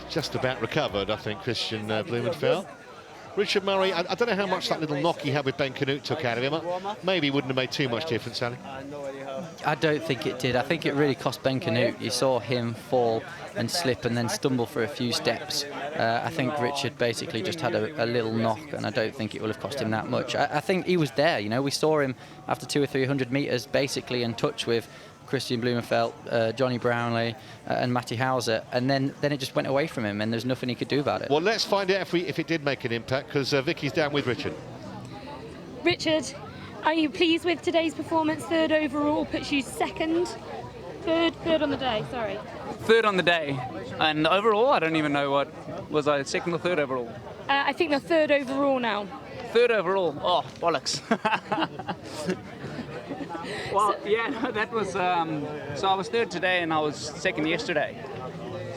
Speaker 8: just about recovered, I think, Christian Blumenfeld. Richard Murray, I don't know how much that little knock he had with Ben Canute took out of him. Maybe it wouldn't have made too much difference, Sally.
Speaker 7: I don't think it did. I think it really cost Ben Canute. You saw him fall and slip and then stumble for a few steps. I think Richard basically just had a little knock, and I don't think it will have cost him that much. I think he was there, you know. We saw him after 200 or 300 metres basically in touch with Christian Blumenfeld, Johnny Brownlee and Matty Hauser, and then it just went away from him and there's nothing he could do about it.
Speaker 8: Well, let's find out if it did make an impact, because Vicky's down with Richard.
Speaker 4: Richard, are you pleased with today's performance? Third overall puts you second. Third on the day, sorry.
Speaker 1: Third on the day. And overall, I don't even know what was I, second or third overall?
Speaker 4: I think the third overall now.
Speaker 1: Third overall. Oh, bollocks. Well, yeah, that was, so I was third today and I was second yesterday.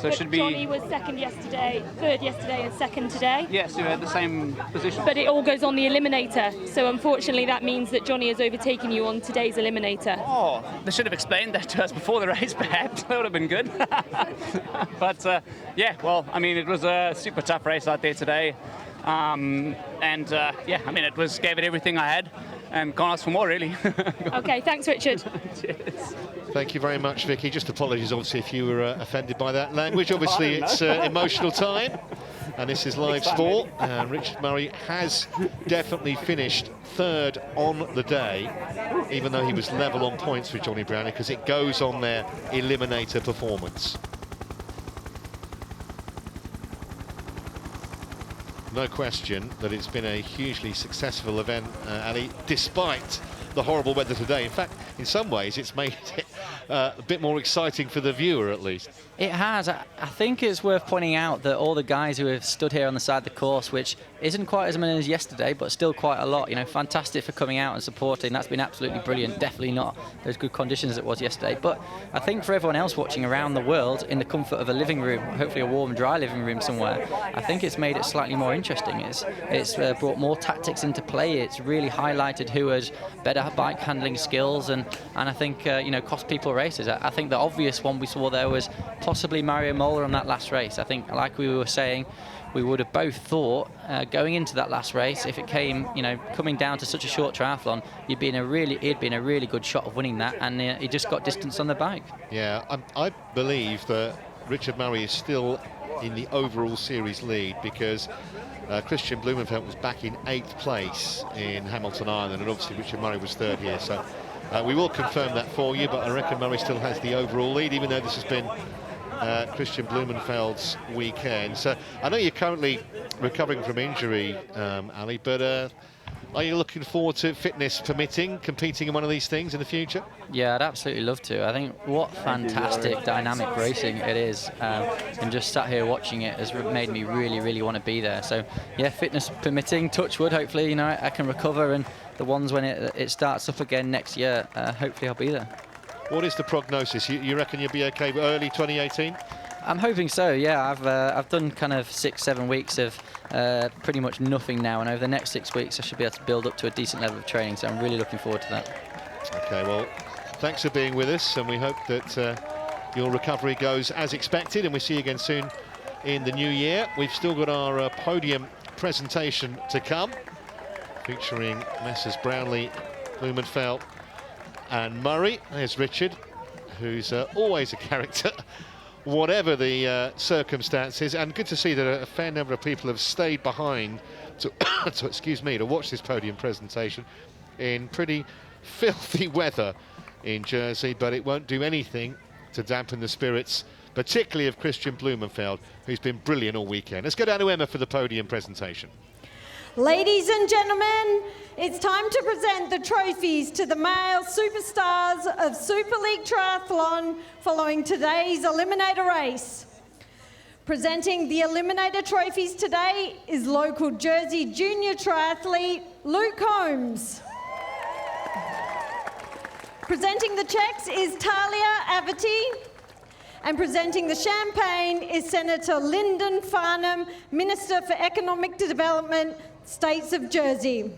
Speaker 1: So it should be...
Speaker 4: Johnny was second yesterday, third yesterday and second today.
Speaker 1: Yes, we had the same position.
Speaker 4: But it all goes on the Eliminator, so unfortunately that means that Johnny has overtaken you on today's Eliminator.
Speaker 1: Oh, they should have explained that to us before the race, perhaps. That would have been good. But yeah, well, I mean, it was a super tough race out there today. Yeah, I mean, gave it everything I had. And can't ask for more, really.
Speaker 4: Okay, thanks, Richard.
Speaker 1: Cheers.
Speaker 8: Thank you very much, Vicky. Just apologies, obviously, if you were offended by that language. Obviously, it's emotional time. and this is live sport. And Richard Murray has definitely finished third on the day, even though he was level on points with Johnny Brownlee, because it goes on their Eliminator performance. No question that it's been a hugely successful event, Ali, despite the horrible weather today. In fact, in some ways, it's made it a bit more exciting for the viewer, at least.
Speaker 7: It has. I think it's worth pointing out that all the guys who have stood here on the side of the course, which isn't quite as many as yesterday, but still quite a lot, you know, fantastic for coming out and supporting. That's been absolutely brilliant. Definitely not those good conditions as it was yesterday. But I think for everyone else watching around the world in the comfort of a living room, hopefully a warm, dry living room somewhere, I think it's made it slightly more interesting. It's brought more tactics into play. It's really highlighted who has better bike handling skills, and I think, you know, cost people races. I think the obvious one we saw there was possibly Mario Mola on that last race. I think, like we were saying, we would have both thought going into that last race, if it came, you know, coming down to such a short triathlon, he'd been a really good shot of winning that, and he just got distance on the bike.
Speaker 8: Yeah, I believe that Richard Murray is still in the overall series lead, because Christian Blumenfeld was back in 8th place in Hamilton Island, and obviously Richard Murray was 3rd here. So we will confirm that for you, but I reckon Murray still has the overall lead, even though this has been Christian Blumenfeld's weekend. So I know you're currently recovering from injury, Ali, but are you looking forward to, fitness permitting, competing in one of these things in the future?
Speaker 7: Yeah, I'd absolutely love to. I think what fantastic dynamic racing it is, and just sat here watching it has made me really want to be there. So yeah, fitness permitting, touch wood, hopefully, you know, I can recover, and the ones when it starts up again next year, hopefully I'll be there.
Speaker 8: What is the prognosis? You reckon you'll be okay early 2018?
Speaker 7: I'm hoping so, yeah. I've done kind of 6-7 weeks of pretty much nothing now, and over the next 6 weeks I should be able to build up to a decent level of training, so I'm really looking forward to that.
Speaker 8: Okay, well, thanks for being with us, and we hope that your recovery goes as expected, and we see you again soon in the new year. We've still got our podium presentation to come, featuring Messrs Brownlee, Blumenfeld and Murray. There's Richard, who's always a character, whatever the circumstances, and good to see that a fair number of people have stayed behind to, to watch this podium presentation in pretty filthy weather in Jersey, but it won't do anything to dampen the spirits, particularly of Christian Blumenfeld, who's been brilliant all weekend. Let's go down to Emma for the podium presentation.
Speaker 12: Ladies and gentlemen, it's time to present the trophies to the male superstars of Super League Triathlon following today's Eliminator race. Presenting the Eliminator trophies today is local Jersey junior triathlete Luke Holmes. Presenting the checks is Talia Avati. And presenting the champagne is Senator Lyndon Farnham, Minister for Economic Development, States of Jersey.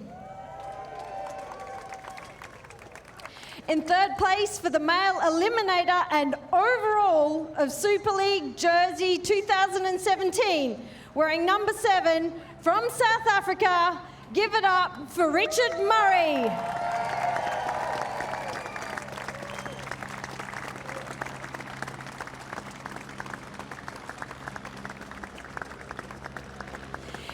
Speaker 12: In 3rd place for the male eliminator and overall of Super League Jersey 2017, wearing number 7 from South Africa, give it up for Richard Murray.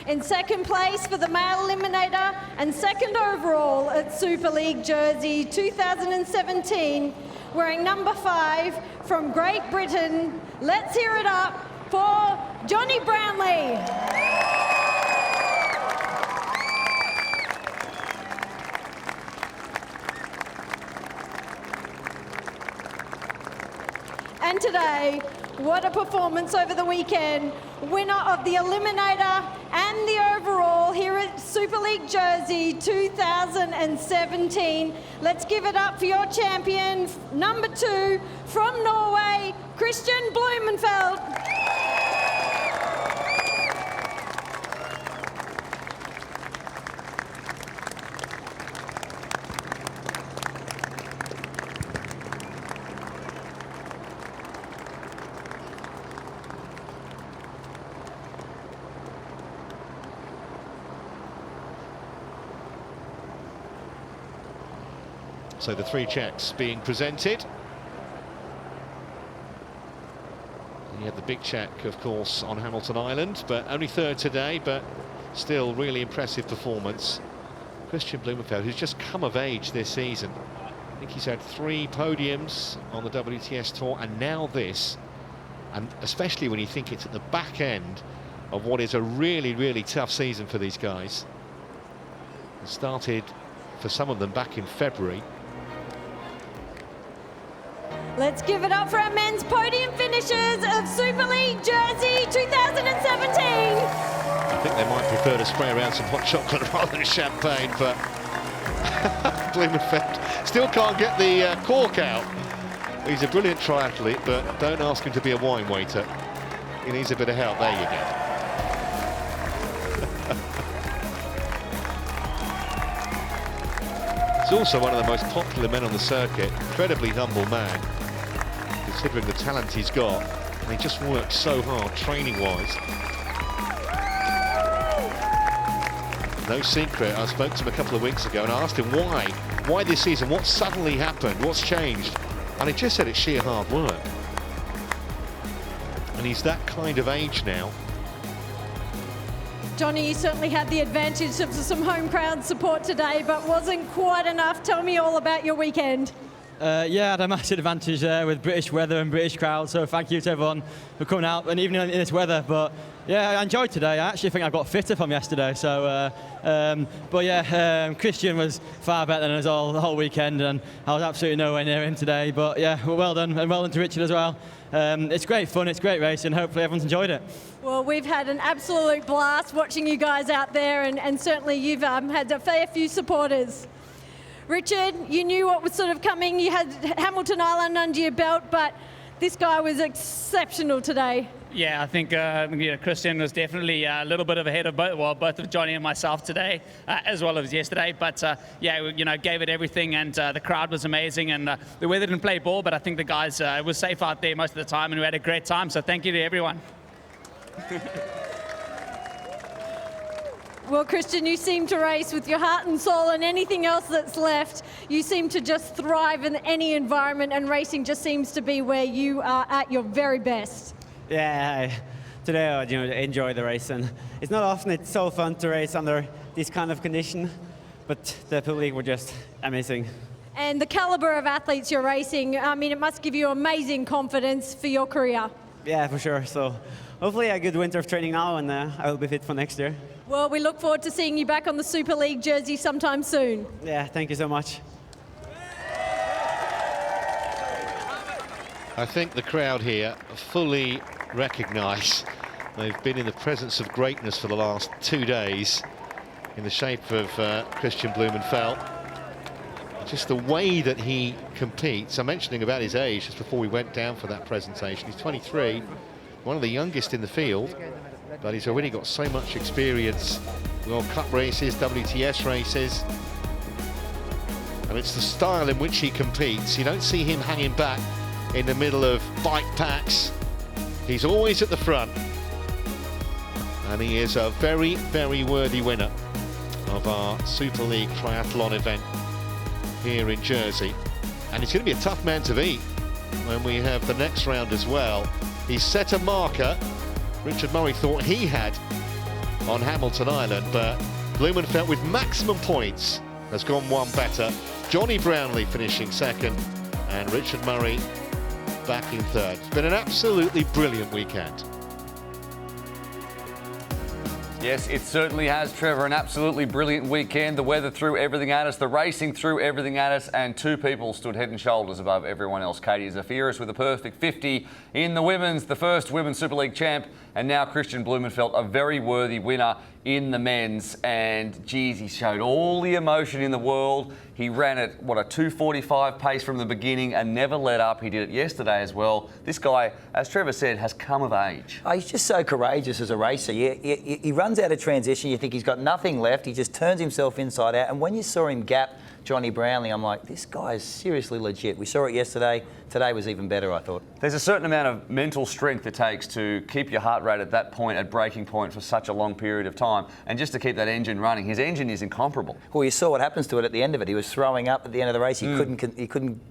Speaker 12: In 2nd place for the male eliminator and 2nd overall at Super League Jersey 2017, wearing number 5 from Great Britain, let's hear it up for Johnny Brownlee. And today, what a performance over the weekend. Winner of the Eliminator and the overall here at Super League Jersey 2017. Let's give it up for your champion, number 2 from Norway, Christian Blumenfeld.
Speaker 8: So the 3 checks being presented. You have the the big check, of course, on Hamilton Island, but only third today, but still really impressive performance. Christian Blumenfeld, who's just come of age this season. I think he's had 3 podiums on the WTS Tour, and now this. And especially when you think it's at the back end of what is a really, really tough season for these guys. It started for some of them back in February.
Speaker 12: Let's give it up for our men's podium finishers of Super League Jersey 2017.
Speaker 8: I think they might prefer to spray around some hot chocolate rather than champagne, but Blumenfeld still can't get the cork out. He's a brilliant triathlete, but don't ask him to be a wine waiter. He needs a bit of help. There you go. He's also one of the most popular men on the circuit. Incredibly humble man, considering the talent he's got. And he just works so hard, training-wise. No secret. I spoke to him a couple of weeks ago and I asked him why this season, what suddenly happened, what's changed? And he just said it's sheer hard work. And he's that kind of age now.
Speaker 12: Johnny, you certainly had the advantage of some home crowd support today, but wasn't quite enough. Tell me all about your weekend.
Speaker 17: Yeah, I had a massive advantage there with British weather and British crowd, so thank you to everyone for coming out, and even in this weather. But yeah, I enjoyed today. I actually think I got fitter from yesterday. So, but yeah, Christian was far better than us all the whole weekend, and I was absolutely nowhere near him today. But yeah, well done, and well done to Richard as well. It's great fun, it's great racing. Hopefully everyone's enjoyed it.
Speaker 12: Well, we've had an absolute blast watching you guys out there, and certainly you've had a fair few supporters. Richard, you knew what was sort of coming. You had Hamilton Island under your belt, but this guy was exceptional today.
Speaker 1: Yeah, I think Christian was definitely a little bit of ahead of both of Johnny and myself today, as well as yesterday. But yeah, gave it everything, and the crowd was amazing, and the weather didn't play ball, but I think the guys were safe out there most of the time, and we had a great time. So thank you to everyone.
Speaker 12: Well, Christian, you seem to race with your heart and soul, and anything else that's left, you seem to just thrive in any environment, and racing just seems to be where you are at your very best.
Speaker 16: Yeah, today I enjoy the race, and it's not often it's so fun to race under this kind of condition, but the public were just amazing.
Speaker 12: And the caliber of athletes you're racing, I mean, it must give you amazing confidence for your career.
Speaker 16: Yeah, for sure. So hopefully a good winter of training now, and I will be fit for next year.
Speaker 12: Well, we look forward to seeing you back on the Super League jersey sometime soon.
Speaker 16: Yeah, thank you so much.
Speaker 8: I think the crowd here fully recognise they've been in the presence of greatness for the last 2 days in the shape of Christian Blumenfeld. Just the way that he competes. I'm mentioning about his age just before we went down for that presentation. He's 23, one of the youngest in the field, but he's already got so much experience. World Cup races, WTS races. And it's the style in which he competes. You don't see him hanging back in the middle of bike packs. He's always at the front. And he is a very, very worthy winner of our Super League triathlon event here in Jersey. And it's going to be a tough man to beat when we have the next round as well. He's set a marker Richard Murray thought he had on Hamilton Island, but Blumenfeld with maximum points has gone one better. Johnny Brownlee finishing second, and Richard Murray back in third. It's been an absolutely brilliant weekend.
Speaker 5: Yes, it certainly has, Trevor. An absolutely brilliant weekend. The weather threw everything at us, the racing threw everything at us, and 2 people stood head and shoulders above everyone else. Katie Zafiris with a perfect 50 in the women's, the first Women's Super League champ, and now Christian Blumenfeld, a very worthy winner in the men's. And geez, he showed all the emotion in the world. He ran at, what, a 2:45 pace from the beginning and never let up. He did it yesterday as well. This guy, as Trevor said, has come of age.
Speaker 6: Oh, he's just so courageous as a racer. He runs out of transition. You think he's got nothing left. He just turns himself inside out. And when you saw him gap Johnny Brownlee, I'm like, this guy is seriously legit. We saw it yesterday. today was even better, I thought.
Speaker 5: There's a certain amount of mental strength it takes to keep your heart rate at that point, at breaking point, for such a long period of time, and just to keep that engine running. His engine is incomparable.
Speaker 6: Well, you saw what happens to it at the end of it. He was throwing up at the end of the race. He couldn't,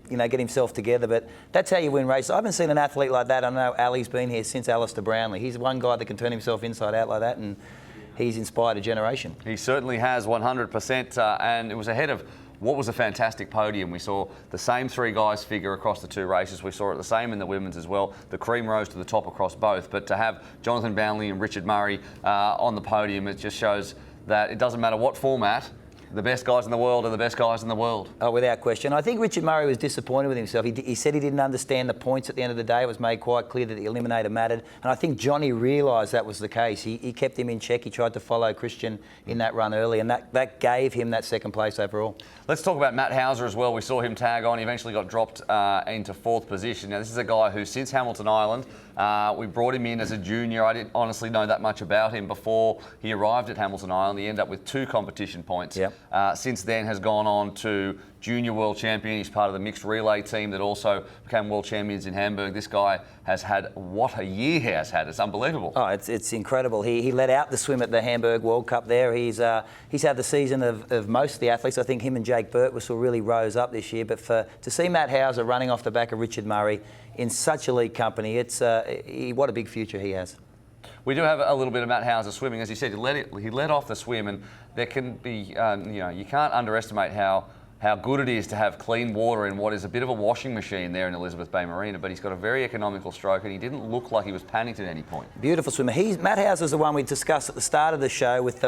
Speaker 6: get himself together. But that's how you win races. I haven't seen an athlete like that. I know Ali's been here since Alistair Brownlee. He's one guy that can turn himself inside out like that, and he's inspired a generation.
Speaker 5: He certainly has, 100%, and it was ahead of what was a fantastic podium. We saw the same three guys figure across the two races. We saw it the same in the women's as well. The cream rose to the top across both. But to have Jonathan Brownlee and Richard Murray on the podium, it just shows that it doesn't matter what format, the best guys in the world are the best guys in the world.
Speaker 6: Oh, without question. I think Richard Murray was disappointed with himself. He said he didn't understand the points at the end of the day. It was made quite clear that the Eliminator mattered. And I think Johnny realised that was the case. He kept him in check. He tried to follow Christian in that run early, and that gave him that second place overall.
Speaker 5: Let's talk about Matt Hauser as well. We saw him tag on. He eventually got dropped into 4th position. Now, this is a guy who, since Hamilton Island, we brought him in as a junior. I didn't honestly know that much about him before he arrived at Hamilton Island. He ended up with 2 competition points.
Speaker 6: Yep.
Speaker 5: Since then has gone on to junior world champion. He's part of the mixed relay team that also became world champions in Hamburg. This guy has had what a year he has had. It's unbelievable.
Speaker 6: Oh, it's incredible. He led out the swim at the Hamburg World Cup there. He's had the season of most of the athletes. I think him and Jake Birtwistle really rose up this year. But to see Matt Hauser running off the back of Richard Murray in such elite company, what a big future he has.
Speaker 5: We do have a little bit of Matt Hauser swimming. As you said, he led off the swim, and there can be, you can't underestimate how good it is to have clean water in what is a bit of a washing machine there in Elizabeth Bay Marina. But he's got a very economical stroke, and he didn't look like he was panicked at any point.
Speaker 6: Beautiful swimmer. Matt Hauser's the one we discussed at the start of the show with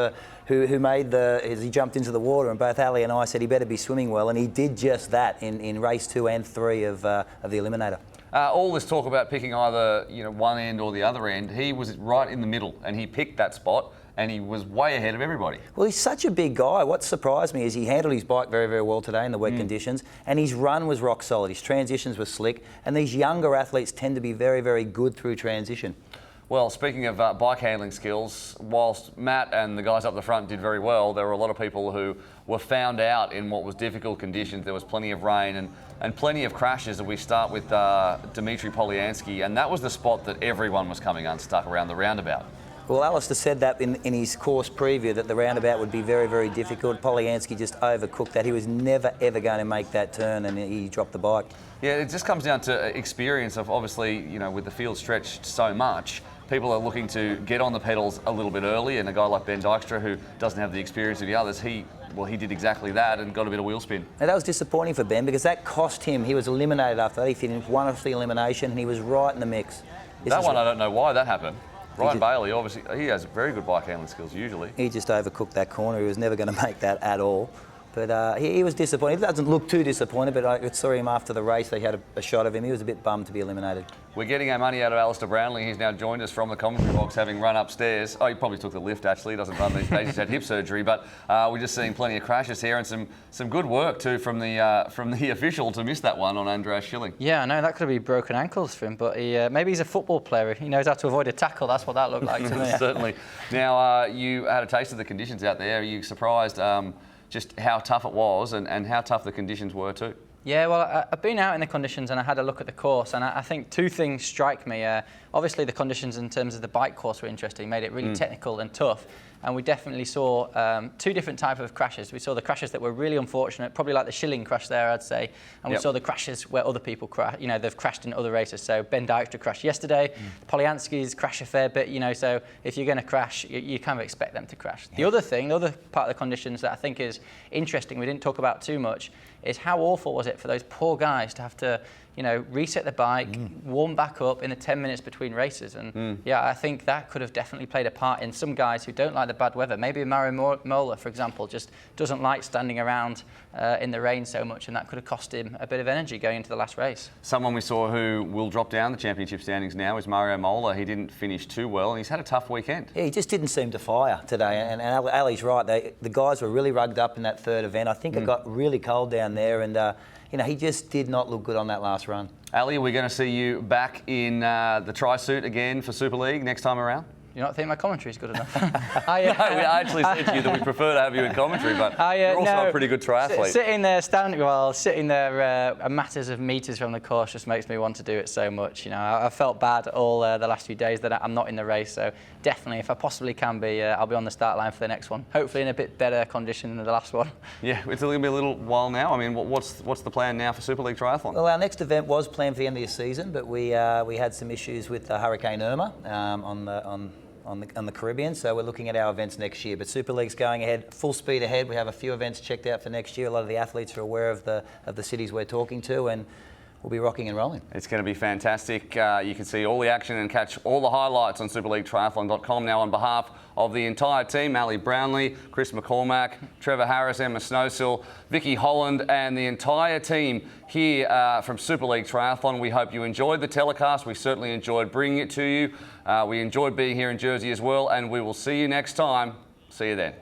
Speaker 6: who made as he jumped into the water, and both Ali and I said he better be swimming well, and he did just that in race 2 and 3 of the Eliminator.
Speaker 5: All this talk about picking either one end or the other end, he was right in the middle, and he picked that spot, and he was way ahead of everybody.
Speaker 6: Well, he's such a big guy. What surprised me is he handled his bike very, very well today in the wet conditions, and his run was rock solid. His transitions were slick, and these younger athletes tend to be very, very good through transition.
Speaker 5: Well, speaking of bike handling skills, whilst Matt and the guys up the front did very well, there were a lot of people who were found out in what was difficult conditions. There was plenty of rain and plenty of crashes. And we start with Dmitry Polyansky, and that was the spot that everyone was coming unstuck around the roundabout.
Speaker 6: Well, Alistair said that in his course preview, that the roundabout would be very, very difficult. Polyansky just overcooked that. He was never, ever going to make that turn, and he dropped the bike. Yeah,
Speaker 5: it just comes down to experience of, obviously, with the field stretched so much, people are looking to get on the pedals a little bit early, and a guy like Ben Dykstra, who doesn't have the experience of the others, he did exactly that and got a bit of wheel spin.
Speaker 6: Now, that was disappointing for Ben, because that cost him. He was eliminated after that. He finished one of the elimination, and he was right in the mix.
Speaker 5: I don't know why that happened. Ryan Bailey, obviously, he has very good bike handling skills usually.
Speaker 6: He just overcooked that corner. He was never going to make that at all. But he was disappointed. He doesn't look too disappointed, but I saw him after the race. They had a shot of him. He was a bit bummed to be eliminated.
Speaker 5: We're getting our money out of Alistair Brownlee. He's now joined us from the commentary box, having run upstairs. Oh, he probably took the lift, actually. He doesn't run these days. He's had hip surgery. But we're just seeing plenty of crashes here, and some good work, too, from the official to miss that one on Andreas Schilling.
Speaker 7: Yeah, I know. That could be broken ankles for him, but maybe he's a football player. He knows how to avoid a tackle. That's what that looked like to me.
Speaker 5: Certainly. Now, you had a taste of the conditions out there. Are you surprised just how tough it was and how tough the conditions were too?
Speaker 7: Yeah, well, I've been out in the conditions and I had a look at the course, and I think 2 things strike me. Obviously, the conditions in terms of the bike course were interesting, made it really technical and tough. And we definitely saw 2 different types of crashes. We saw the crashes that were really unfortunate, probably like the Schilling crash there, I'd say. And we saw the crashes where other people crash. They've crashed in other races. So Ben Dykstra crashed yesterday. Polyansky's crashed a fair bit. So if you're going to crash, you kind of expect them to crash. The other thing, the other part of the conditions that I think is interesting, we didn't talk about too much, is how awful was it for those poor guys to have to reset the bike, warm back up in the 10 minutes between races. And yeah, I think that could have definitely played a part in some guys who don't like the bad weather. Maybe Mario Mola, for example, just doesn't like standing around in the rain so much, and that could have cost him a bit of energy going into the last race.
Speaker 5: Someone we saw who will drop down the championship standings now is Mario Mola. He didn't finish too well, and he's had a tough weekend. Yeah,
Speaker 6: he just didn't seem to fire today, and Ali's right. The guys were really rugged up in that third event. I think it got really cold down there, and he just did not look good on that last run.
Speaker 5: Ali, are we going to see you back in the tri-suit again for Super League next time around?
Speaker 7: You not think my commentary is good enough?
Speaker 5: No, we actually said to you that we prefer to have you in commentary, but you're also a pretty good triathlete.
Speaker 7: Sitting there, matters of meters from the course just makes me want to do it so much. You know, I felt bad all the last few days that I'm not in the race. So definitely, if I possibly can be, I'll be on the start line for the next one. Hopefully in a bit better condition than the last one.
Speaker 5: Yeah, it's going to be a little while now. I mean, what's the plan now for Super League Triathlon?
Speaker 6: Well, our next event was planned for the end of the season, but we had some issues with Hurricane Irma on the Caribbean, so we're looking at our events next year. But Super League's going ahead, full speed ahead. We have a few events checked out for next year. A lot of the athletes are aware of the cities we're talking to, and we'll be rocking and rolling.
Speaker 5: It's going to be fantastic. You can see all the action and catch all the highlights on superleaguetriathlon.com. Now, on behalf of the entire team, Ali Brownlee, Chris McCormack, Trevor Harris, Emma Snowsill, Vicky Holland, and the entire team here from Super League Triathlon, we hope you enjoyed the telecast. We certainly enjoyed bringing it to you. We enjoyed being here in Jersey as well, and we will see you next time. See you then.